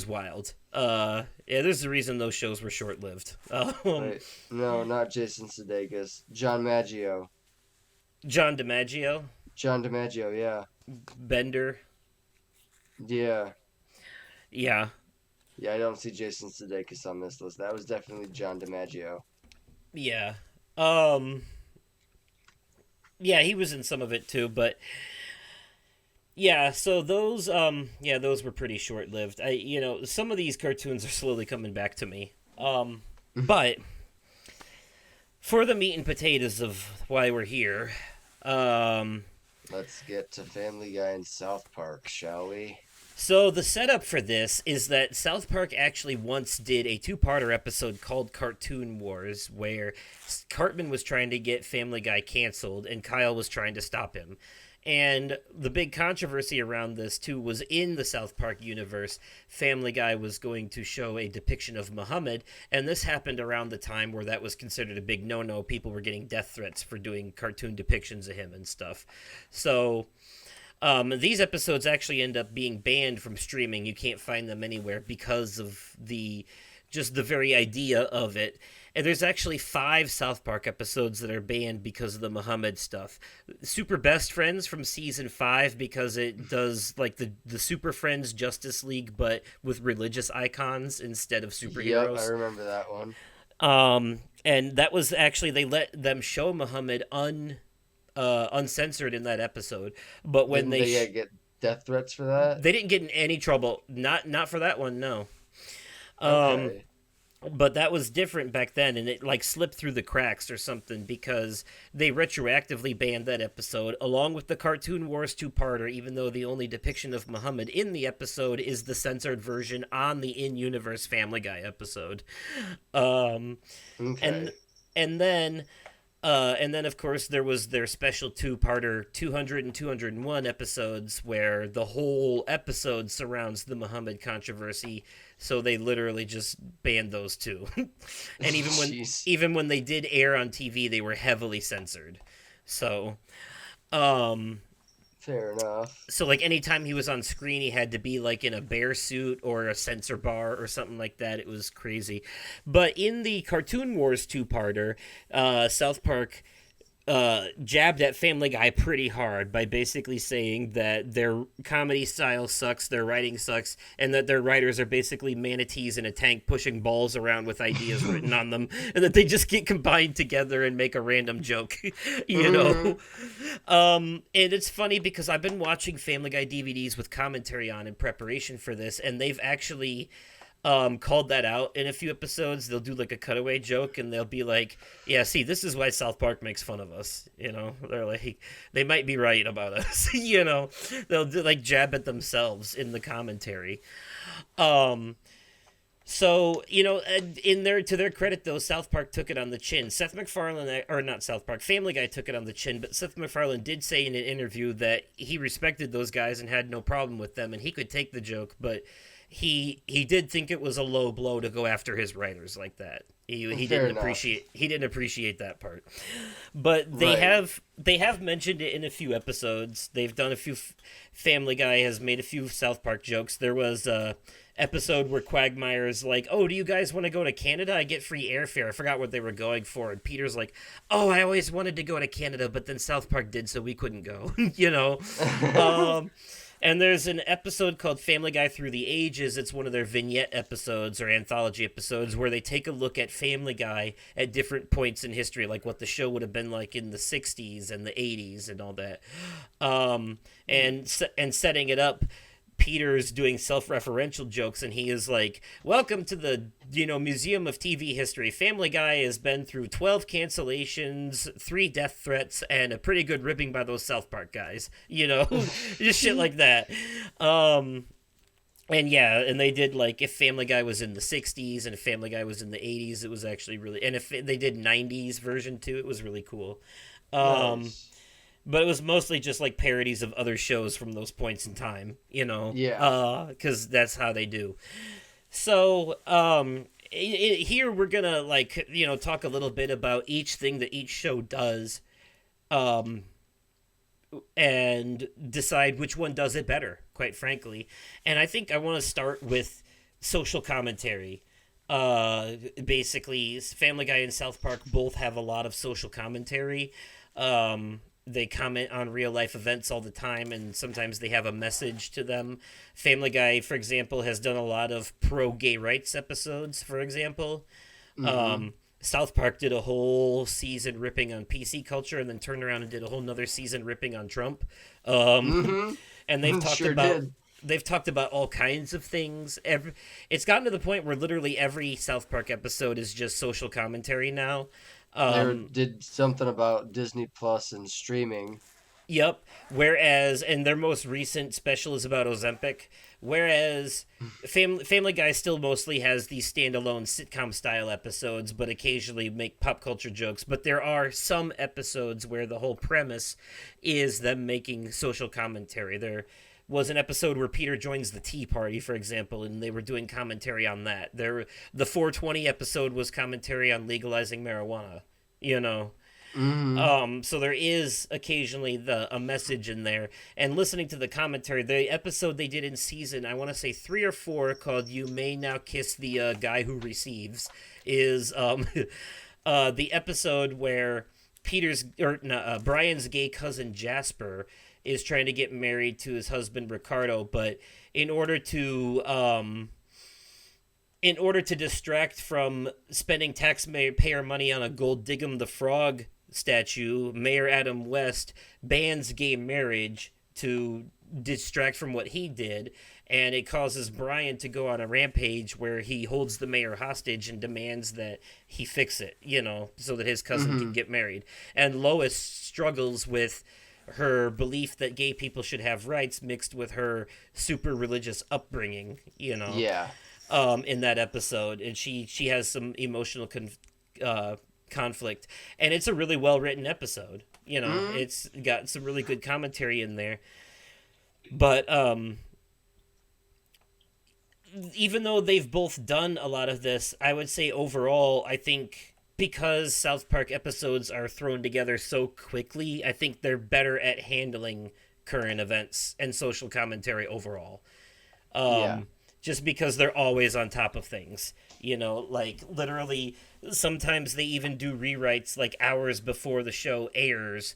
S1: wild. Yeah, there's a reason those shows were short lived.
S2: Wait. No, not Jason Sudeikis. John Maggio.
S1: John DiMaggio,
S2: John DiMaggio, yeah.
S1: Bender,
S2: Yeah.
S1: yeah,
S2: Yeah, I don't see Jason Sudeikis on this list. That was definitely John DiMaggio.
S1: yeah. Um, yeah, he was in some of it too, but yeah, so those were pretty short lived. Some of these cartoons are slowly coming back to me. But for the meat and potatoes of why we're here, um,
S2: Let's get to Family Guy and South Park, shall we?
S1: so the setup for this is that South Park actually once did a two-parter episode called Cartoon Wars, where Cartman was trying to get Family Guy canceled, and Kyle was trying to stop him. And the big controversy around this too was in the South Park universe, Family Guy was going to show a depiction of Muhammad, and this happened around the time where that was considered a big no-no. People were getting death threats for doing cartoon depictions of him and stuff. So these episodes actually end up being banned from streaming. You can't find them anywhere because of the very idea of it. And there's actually 5 South Park episodes that are banned because of the Muhammad stuff. Super Best Friends from season 5 because it does like the Super Friends Justice League but with religious icons instead of
S2: Yep, I
S1: superheroes.
S2: remember that one.
S1: And that was actually they let them show Muhammad uncensored in that episode, but when
S2: Didn't they get death threats for that?
S1: they didn't get in any trouble. Not for that one, no. Um,
S2: Okay.
S1: But that was different back then, and it like slipped through the cracks or something because they retroactively banned that episode along with the Cartoon Wars two-parter, even though the only depiction of Muhammad in the episode is the censored version on the in-universe Family Guy episode. um and
S2: Okay.
S1: and then and then, of course, there was their special two-parter 200 and 201 episodes where the whole episode surrounds the Muhammad controversy. So they literally just banned those two. And
S2: Jeez.
S1: even when they did air on TV, they were heavily censored. So, um,
S2: Fair enough.
S1: so like anytime he was on screen, he had to be like in a bear suit or a censor bar or something like that. It was crazy. But in the Cartoon Wars two-parter, South Park jabbed at Family Guy pretty hard by basically saying that their comedy style sucks, their writing sucks, and that their writers are basically manatees in a tank pushing balls around with ideas written on them, and that they just get combined together and make a random joke, you
S2: Mhm.
S1: know. And it's funny because I've been watching Family Guy DVDs with commentary on in preparation for this, and they've actually called that out in a few episodes. They'll do like a cutaway joke and they'll be like, yeah, see, this is why South Park makes fun of us. You know, they're like, they might be right about us. You know, they'll do, like jab at themselves in the commentary. Um, so, you know, in their to their credit though, South Park took it on the chin. Seth MacFarlane, or not South Park, Family Guy took it on the chin, but Seth MacFarlane did say in an interview that he respected those guys and had no problem with them, and he could take the joke, but he did think it was a low blow to go after his writers like that. He
S2: Fair
S1: didn't
S2: enough.
S1: appreciate that part. But
S2: Right.
S1: they have mentioned it in a few episodes. They've done a few Family Guy has made a few South Park jokes. There was a episode where Quagmire's like, "Oh, do you guys want to go to Canada? I get free airfare." I forgot what they were going for, and Peter's like, "Oh, I always wanted to go to Canada, but then South Park did, so we couldn't go." You know. Um, and there's an episode called Family Guy Through the Ages. It's one of their vignette episodes or anthology episodes where they take a look at Family Guy at different points in history, like what the show would have been like in the 60s and the 80s and all that. And setting it up, Peter's doing self-referential jokes, and he is like, "Welcome to the Museum of TV History. Family Guy has been through 12 cancellations, 3 death threats, and a pretty good ripping by those South Park guys." Just shit like that. Um, and yeah, and they did like if Family Guy was in the 60s and if Family Guy was in the 80s, it was actually really, and if they did 90s version too, it was really cool. Um,
S2: Nice.
S1: but it was mostly just like parodies of other shows from those points in time,
S2: Yeah.
S1: because that's how they do. So, here we're gonna like talk a little bit about each thing that each show does, um, and decide which one does it better. Quite frankly, and I think I want to start with social commentary. Basically, Family Guy and South Park both have a lot of social commentary. They comment on real life events all the time, and sometimes they have a message to them. Family Guy, for example, has done a lot of pro gay rights episodes, for example.
S2: Mm-hmm.
S1: South Park did a whole season ripping on PC culture and then turned around and did a whole nother season ripping on Trump.
S2: Mm-hmm.
S1: And they've talked
S2: Sure
S1: about
S2: did.
S1: all kinds of things. It's gotten to the point where literally every South Park episode is just social commentary now.
S2: They
S1: Um,
S2: did something about Disney Plus and streaming.
S1: Yep. Whereas, and their most recent special is about Ozempic. Whereas, Family Guy still mostly has these standalone sitcom style episodes, but occasionally make pop culture jokes. But there are some episodes where the whole premise is them making social commentary. There was an episode where Peter joins the Tea Party, for example, and they were doing commentary on that. The 420 episode was commentary on legalizing marijuana. You know,
S2: Mm-hmm.
S1: so there is occasionally a message in there. And listening to the commentary, the episode they did in season, I want to say 3 or 4, called "You May Now Kiss the Guy Who Receives," is the episode where Brian's gay cousin Jasper is trying to get married to his husband Ricardo, but in order to distract from spending taxpayer money on a Gold Diggum the Frog statue, Mayor Adam West bans gay marriage to distract from what he did, and it causes Brian to go on a rampage where he holds the mayor hostage and demands that he fix it, so that his cousin can
S2: Mm-hmm.
S1: get married. And Lois struggles with her belief that gay people should have rights mixed with her super religious upbringing,
S2: Yeah.
S1: in that episode, and she has some emotional conflict, and it's a really well written episode.
S2: Mm-hmm.
S1: It's got some really good commentary in there, but even though they've both done a lot of this, I would say overall, I think because South Park episodes are thrown together so quickly, I think they're better at handling current events and social commentary overall.
S2: Yeah.
S1: um, just because they're always on top of things. Like literally, sometimes they even do rewrites like hours before the show airs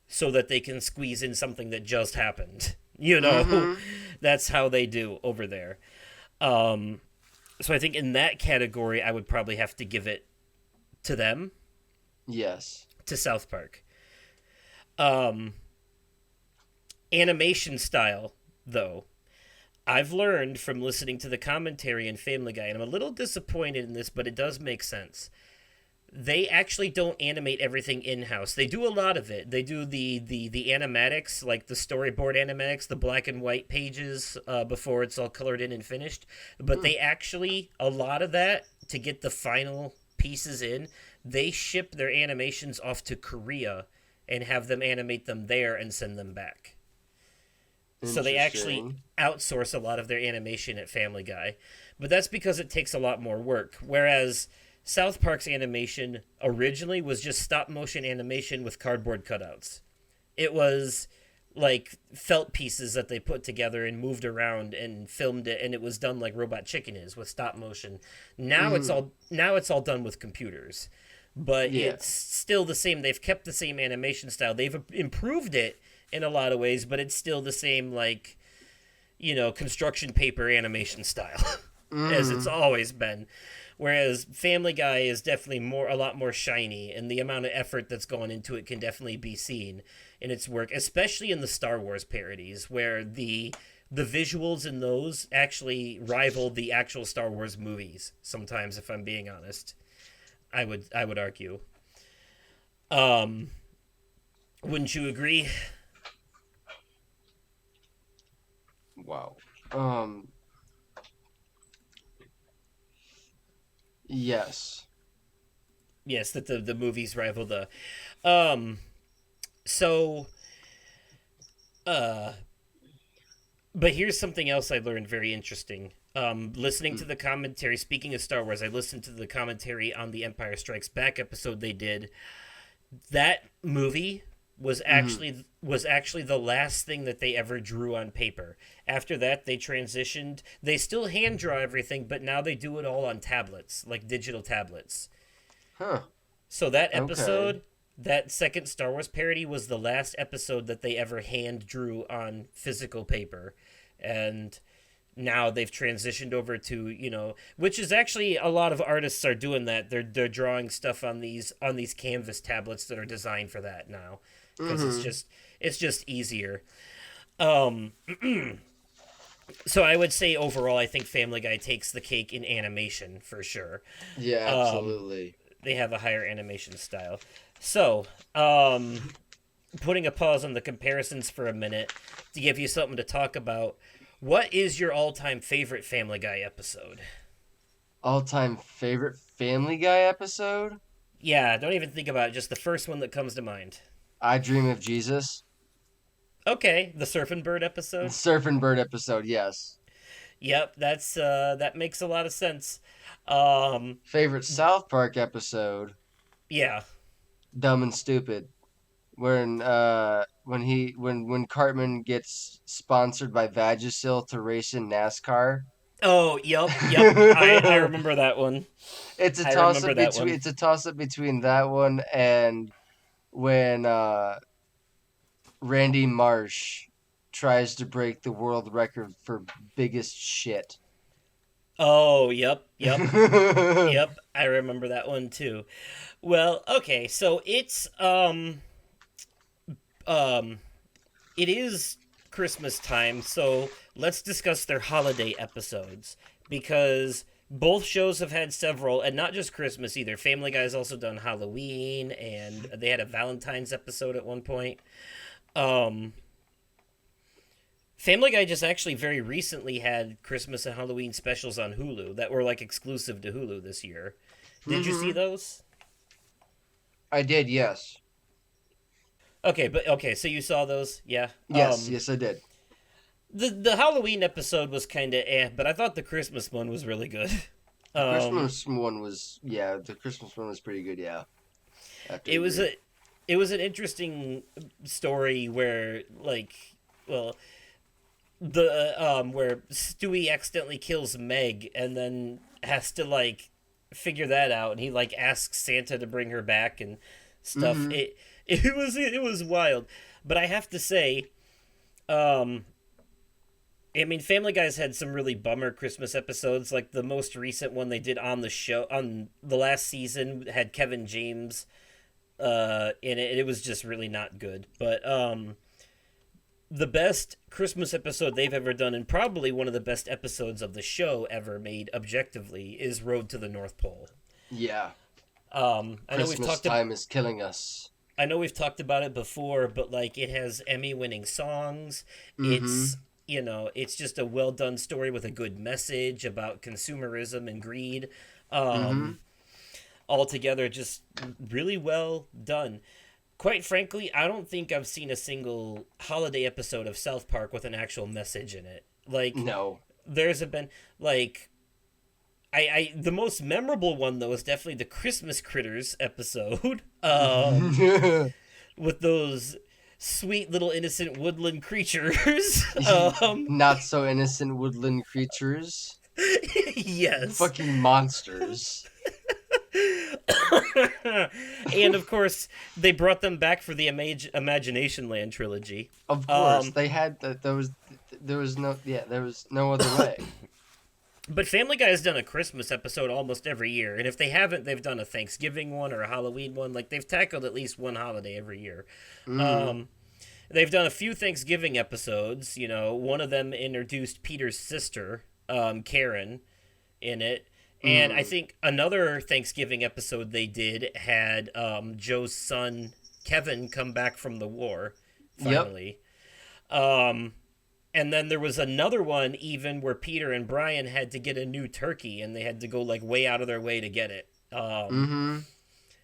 S1: so that they can squeeze in something that just happened.
S2: Mm-hmm.
S1: That's how they do over there. Um, so I think in that category, I would probably have to give it to them,
S2: Yes.
S1: to South Park. Um, Animation style, though. I've learned from listening to the commentary in Family Guy, and I'm a little disappointed in this, but it does make sense. They actually don't animate everything in house. They do a lot of it. They do the animatics, like the storyboard animatics, the black and white pages before it's all colored in and finished. But
S2: Hmm.
S1: they actually, a lot of that, to get the final pieces in, they ship their animations off to Korea and have them animate them there and send them back. So they actually
S2: Interesting.
S1: outsource a lot of their animation at Family Guy. But that's because it takes a lot more work. Whereas South Park's animation originally was just stop motion animation with cardboard cutouts. It was like felt pieces that they put together and moved around and filmed it, and it was done like Robot Chicken is with stop motion.
S2: Mm-hmm.
S1: Now it's all done with computers. But
S2: Yeah.
S1: it's still the same. They've kept the same animation style. They've improved it in a lot of ways, but it's still the same, like, construction paper animation style as it's
S2: Mm-hmm.
S1: always been. Whereas Family Guy is definitely a lot more shiny, and the amount of effort that's gone into it can definitely be seen in its work, especially in the Star Wars parodies, where the visuals in those actually rival the actual Star Wars movies. Sometimes, if I'm being honest, I would argue. Um, wouldn't you agree?
S2: Wow. Um. Yes.
S1: Yes, that the movies rival the. Um, so, uh, but here's something else I learned very interesting. Listening to
S2: Mm.
S1: the commentary, speaking of Star Wars, I listened to the commentary on the Empire Strikes Back episode they did. That movie
S2: Mm-hmm.
S1: was actually the last thing that they ever drew on paper. After that, they transitioned. They still hand draw everything, but now they do it all on tablets, like digital tablets.
S2: Huh.
S1: So that
S2: Okay.
S1: episode, that second Star Wars parody, was the last episode that they ever hand drew on physical paper, and now they've transitioned over to, which is actually a lot of artists are doing that. They're drawing stuff on these canvas tablets that are designed for that now, because
S2: Mm-hmm.
S1: it's just easier. Um, so I would say overall, I think Family Guy takes the cake in animation for sure.
S2: Yeah.
S1: Um,
S2: Absolutely.
S1: they have a higher animation style. So, um, putting a pause on the comparisons for a minute to give you something to talk about. What is your all-time favorite Family Guy episode?
S2: All-time favorite Family Guy episode?
S1: Yeah, don't even think about it. Just the first one that comes to mind.
S2: I Dream of Jesus.
S1: Okay, the Surfing Bird
S2: The
S1: episode.
S2: Surfing Bird episode. Yes.
S1: Yep, that makes a lot of sense. Um,
S2: Favorite South Park episode?
S1: yeah.
S2: Dumb and Stupid. When Cartman gets sponsored by Vagisil to race in NASCAR.
S1: Oh, yep. I remember that one. I remember that one.
S2: It's a toss up between that one and when Randy Marsh tries to break the world record for biggest shit.
S1: Oh, yep. I remember that one too. Well, okay, so um it is Christmas time, so let's discuss their holiday episodes because both shows have had several, and not just Christmas either. Family Guy's also done Halloween, and they had a Valentine's episode at one point. Um, Family Guy just actually very recently had Christmas and Halloween specials on Hulu that were like exclusive to Hulu this year. Did you see those?
S2: I did, yes.
S1: Okay, but okay, so you saw those, yeah.
S2: Yes, yes, I did.
S1: The Halloween episode was kind of but I thought the Christmas one was really good.
S2: The Christmas one was pretty good, yeah. I have to
S1: It was
S2: agree.
S1: an interesting story where like, well, the where Stewie accidentally kills Meg and then has to like figure that out, and he like asks Santa to bring her back and stuff.
S2: Mm-hmm.
S1: It was wild, but I have to say, um, I mean, Family Guy's had some really bummer Christmas episodes. Like the most recent one they did on the show on the last season had Kevin James in it. It was just really not good. But the best Christmas episode they've ever done, and probably one of the best episodes of the show ever made objectively, is Road to the North Pole.
S2: Yeah.
S1: I know we've
S2: Christmas
S1: talked.
S2: time is killing us.
S1: I know we've talked about it before, but like it has Emmy-winning songs.
S2: Mm-hmm.
S1: It's just a well done story with a good message about consumerism and greed.
S2: Mm-hmm.
S1: Altogether, just really well done. Quite frankly, I don't think I've seen a single holiday episode of South Park with an actual message in it. Like,
S2: No.
S1: there's been like the most memorable one though is definitely the Christmas Critters episode. With those sweet little innocent woodland creatures.
S2: Not so innocent woodland creatures.
S1: Yes.
S2: Fucking monsters.
S1: And of course, they brought them back for the Imagination Land trilogy.
S2: Of course, they had there was no other way.
S1: But Family Guy has done a Christmas episode almost every year, and if they haven't, they've done a Thanksgiving one or a Halloween one. Like they've tackled at least one holiday every year. They've done a few Thanksgiving episodes. One of them introduced Peter's sister, Karen, in it. And I think another Thanksgiving episode they did had Joe's son, Kevin, come back from the war, finally. Yep. And then there was another one even where Peter and Brian had to get a new turkey, and they had to go like way out of their way to get it.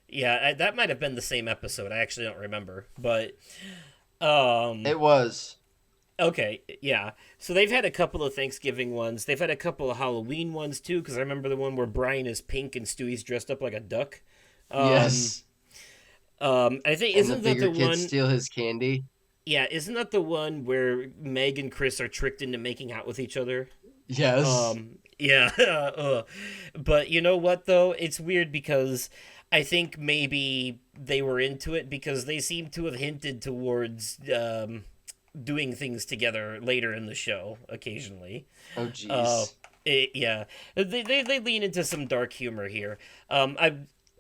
S1: Yeah, that might have been the same episode. I actually don't remember. But
S2: it was.
S1: Okay, yeah. So they've had a couple of Thanksgiving ones. They've had a couple of Halloween ones too, because I remember the one where Brian is pink and Stewie's dressed up like a duck.
S2: Yes.
S1: I think
S2: And the
S1: isn't that
S2: bigger
S1: the
S2: kids
S1: one?
S2: steal his candy.
S1: Yeah, isn't that the one where Meg and Chris are tricked into making out with each other?
S2: Yes.
S1: Yeah. But you know what though? It's weird because I think maybe they were into it because they seem to have hinted towards doing things together later in the show occasionally.
S2: Oh jeez.
S1: Yeah, they lean into some dark humor here. I'm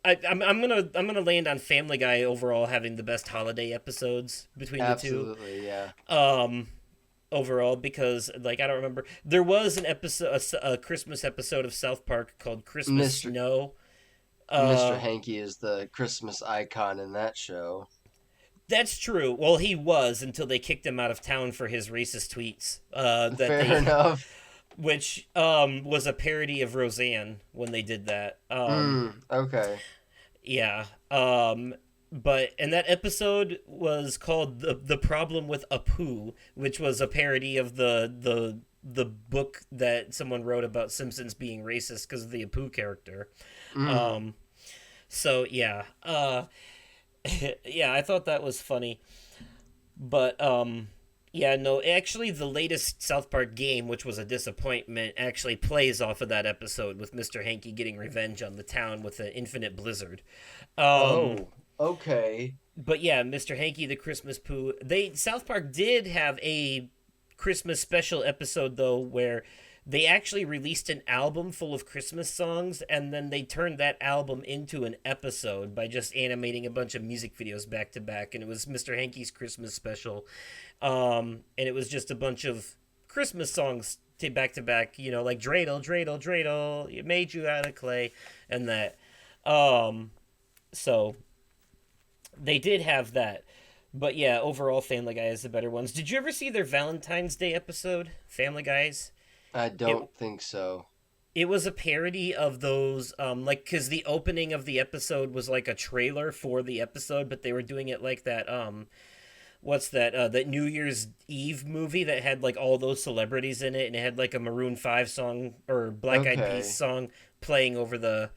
S1: gonna land on Family Guy overall having the best holiday episodes between the two.
S2: Absolutely, yeah.
S1: Overall, because like I don't remember, there was an episode, a Christmas episode of South Park called Christmas
S2: Mr.
S1: Snow.
S2: Mr. Hanky is the Christmas icon in that show.
S1: That's true. Well, he was until they kicked him out of town for his racist tweets.
S2: Fair enough.
S1: Which was a parody of Roseanne when they did that.
S2: Okay.
S1: Yeah. And that episode was called the Problem with Apu, which was a parody of the book that someone wrote about Simpsons being racist because of the Apu character. So yeah. Yeah, I thought that was funny. But yeah, no, actually the latest South Park game, which was a disappointment, actually plays off of that episode with Mr. Hanky getting revenge on the town with an infinite blizzard.
S2: Okay.
S1: But yeah, Mr. Hanky the Christmas Pooh. South Park did have a Christmas special episode though where they actually released an album full of Christmas songs, and then they turned that album into an episode by just animating a bunch of music videos back to back, and it was Mr. Hankey's Christmas special, and it was just a bunch of Christmas songs back to back, like Dreidel, Dreidel, Dreidel, it made you out of clay, and that. So they did have that. But yeah, overall, Family Guy is the better ones. Did you ever see their Valentine's Day episode, Family Guys?
S2: I
S1: It
S2: don't think so.
S1: it was a parody of those, like, because the opening of the episode was like a trailer for the episode, but they were doing it like that. What's that? That New Year's Eve movie that had like all those celebrities in it, and it had like a Maroon Five song or Black Eyed Peas
S2: Okay.
S1: song playing over the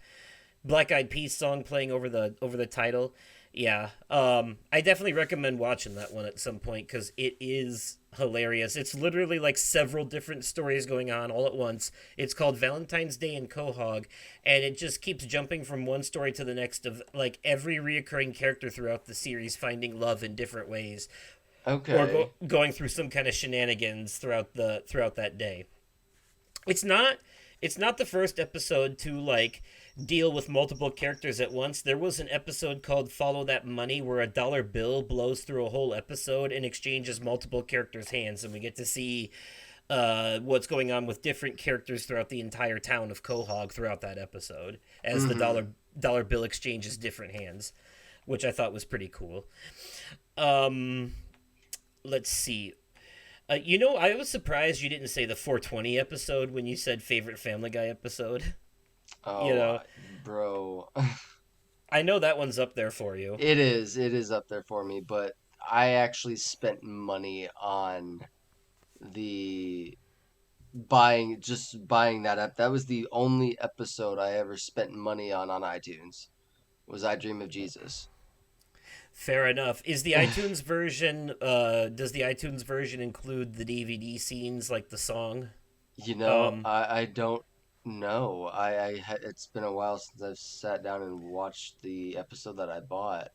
S1: Black Eyed Peas song playing over the title. Yeah, I definitely recommend watching that one at some point because it is hilarious. It's literally like several different stories going on all at once. It's called Valentine's Day in Quahog, and it just keeps jumping from one story to the next of like every reoccurring character throughout the series finding love in different ways, or
S2: Okay.
S1: going through some kind of shenanigans throughout that day. It's not it's not the first episode to like deal with multiple characters at once. There was an episode called Follow That Money where a dollar bill blows through a whole episode and exchanges multiple characters' hands, and we get to see what's going on with different characters throughout the entire town of Quahog throughout that episode as the
S2: Mm-hmm.
S1: dollar bill exchanges different hands, which I thought was pretty cool. Um, let's see. I was surprised you didn't say the 420 episode when you said favorite Family Guy episode. You
S2: Oh,
S1: know,
S2: bro.
S1: I know that one's up there for you.
S2: It is. It is up there for me, but I actually spent money on the buying that up. That was the only episode I ever spent money on iTunes. Was I Dream of Jesus.
S1: Fair enough. Is the iTunes version? Does the iTunes version include the DVD scenes like the song? Um,
S2: I don't know. It's been a while since I've sat down and watched the episode that I bought.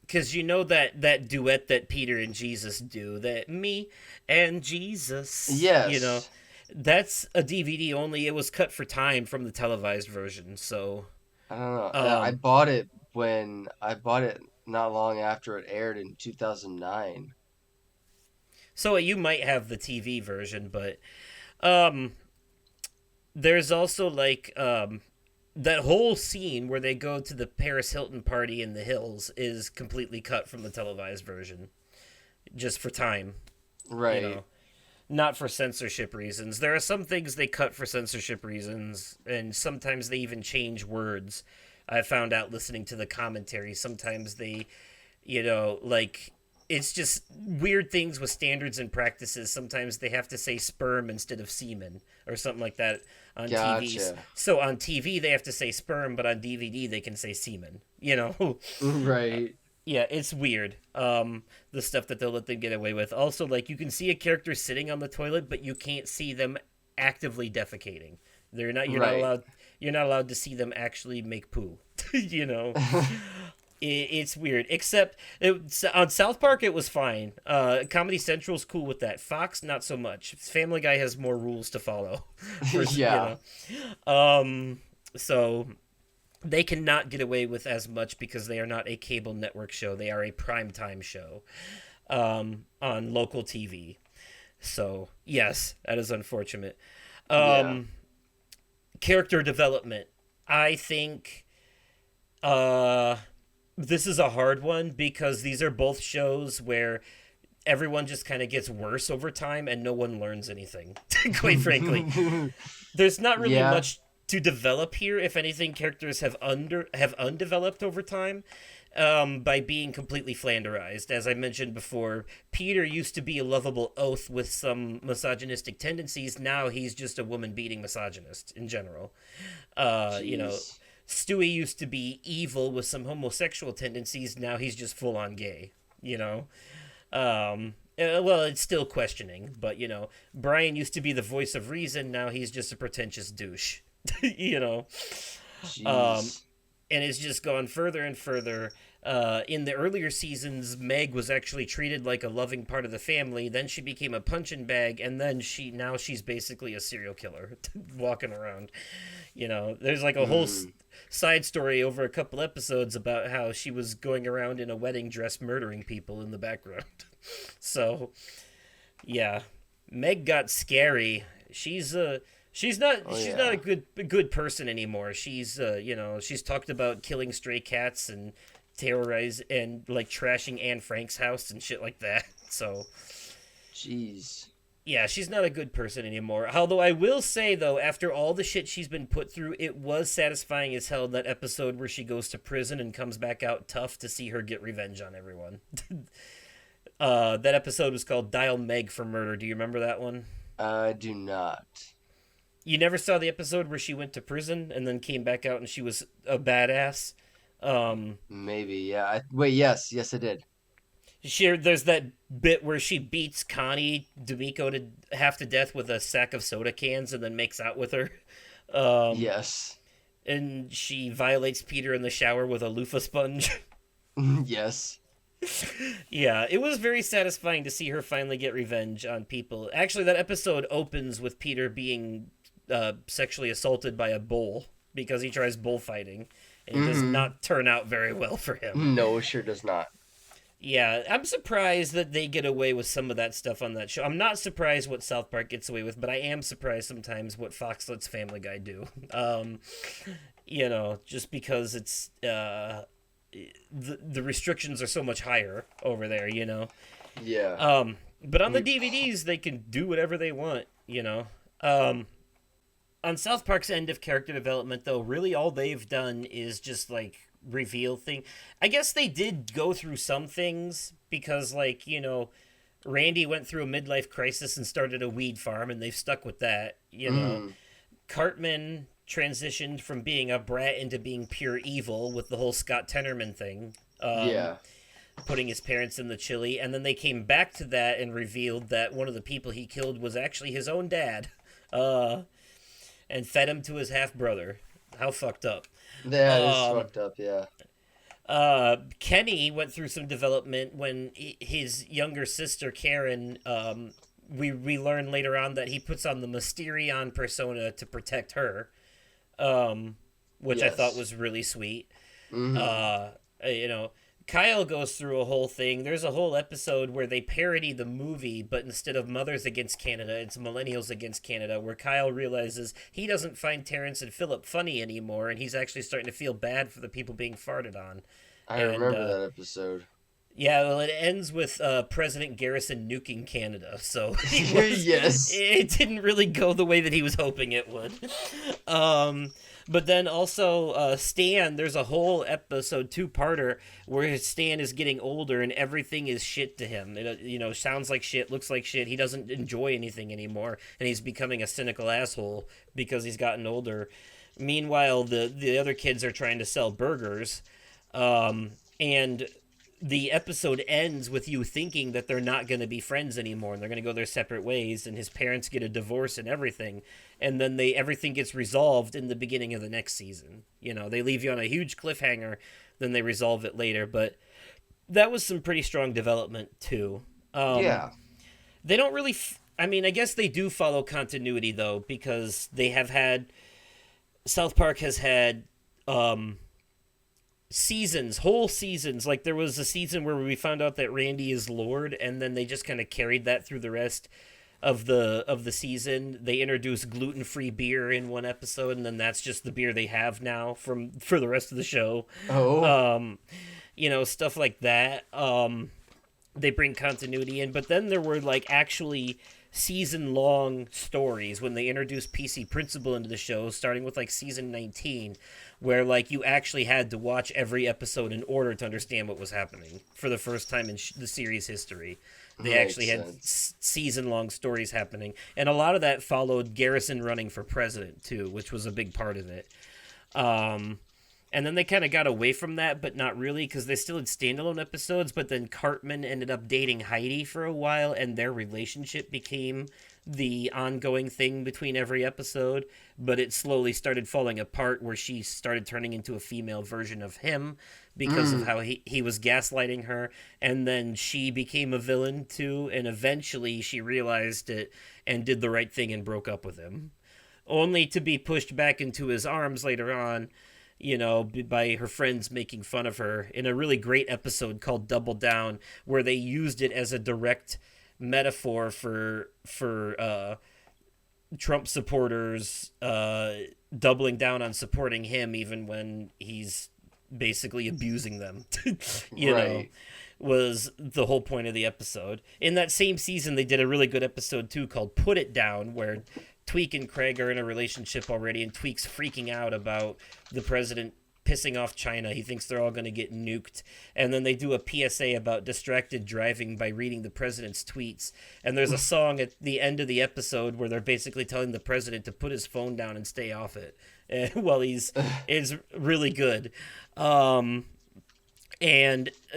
S1: because you know that duet that Peter and Jesus do, that me and Jesus.
S2: Yes.
S1: That's a DVD only. It was cut for time from the televised version. So,
S2: I don't know. I
S1: um,
S2: bought it when I bought it not long after it aired in 2009.
S1: so you might have the TV version, but um, there's also like that whole scene where they go to the Paris Hilton party in the hills is completely cut from the televised version, just for time. You
S2: Right.
S1: know, not for censorship reasons. There are some things they cut for censorship reasons, and sometimes they even change words. I found out listening to the commentary. Sometimes they, like it's just weird things with standards and practices. Sometimes they have to say sperm instead of semen or something like that on TVs.
S2: Gotcha.
S1: So on TV they have to say sperm, but on DVD they can say semen.
S2: Right.
S1: Yeah, it's weird. The stuff that they'll let them get away with. Also, like you can see a character sitting on the toilet, but you can't see them actively defecating. They're not. You're not
S2: Right.
S1: allowed. You're not allowed to see them actually make poo. you know, it's weird. Except on South Park, it was fine. Comedy Central's cool with that. Fox, not so much. Family Guy has more rules to follow.
S2: Yeah.
S1: So they cannot get away with as much because they are not a cable network show. They are a primetime show on local TV. So yes, that is unfortunate.
S2: Yeah.
S1: Um, Character development. I think uh, this is a hard one because these are both shows where everyone just kind of gets worse over time and no one learns anything. Quite frankly, there's not really
S2: Yeah.
S1: much to develop here. If anything, characters have undeveloped over time by being completely flanderized. As I mentioned before, Peter used to be a lovable oaf with some misogynistic tendencies. Now he's just a woman beating misogynist in general.
S2: Jeez.
S1: Stewie used to be evil with some homosexual tendencies. Now he's just full on gay. Well, it's still questioning, but Brian used to be the voice of reason. Now he's just a pretentious douche. you know, um,
S2: Jeez.
S1: and it's just gone further and further. In the earlier seasons, Meg was actually treated like a loving part of the family. Then she became a punching bag, and then she's basically a serial killer walking around. There's like a whole side story over a couple episodes about how she was going around in a wedding dress murdering people in the background. So, yeah, Meg got scary. She's not a good person anymore. She's talked about killing stray cats and terrorize and like trashing Anne Frank's house and shit like that. So,
S2: Jeez.
S1: yeah, she's not a good person anymore. Although I will say though, after all the shit she's been put through, it was satisfying as hell that episode where she goes to prison and comes back out tough to see her get revenge on everyone. That episode was called Dial Meg for Murder. Do you remember that one?
S2: I do not.
S1: You never saw the episode where she went to prison and then came back out and she was a badass?
S2: Maybe, yeah. Wait, yes, I did.
S1: There's that bit where she beats Connie D'Amico to half to death with a sack of soda cans and then makes out with her.
S2: Yes.
S1: And she violates Peter in the shower with a loofah sponge.
S2: Yes.
S1: Yeah, it was very satisfying to see her finally get revenge on people. Actually, that episode opens with Peter being sexually assaulted by a bull because he tries bullfighting. And it does not turn out very well for him.
S2: No, it sure does not.
S1: Yeah, I'm surprised that they get away with some of that stuff on that show. I'm not surprised what South Park gets away with, but I am surprised sometimes what Fox lets Family Guy do. Just because it's the restrictions are so much higher over there,
S2: Yeah.
S1: But on the DVDs, they can do whatever they want, On South Park's end of character development, though, really all they've done is just, like, reveal things. I guess they did go through some things because, like, Randy went through a midlife crisis and started a weed farm, and they've stuck with that, Cartman transitioned from being a brat into being pure evil with the whole Scott Tenorman thing.
S2: Yeah.
S1: Putting his parents in the chili, and then they came back to that and revealed that one of the people he killed was actually his own dad. And fed him to his half-brother. How fucked up.
S2: That is fucked up, yeah.
S1: Kenny went through some development when his younger sister, Karen, we learn later on that he puts on the Mysterion persona to protect her, which I thought was really sweet. Kyle goes through a whole thing. There's a whole episode where they parody the movie, but instead of Mothers Against Canada, it's Millennials Against Canada, where Kyle realizes he doesn't find Terrence and Philip funny anymore, and he's actually starting to feel bad for the people being farted on.
S2: I remember that episode.
S1: Yeah, well, it ends with President Garrison nuking Canada, so
S2: yes,
S1: it didn't really go the way that he was hoping it would. But then also Stan, there's a whole episode, two-parter, where Stan is getting older and everything is shit to him. It, sounds like shit, looks like shit. He doesn't enjoy anything anymore, and he's becoming a cynical asshole because he's gotten older. Meanwhile, the other kids are trying to sell burgers, and the episode ends with you thinking that they're not going to be friends anymore and they're going to go their separate ways, and his parents get a divorce and everything, and then everything gets resolved in the beginning of the next season. They leave you on a huge cliffhanger, then they resolve it later, but that was some pretty strong development too.
S2: Yeah.
S1: They don't really I guess they do follow continuity though, because they have had South Park has had whole seasons. Like there was a season where we found out that Randy is Lord, and then they just kind of carried that through the rest of the season. They introduced gluten-free beer in one episode, and then that's just the beer they have now for the rest of the show. Stuff like that. They bring continuity in, but then there were like actually season-long stories when they introduced PC Principal into the show, starting with like season 19, where like you actually had to watch every episode in order to understand what was happening for the first time in the series history. They actually had season-long stories happening, and a lot of that followed Garrison running for president too, which was a big part of it. And then they kind of got away from that, but not really, because they still had standalone episodes. But then Cartman ended up dating Heidi for a while, and their relationship became the ongoing thing between every episode. But it slowly started falling apart, where she started turning into a female version of him because of how he was gaslighting her. And then she became a villain too, and eventually she realized it and did the right thing and broke up with him, only to be pushed back into his arms later on, by her friends making fun of her in a really great episode called Double Down, where they used it as a direct metaphor for Trump supporters doubling down on supporting him even when he's basically abusing them.
S2: Right.
S1: Was the whole point of the episode. In that same season, they did a really good episode too called Put It Down, where Tweek and Craig are in a relationship already, and Tweek's freaking out about the president pissing off China. He thinks they're all going to get nuked. And then they do a PSA about distracted driving by reading the president's tweets. And there's a song at the end of the episode where they're basically telling the president to put his phone down and stay off it while is really good. And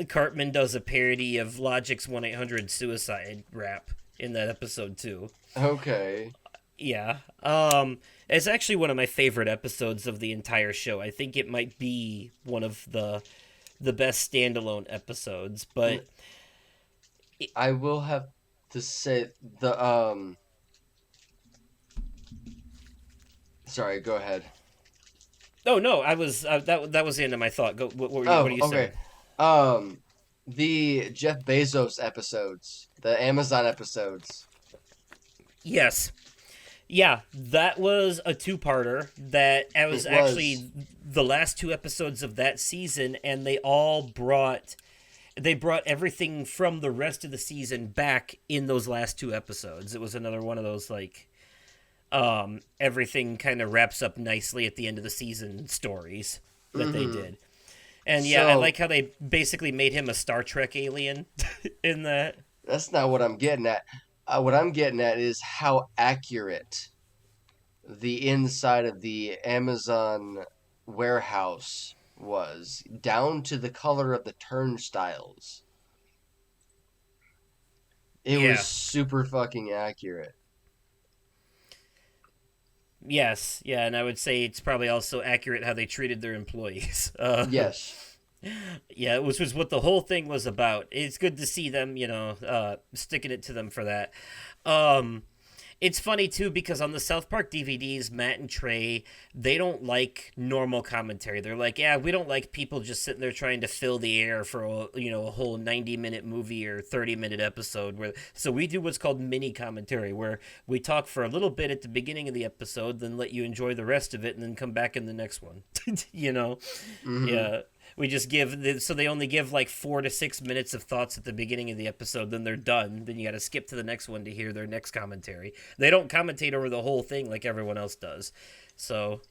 S1: Cartman does a parody of Logic's 1-800 suicide rap in that episode too.
S2: Okay.
S1: Yeah. It's actually one of my favorite episodes of the entire show. I think it might be one of the best standalone episodes, but
S2: I will have to say sorry, go ahead.
S1: oh no, I was that was the end of my thought. Go. What are you
S2: Okay.
S1: saying?
S2: The Jeff Bezos episodes, the Amazon episodes.
S1: Yes. Yeah, that was a two-parter that I was
S2: It
S1: actually
S2: was.
S1: the last two episodes of that season, and they brought everything from the rest of the season back in those last two episodes. It was another one of those everything kind of wraps up nicely at the end of the season stories that they did. And yeah, I
S2: So
S1: like how they basically made him a Star Trek alien in that.
S2: that's not what I'm getting at. What I'm getting at is how accurate the inside of the Amazon warehouse was, down to the color of the turnstiles. It was
S1: Yeah.
S2: super fucking accurate.
S1: Yes. Yeah, and I would say it's probably also accurate how they treated their employees.
S2: Yes.
S1: Yeah, which was what the whole thing was about. It's good to see them, sticking it to them for that. Um, it's funny too because on the South Park DVDs, Matt and Trey, they don't like normal commentary. They're like, yeah, we don't like people just sitting there trying to fill the air for a whole 90-minute movie or 30-minute episode. So we do what's called mini commentary, where we talk for a little bit at the beginning of the episode, then let you enjoy the rest of it, and then come back in the next one. Yeah. We just so they only give like 4 to 6 minutes of thoughts at the beginning of the episode, then they're done. Then you got to skip to the next one to hear their next commentary. They don't commentate over the whole thing like everyone else does. So,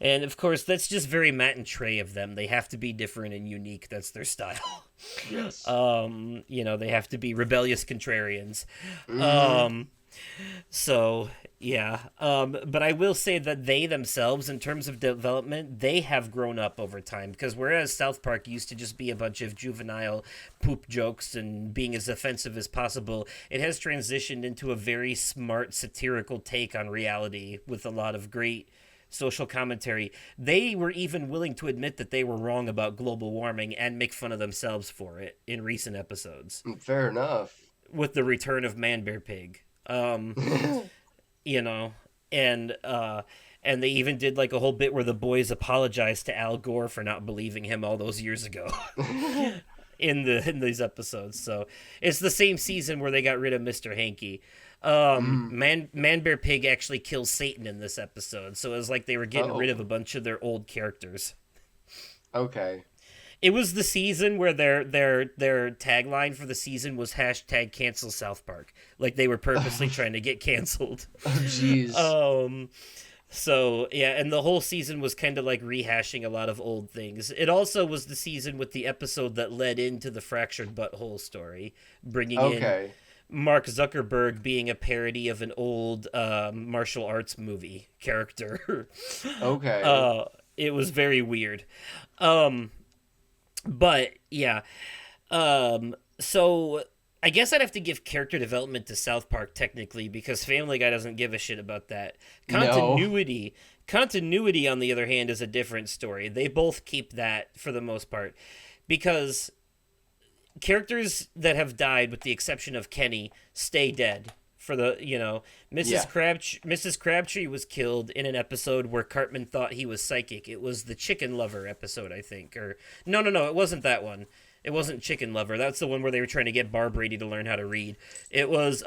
S1: and of course, that's just very Matt and Trey of them. They have to be different and unique. That's their style.
S2: Yes.
S1: They have to be rebellious contrarians.
S2: Mhm.
S1: So yeah, but I will say that they themselves, in terms of development, they have grown up over time. Because whereas South Park used to just be a bunch of juvenile poop jokes and being as offensive as possible, it has transitioned into a very smart satirical take on reality with a lot of great social commentary. They were even willing to admit that they were wrong about global warming and make fun of themselves for it in recent episodes
S2: Fair enough.
S1: with the return of Man Bear Pig. You know, and they even did like a whole bit where the boys apologized to Al Gore for not believing him all those years ago in these episodes. So it's the same season where they got rid of Mr. Hanky. Man Bear Pig actually kills Satan in this episode, so it was like they were getting rid of a bunch of their old characters.
S2: Okay.
S1: It was the season where their tagline for the season was hashtag cancel South Park. Like they were purposely trying to get canceled.
S2: Oh, jeez.
S1: So yeah, and the whole season was kind of like rehashing a lot of old things. It also was the season with the episode that led into the fractured butthole story, bringing in
S2: Okay.
S1: Mark Zuckerberg being a parody of an old martial arts movie character.
S2: Okay.
S1: It was very weird. Um, but yeah. So I guess I'd have to give character development to South Park technically because Family Guy doesn't give a shit about that.
S2: No.
S1: Continuity on the other hand is a different story. They both keep that for the most part because characters that have died with the exception of Kenny stay dead for the
S2: Yeah.
S1: Mrs. Crabtree was killed in an episode where Cartman thought he was psychic. It was the chicken lover episode, I think. Or no, it wasn't that one. It wasn't chicken lover. That's the one where they were trying to get Bar Brady to learn how to read. It was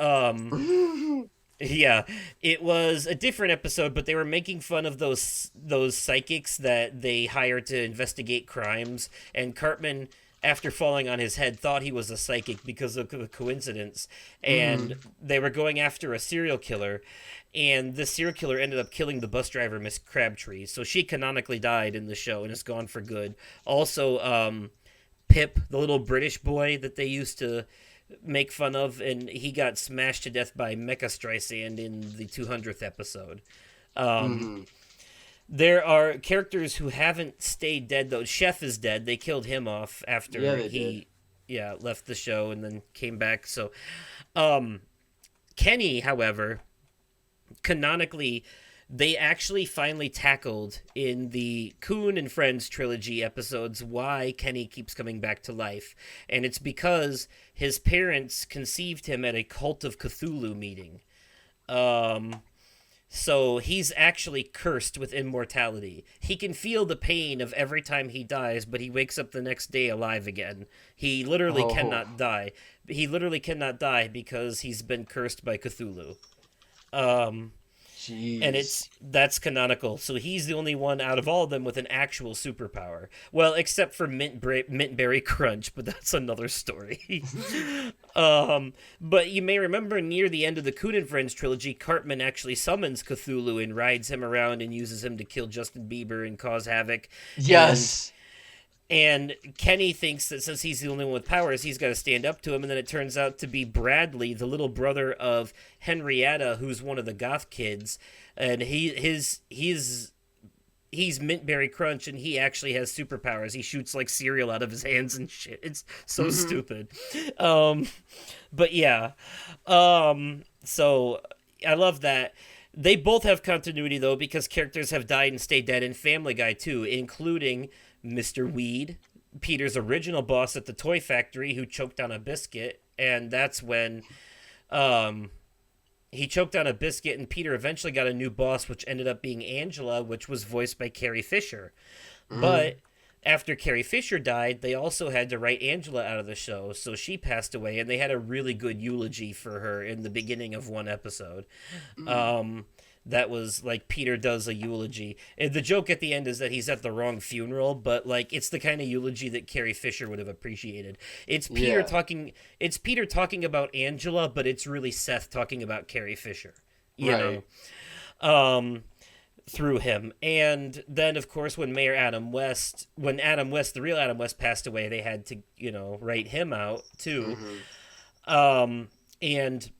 S1: yeah, it was a different episode, but they were making fun of those psychics that they hired to investigate crimes, and Cartman, after falling on his head, thought he was a psychic because of a coincidence, and they were going after a serial killer, and the serial killer ended up killing the bus driver, Miss Crabtree, so she canonically died in the show and is gone for good. Also, Pip, the little British boy that they used to make fun of, and he got smashed to death by Mecha Streisand in the 200th episode.
S2: Hmm.
S1: There are characters who haven't stayed dead though. Chef is dead. They killed him off after
S2: Yeah, they
S1: he
S2: did.
S1: left the show and then came back. So Kenny, however, canonically they actually finally tackled in the Coon and Friends trilogy episodes why Kenny keeps coming back to life. And it's because his parents conceived him at a Cult of Cthulhu meeting. So he's actually cursed with immortality. He can feel the pain of every time he dies, but he wakes up the next day alive again. He literally
S2: Oh,
S1: cannot die. He literally cannot die because he's been cursed by Cthulhu. Um, and
S2: jeez.
S1: that's canonical. So he's the only one out of all of them with an actual superpower. Well, except for Mintberry Crunch, but that's another story. But you may remember near the end of the Coon and Friends trilogy, Cartman actually summons Cthulhu and rides him around and uses him to kill Justin Bieber and cause havoc. And
S2: Yes.
S1: and Kenny thinks that since he's the only one with powers, he's got to stand up to him. And then it turns out to be Bradley, the little brother of Henrietta, who's one of the goth kids. And he's Mintberry Crunch, and he actually has superpowers. He shoots like cereal out of his hands and shit. It's so
S2: Hmm.
S1: stupid. Um, but yeah, so I love that. They both have continuity though because characters have died and stayed dead in Family Guy too, including Mr. Weed, Peter's original boss at the toy factory who choked on a biscuit, and that's when um he choked on a biscuit and Peter eventually got a new boss which ended up being Angela, which was voiced by Carrie Fisher.
S2: Hmm.
S1: But after Carrie Fisher died, they also had to write Angela out of the show, so she passed away, and they had a really good eulogy for her in the beginning of one episode. Um, that was like Peter does a eulogy. And the joke at the end is that he's at the wrong funeral, but like it's the kind of eulogy that Carrie Fisher would have appreciated. It's Peter
S2: Yeah.
S1: talking. It's Peter talking about Angela, but it's really Seth talking about Carrie Fisher. You
S2: Right.
S1: know. Um, through him. And then, of course, when Adam West, the real Adam West, passed away, they had to, write him out too.
S2: Hmm.
S1: And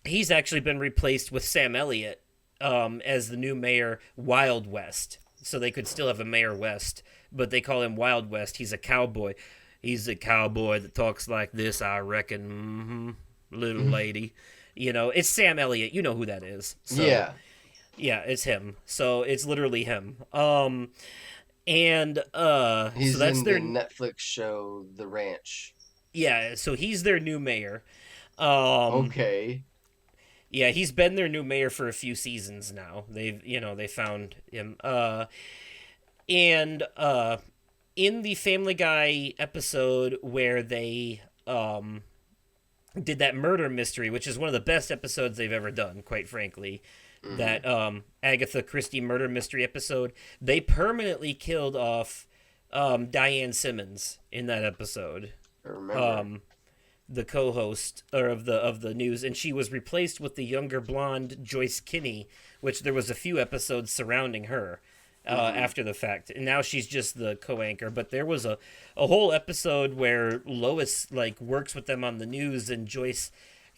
S1: he's actually been replaced with Sam Elliott as the new mayor, Wild West. So they could still have a Mayor West, but they call him Wild West. He's a cowboy. He's a cowboy that talks like this, I reckon. Little lady. It's Sam Elliott. You know who that is. So
S2: Yeah.
S1: yeah, it's him. So it's literally him. And so
S2: He's
S1: that's
S2: in the
S1: their
S2: Netflix show The Ranch.
S1: yeah. So he's their new mayor. Um,
S2: Okay.
S1: yeah, he's been their new mayor for a few seasons now. They found him. And in the Family Guy episode where they did that murder mystery, which is one of the best episodes they've ever done, quite frankly.
S2: Hmm.
S1: That Agatha Christie murder mystery episode, they permanently killed off Diane Simmons in that episode.
S2: I remember.
S1: Um, the co-host or of the news, and she was replaced with the younger blonde Joyce Kinney, which there was a few episodes surrounding her
S2: Hmm.
S1: after the fact, and now she's just the co-anchor. But there was a whole episode where Lois like works with them on the news, and Joyce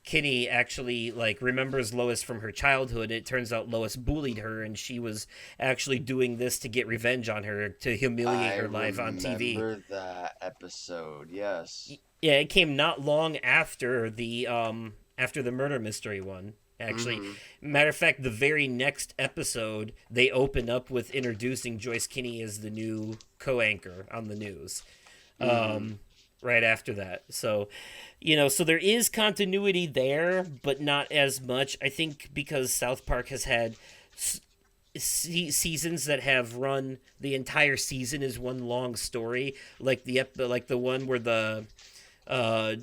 S1: Kinney actually like remembers Lois from her childhood. It turns out Lois bullied her, and she was actually doing this to get revenge on her, to humiliate
S2: I
S1: her live on TV.
S2: remember that episode. Yes.
S1: Yeah, it came not long after the murder mystery one. Actually,
S2: Mm-hmm.
S1: matter of fact, the very next episode they open up with introducing Joyce Kinney as the new co-anchor on the news.
S2: Mm-hmm.
S1: Right after that, so so there is continuity there, but not as much. I think because South Park has had seasons that have run the entire season as one long story, like the one where the uh,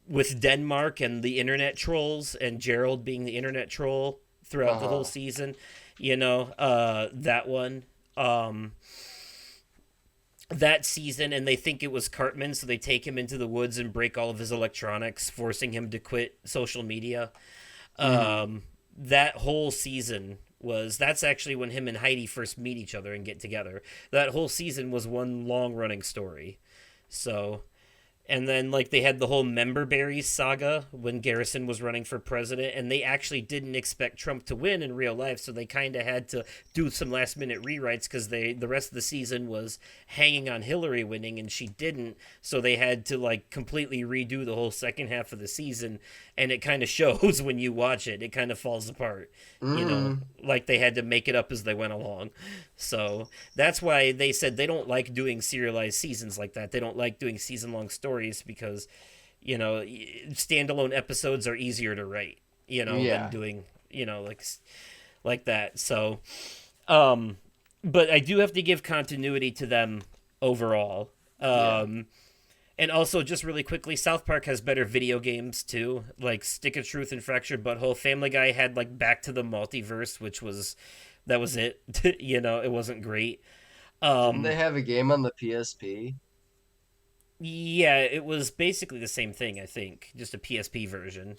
S1: with Denmark and the internet trolls and Gerald being the internet troll throughout the whole
S2: Uh-huh.
S1: season. That one. That season, and they think it was Cartman, so they take him into the woods and break all of his electronics, forcing him to quit social media.
S2: Mm-hmm.
S1: That whole season that's actually when him and Heidi first meet each other and get together. That whole season was one long running story. So, and then like they had the whole member berries saga when Garrison was running for president, and they actually didn't expect Trump to win in real life, so they kind of had to do some last minute rewrites because the rest of the season was hanging on Hillary winning and she didn't, so they had to like completely redo the whole second half of the season, and it kind of shows when you watch it. It kind of falls apart,
S2: Mm-hmm.
S1: like they had to make it up as they went along. So that's why they said they don't like doing serialized seasons like that. They don't like doing season long stories because, standalone episodes are easier to write, than
S2: Yeah.
S1: doing, like that. So, um, but I do have to give continuity to them overall.
S2: Yeah.
S1: And also, just really quickly, South Park has better video games too, like Stick of Truth and Fractured Butthole. Family Guy had like Back to the Multiverse, that was it. It wasn't great.
S2: Didn't they
S1: Um,
S2: have a game on the PSP?
S1: yeah, it was basically the same thing, I think, just a PSP version.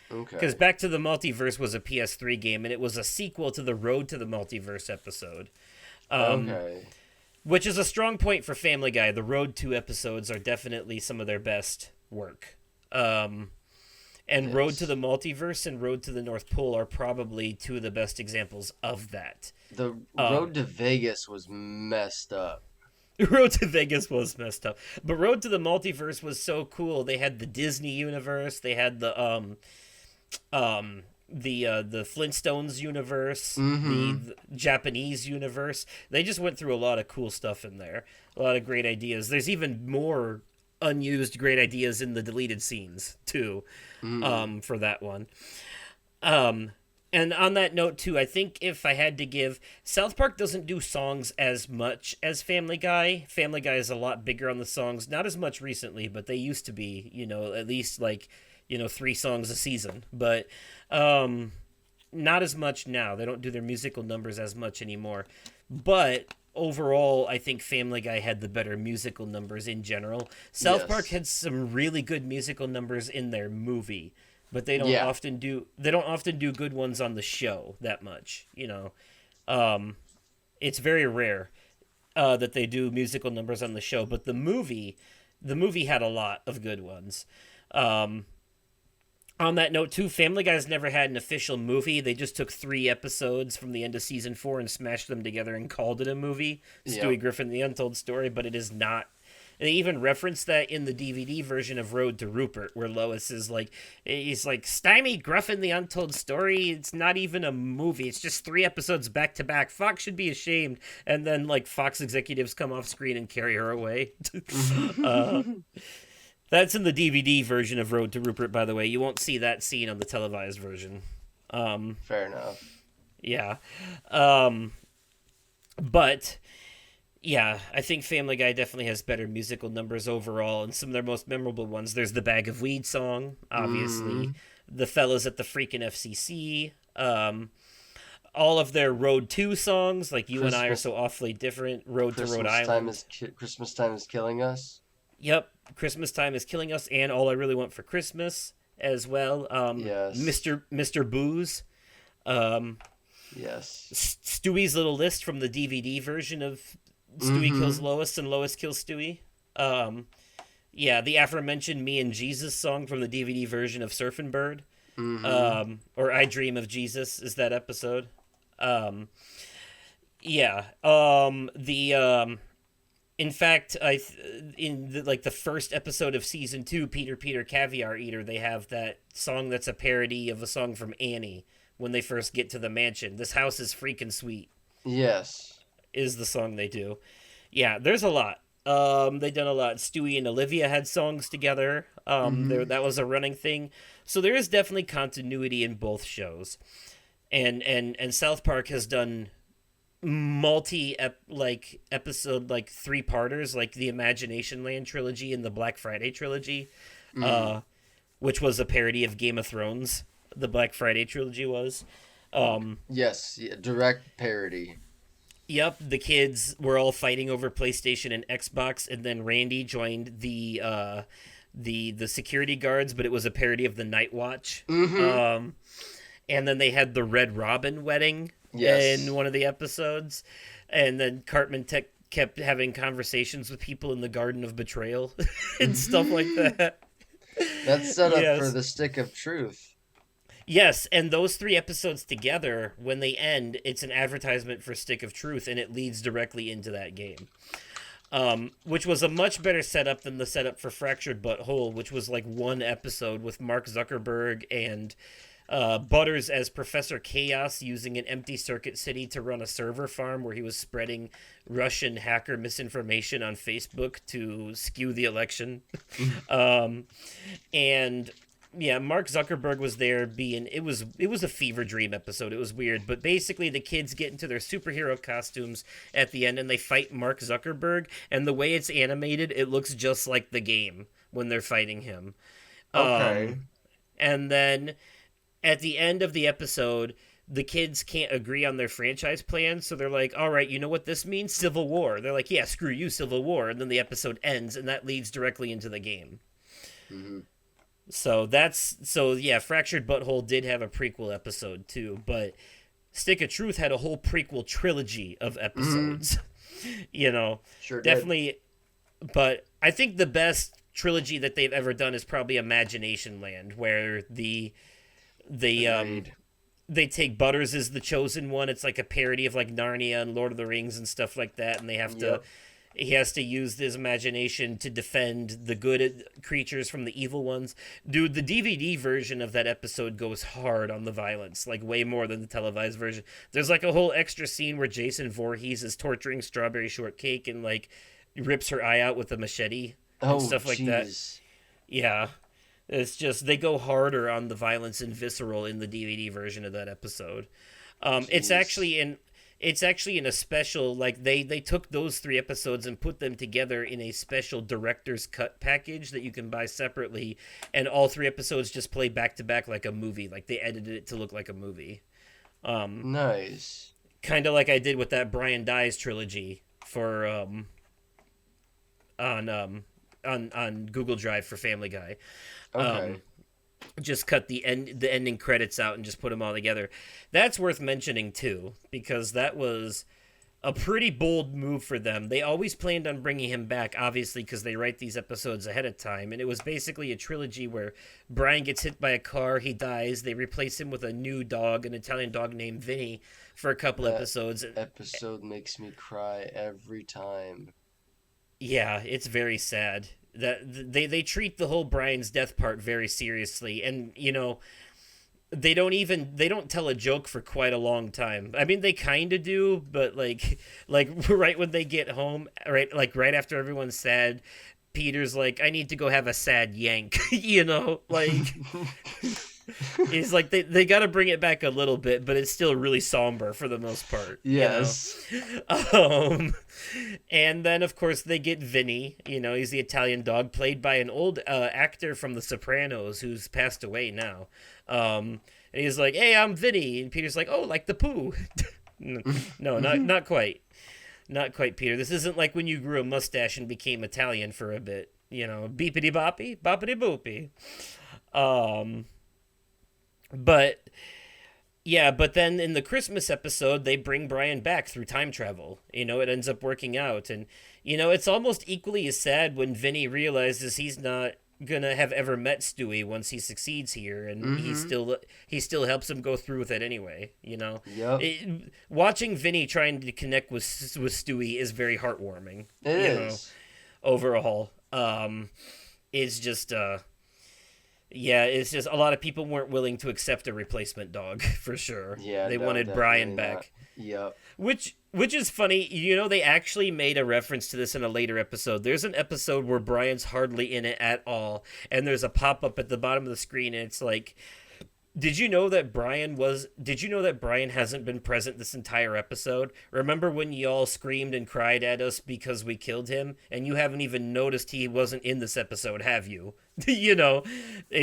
S1: Because
S2: Okay.
S1: Back to the Multiverse was a PS3 game, and it was a sequel to the Road to the Multiverse episode,
S2: Okay.
S1: which is a strong point for Family Guy. The Road 2 episodes are definitely some of their best work. And Road to
S2: Yes.
S1: the Multiverse and Road to the North Pole are probably two of the best examples of that.
S2: The
S1: Um,
S2: Road to Vegas was messed up.
S1: Road to Vegas was messed up, but Road to the Multiverse was so cool. They had the Disney universe, they had the Flintstones universe,
S2: Mm-hmm.
S1: the Japanese universe. They just went through a lot of cool stuff in there, a lot of great ideas. There's even more unused great ideas in the deleted scenes too,
S2: Mm.
S1: for that one. Um, and on that note too, I think if I had to give, South Park doesn't do songs as much as Family Guy. Family Guy is a lot bigger on the songs, not as much recently, but they used to be, at least like, 3 songs a season. But not as much now. They don't do their musical numbers as much anymore. But overall, I think Family Guy had the better musical numbers in general. South Park
S2: Yes.
S1: had some really good musical numbers in their movie, but
S2: Yeah.
S1: they don't often do good ones on the show that much. Um, it's very rare that they do musical numbers on the show, but the movie had a lot of good ones. Um, on that note, too, Family Guy's never had an official movie. They just took 3 episodes from the end of season 4 and smashed them together and called it a movie,
S2: Yep.
S1: Stewie Griffin: The Untold Story. But it is not. They even reference that in the DVD version of Road to Rupert, where Lois is like, he's like, Stymie Gruffin: The Untold Story. It's not even a movie. It's just 3 episodes back to back. Fox should be ashamed. And then like Fox executives come off screen and carry her away. uh, that's in the DVD version of Road to Rupert, by the way. You won't see that scene on the televised version.
S2: Fair enough.
S1: Yeah. Um, but yeah, I think Family Guy definitely has better musical numbers overall, and some of their most memorable ones. There's the Bag of Weed song,
S2: Mm-hmm.
S1: obviously. The Fellas at the freaking FCC. All of their Road 2 songs, like You and I Are
S2: Christmas
S1: So Awfully Different, Road to Rhode Island.
S2: Christmas time is killing us.
S1: Yep, Christmas Time is Killing Us, and All I Really Want for Christmas as well.
S2: Yes.
S1: Mr. Booze. Um,
S2: Yes.
S1: Stewie's Little List from the DVD version of Stewie Kills
S2: Mm-hmm.
S1: Lois and Lois Kills Stewie. Yeah, the aforementioned Me and Jesus song from the DVD version of Surfin' Bird.
S2: Mm-hmm.
S1: Or I Dream of Jesus is that episode. Um, yeah. The In fact, like the first episode of season 2, Peter Caviar Eater, they have that song that's a parody of a song from Annie when they first get to the mansion. This house is freaking sweet
S2: Yes.
S1: is the song they do. Yeah, there's a lot. They done a lot. Stewie and Olivia had songs together.
S2: Mm-hmm.
S1: There that was a running thing. So there is definitely continuity in both shows. And South Park has done like episode like 3-parters, like the Imagination Land trilogy and the Black Friday trilogy,
S2: Mm.
S1: uh, which was a parody of Game of Thrones. The Black Friday trilogy was.
S2: Yes, yeah, direct parody.
S1: Yep, the kids were all fighting over PlayStation and Xbox, and then Randy joined the security guards, but it was a parody of the Night Watch.
S2: Mm-hmm.
S1: And then they had the Red Robin wedding in
S2: Yes.
S1: one of the episodes, and then Cartman kept having conversations with people in the Garden of Betrayal and stuff like that.
S2: That's set up for
S1: Yes.
S2: the stick of truth.
S1: Yes, and those 3 episodes together, when they end, it's an advertisement for Stick of Truth, and it leads directly into that game. Which was a much better setup than the setup for Fractured But Whole, which was like 1 episode with Mark Zuckerberg and Butters as Professor Chaos using an empty Circuit City to run a server farm where he was spreading Russian hacker misinformation on Facebook to skew the election. And yeah, Mark Zuckerberg was there being it was a fever dream episode. It was weird, but basically the kids get into their superhero costumes at the end and they fight Mark Zuckerberg, and the way it's animated, it looks just like the game when they're fighting him.
S2: Okay.
S1: And then at the end of the episode, the kids can't agree on their franchise plan, so they're like, "All right, you know what this means? Civil War." They're like, "Yeah, screw you, Civil War." And then the episode ends, and that leads directly into the game.
S2: Mm-hmm.
S1: So yeah, Fractured Butthole did have a prequel episode too, but Stick of Truth had a whole prequel trilogy of episodes. You know,
S2: Sure did.
S1: definitely. But I think the best trilogy that they've ever done is probably Imagination Land, where
S2: Agreed.
S1: they take Butters as the chosen one. It's like a parody of like Narnia and Lord of the Rings and stuff like that, and
S2: Yep.
S1: he has to use his imagination to defend the good creatures from the evil ones. Dude, the DVD version of that episode goes hard on the violence, like way more than the televised version. There's like a whole extra scene where Jason Voorhees is torturing Strawberry Shortcake and like rips her eye out with a machete and
S2: Oh,
S1: stuff like that.
S2: jeez.
S1: Yeah. It's just they go harder on the violence and visceral in the DVD version of that episode. It's
S2: Jeez.
S1: actually in a special, like they took those 3 episodes and put them together in a special director's cut package that you can buy separately, and all 3 episodes just play back to back like a movie. Like they edited it to look like a movie.
S2: Nice.
S1: Kind of like I did with that Brian Dyes trilogy for on on Google Drive for Family Guy.
S2: Okay.
S1: Just cut the ending credits out and just put them all together. That's worth mentioning too, because that was a pretty bold move for them. They always planned on bringing him back, obviously, because they write these episodes ahead of time, and it was basically a trilogy where Brian gets hit by a car, he dies, they replace him with a new dog, an Italian dog named Vinny, for a couple
S2: That
S1: episodes.
S2: episode makes me cry every time.
S1: Yeah, it's very sad. That they treat the whole Brian's death part very seriously, and they don't tell a joke for quite a long time. I mean, they kind of do, but like right when they get home, right after everyone's sad, Peter's like, I need to go have a sad yank. Like he's like they got to bring it back a little bit, but it's still really somber for the most part.
S2: Yes.
S1: Um, and then of course they get Vinny. He's the Italian dog played by an old actor from The Sopranos who's passed away now. And he's like, "Hey, I'm Vinny," and Peter's like, "Oh, like the poo." No, not quite, not quite, Peter. This isn't like when you grew a mustache and became Italian for a bit. Beepity boppy, boppity boopy. Um, but yeah, but then in the Christmas episode, they bring Brian back through time travel. It ends up working out. And, it's almost equally as sad when Vinny realizes he's not gonna have ever met Stewie once he succeeds here, and he still helps him go through with it anyway.
S2: Yep.
S1: Watching Vinny trying to connect with Stewie is very heartwarming.
S2: It
S1: You know,
S2: is.
S1: overall, it's just yeah, it's just a lot of people weren't willing to accept a replacement dog for sure.
S2: Yeah,
S1: They
S2: no,
S1: wanted Brian
S2: definitely not.
S1: back.
S2: Yep.
S1: Which is funny. They actually made a reference to this in a later episode. There's an episode where Brian's hardly in it at all, and there's a pop-up at the bottom of the screen, and it's like, did you know that Brian hasn't been present this entire episode? Remember when y'all screamed and cried at us because we killed him, and you haven't even noticed he wasn't in this episode, have you? They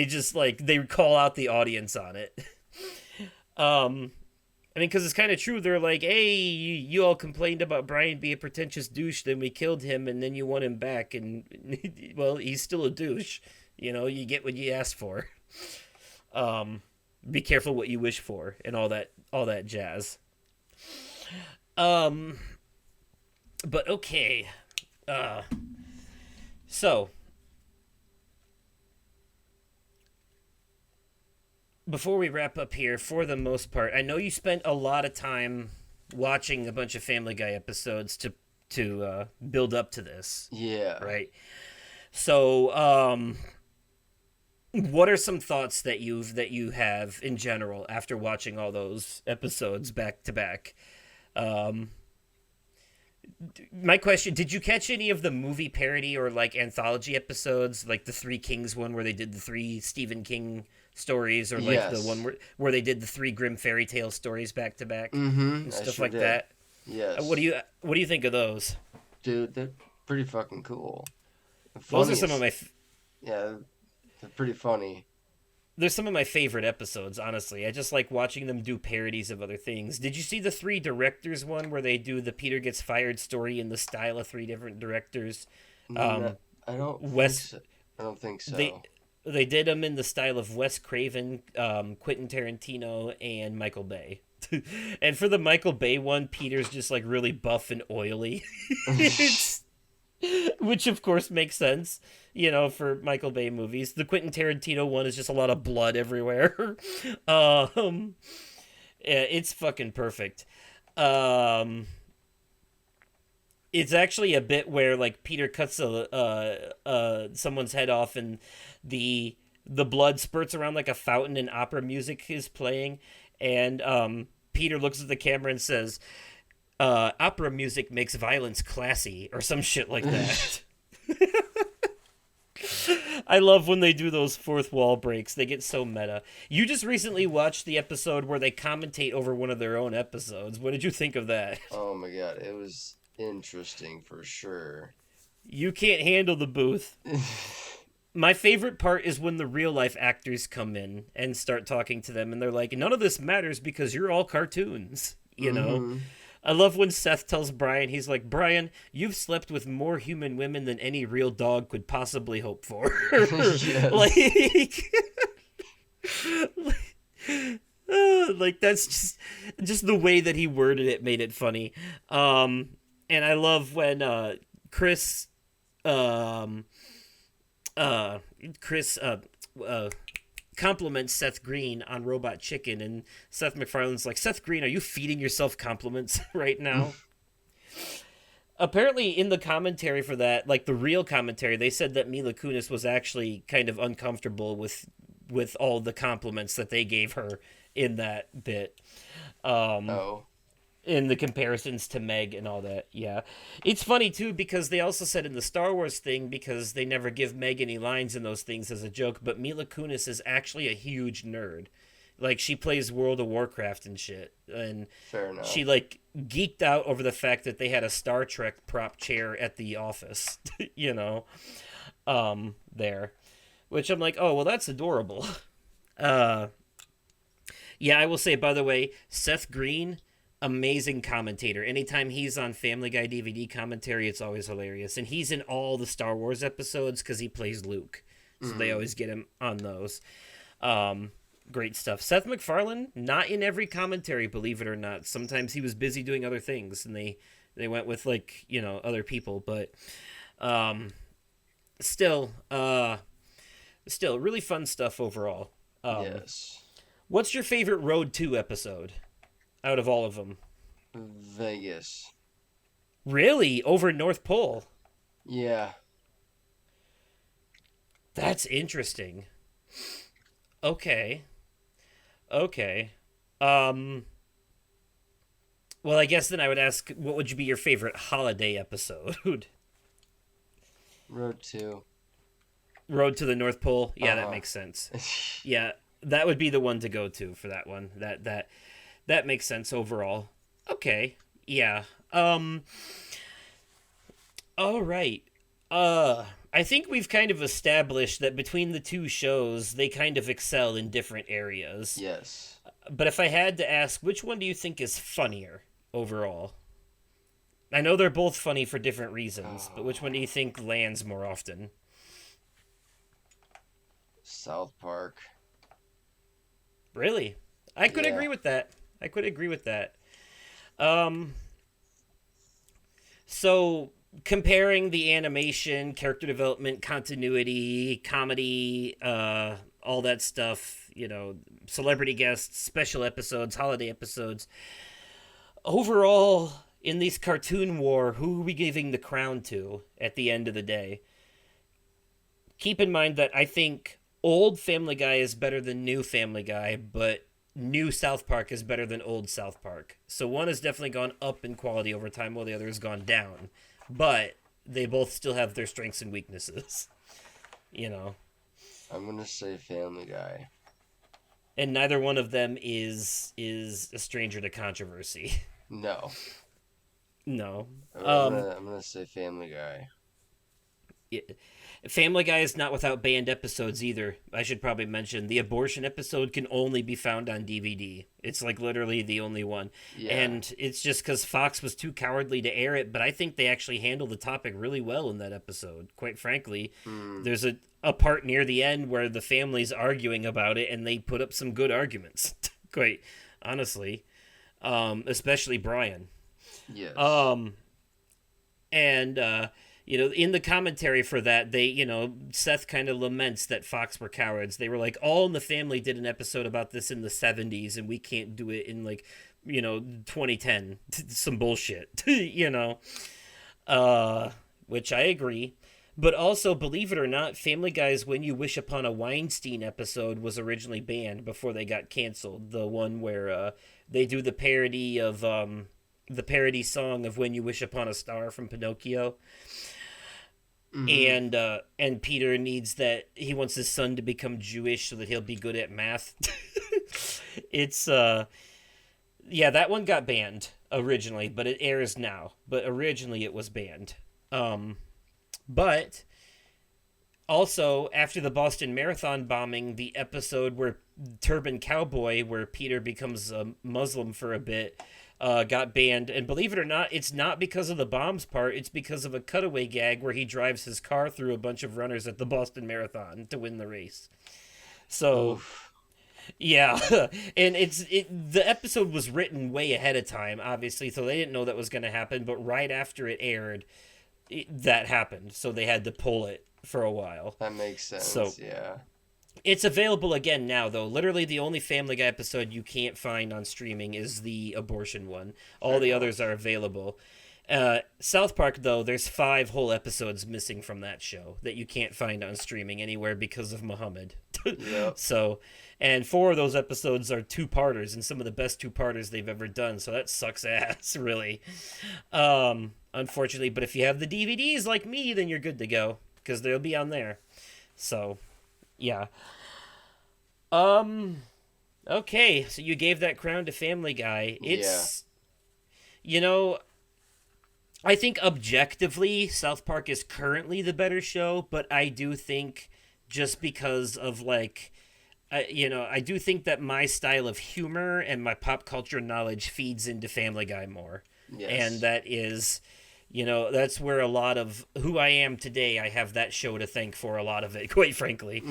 S1: just they call out the audience on it. I mean, because it's kind of true. They're like, hey, you all complained about Brian being a pretentious douche, then we killed him, and then you want him back, and, well, he's still a douche. You get what you asked for. Be careful what you wish for, and all that jazz. But okay. So, before we wrap up here, for the most part, I know you spent a lot of time watching a bunch of Family Guy episodes to build up to this,
S2: Yeah.
S1: right? So, what are some thoughts that you have in general after watching all those episodes back to back? My question: did you catch any of the movie parody or anthology episodes, like the Three Kings one where they did the three Stephen King stories, or the
S2: Yes.
S1: one where they did the three Grimm fairy tale stories back to back
S2: Mm-hmm.
S1: and
S2: I
S1: stuff
S2: sure
S1: like
S2: did.
S1: that?
S2: Yes.
S1: What do you think of those?
S2: Dude, they're pretty fucking cool.
S1: Those are
S2: Funny
S1: some of
S2: as-
S1: my
S2: Yeah, they're pretty funny.
S1: they're some of my favorite episodes. Honestly, I just like watching them do parodies of other things. Did you see the three directors one where they do the Peter gets fired story in the style of three different directors?
S2: No, I don't
S1: Wes
S2: think so. I don't think so.
S1: They did them in the style of Wes Craven, Quentin Tarantino, and Michael Bay. And for the Michael Bay one, Peter's just really buff and oily. Which of course makes sense, for Michael Bay movies. The Quentin Tarantino one is just a lot of blood everywhere. um, yeah, it's fucking perfect. It's actually a bit where Peter cuts someone's head off, and the blood spurts around like a fountain, and opera music is playing, and Peter looks at the camera and says, opera music makes violence classy, or some shit like that. I love when they do those fourth wall breaks. They get so meta. You just recently watched the episode where they commentate over one of their own episodes. What did you think of that?
S2: Oh my god, it was interesting for sure.
S1: You can't handle the booth. My favorite part is when the real life actors come in and start talking to them, and they're like, none of this matters because you're all cartoons, I love when Seth tells Brian, he's like, Brian, you've slept with more human women than any real dog could possibly hope for.
S2: Yes.
S1: That's just the way that he worded it made it funny. And I love when Chris compliments Seth Green on Robot Chicken, and Seth MacFarlane's like, Seth Green, are you feeding yourself compliments right now? Apparently, in the commentary for that, the real commentary, they said that Mila Kunis was actually kind of uncomfortable with all the compliments that they gave her in that bit.
S2: Oh.
S1: In the comparisons to Meg and all that, yeah. It's funny, too, because they also said in the Star Wars thing, because they never give Meg any lines in those things as a joke, but Mila Kunis is actually a huge nerd. She plays World of Warcraft and shit. And
S2: Fair enough.
S1: she, geeked out over the fact that they had a Star Trek prop chair at the office, there. Which I'm like, oh, well, that's adorable. Yeah, I will say, by the way, Seth Green, amazing commentator. Anytime he's on Family Guy DVD commentary, it's always hilarious. And he's in all the Star Wars episodes because he plays Luke. So they always get him on those. Great stuff. Seth MacFarlane, not in every commentary, believe it or not. Sometimes he was busy doing other things, and they went with, other people. But still, Still, really fun stuff overall.
S2: Yes.
S1: What's your favorite Road 2 episode out of all of them?
S2: Vegas.
S1: Really? Over North Pole?
S2: Yeah.
S1: That's interesting. Okay. Okay. Um, well, I guess then I would ask, what would be your favorite holiday episode?
S2: Road 2.
S1: Road to the North Pole? Yeah, that
S2: Uh-huh.
S1: makes sense. Yeah, that would be the one to go to for that one. That makes sense overall. Okay. Yeah. All right. I think we've kind of established that between the two shows, they kind of excel in different areas.
S2: Yes.
S1: But if I had to ask, which one do you think is funnier overall? I know they're both funny for different reasons, but which one do you think lands more often?
S2: South Park.
S1: Really? I could
S2: Yeah.
S1: agree with that. I could agree with that. Um, so comparing the animation, character development, continuity, comedy, all that stuff, celebrity guests, special episodes, holiday episodes. Overall, in this cartoon war, who are we giving the crown to at the end of the day? Keep in mind that I think old Family Guy is better than new Family Guy, but new South Park is better than old South Park. So one has definitely gone up in quality over time while the other has gone down. But they both still have their strengths and weaknesses. You know.
S2: I'm gonna say Family Guy.
S1: And neither one of them is a stranger to controversy.
S2: No.
S1: No.
S2: I'm gonna say Family Guy.
S1: Yeah. Family Guy is not without banned episodes either. I should probably mention the abortion episode can only be found on DVD. It's like literally the only one.
S2: Yeah.
S1: And it's just because Fox was too cowardly to air it, but I think they actually handled the topic really well in that episode. Quite frankly, there's a part near the end where the family's arguing about it, and they put up some good arguments. Quite honestly, especially Brian.
S2: Yes.
S1: And in the commentary for that, Seth kind of laments that Fox were cowards. They were like, All in the Family did an episode about this in the 70s, and we can't do it in 2010. Some bullshit, which I agree. But also, believe it or not, Family Guy's When You Wish Upon a Weinstein episode was originally banned before they got canceled. The one where they do the parody of the parody song of When You Wish Upon a Star from Pinocchio. And Peter needs that, he wants his son to become Jewish so that he'll be good at math. It's that one got banned originally, but it airs now. But originally it was banned. But also, after the Boston Marathon bombing, the episode where Turban Cowboy, where Peter becomes a Muslim for a bit, got banned. And believe it or not, it's not because of the bombs part. It's because of a cutaway gag where he drives his car through a bunch of runners at the Boston Marathon to win the race. So,
S2: Oof.
S1: yeah. And the episode was written way ahead of time, obviously, so they didn't know that was going to happen. But right after it aired, that happened. So they had to pull it for a while.
S2: That makes sense.
S1: So,
S2: yeah.
S1: It's available again now, though. Literally, the only Family Guy episode you can't find on streaming is the abortion one. All the others are available. South Park, though, there's 5 whole episodes missing from that show that you can't find on streaming anywhere because of Muhammad.
S2: Yep.
S1: So, and 4 of those episodes are 2-parters, and some of the best 2-parters they've ever done. So that sucks ass, really. Unfortunately, but if you have the DVDs like me, then you're good to go because they'll be on there. So, yeah. Okay, so you gave that crown to Family Guy. It's, I think objectively, South Park is currently the better show, but I do think just because of I do think that my style of humor and my pop culture knowledge feeds into Family Guy more.
S2: Yes.
S1: And that is, that's where a lot of who I am today, I have that show to thank for a lot of it, quite frankly.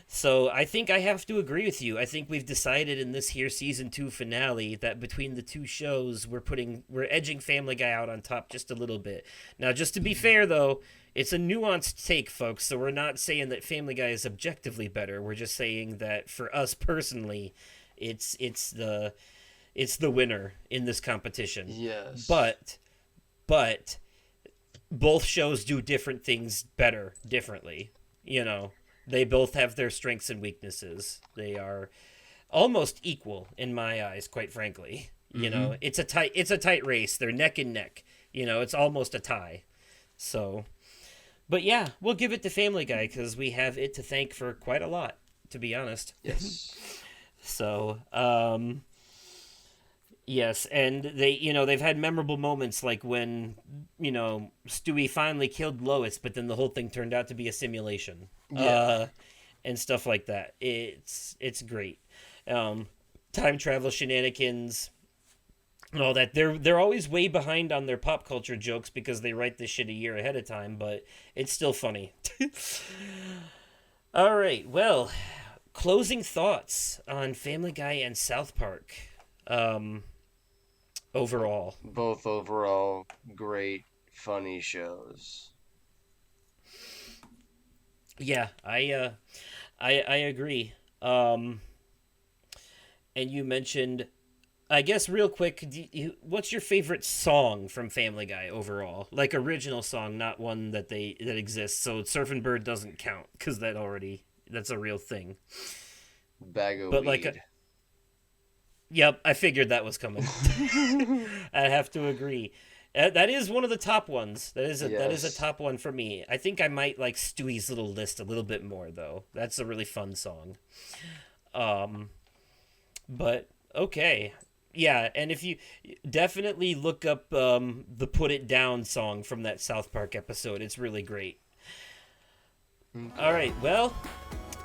S1: So I think I have to agree with you. I think we've decided in this here season 2 finale that between the two shows, we're edging Family Guy out on top just a little bit. Now, just to be fair, though, it's a nuanced take, folks. So we're not saying that Family Guy is objectively better. We're just saying that for us personally, it's the winner in this competition.
S2: Yes.
S1: But both shows do different things better differently. You know, they both have their strengths and weaknesses. They are almost equal in my eyes, quite frankly. You know, it's a tight race. They're neck and neck. You know, it's almost a tie. So, but yeah, we'll give it to Family Guy because we have it to thank for quite a lot, to be honest.
S2: Yes.
S1: So, yes, and they've had memorable moments like when, Stewie finally killed Lois, but then the whole thing turned out to be a simulation.
S2: Yeah.
S1: And stuff like that. It's great. Time travel shenanigans and all that. They're always way behind on their pop culture jokes because they write this shit a year ahead of time, but it's still funny. All right, well, closing thoughts on Family Guy and South Park. Overall.
S2: Both overall great, funny shows.
S1: Yeah, I agree. And you mentioned, I guess, real quick, what's your favorite song from Family Guy overall? Like original song, not one that exists. So Surfing Bird doesn't count because that's a real thing.
S2: Bag of
S1: But
S2: weed.
S1: Yep, I figured that was coming. I have to agree. That is one of the top ones. That is a
S2: Yes.
S1: top one for me. I think I might like Stewie's Little List a little bit more though. That's a really fun song. But okay. Yeah, and if you definitely look up the Put It Down song from that South Park episode, it's really great.
S2: Okay.
S1: All right, well,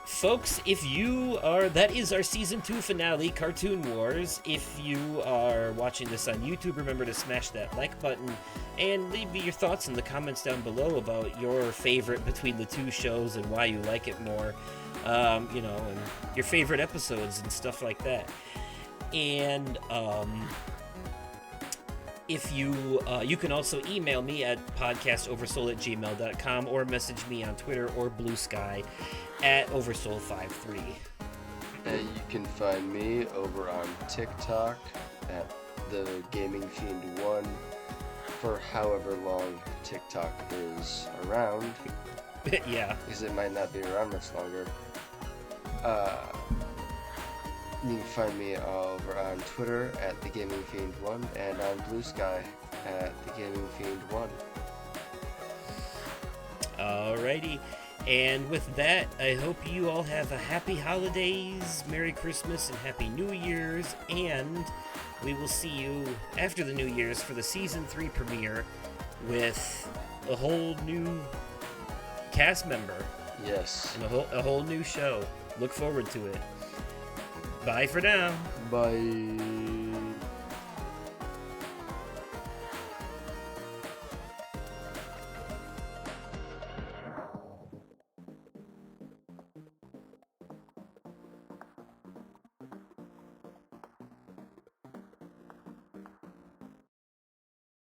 S1: folks, that is our season 2 finale, Cartoon Wars. If you are watching this on YouTube, remember to smash that like button and leave me your thoughts in the comments down below about your favorite between the two shows and why you like it more. And your favorite episodes and stuff like that. And if you can also email me at podcastoversoul@gmail.com or message me on Twitter or Blue Sky at Oversoul53.
S2: And you can find me over on TikTok at the Gaming Fiend 1 for however long TikTok is around,
S1: Yeah.
S2: because it might not be around much longer. You can find me over on Twitter at the Gaming Fiend 1 and on Blue Sky at the Gaming Fiend 1.
S1: Alrighty. And with that, I hope you all have a happy holidays, Merry Christmas, and Happy New Year's. And we will see you after the New Year's for the Season 3 premiere with a whole new cast member
S2: Yes.
S1: and a whole new show. Look forward to it. Bye for now.
S2: Bye.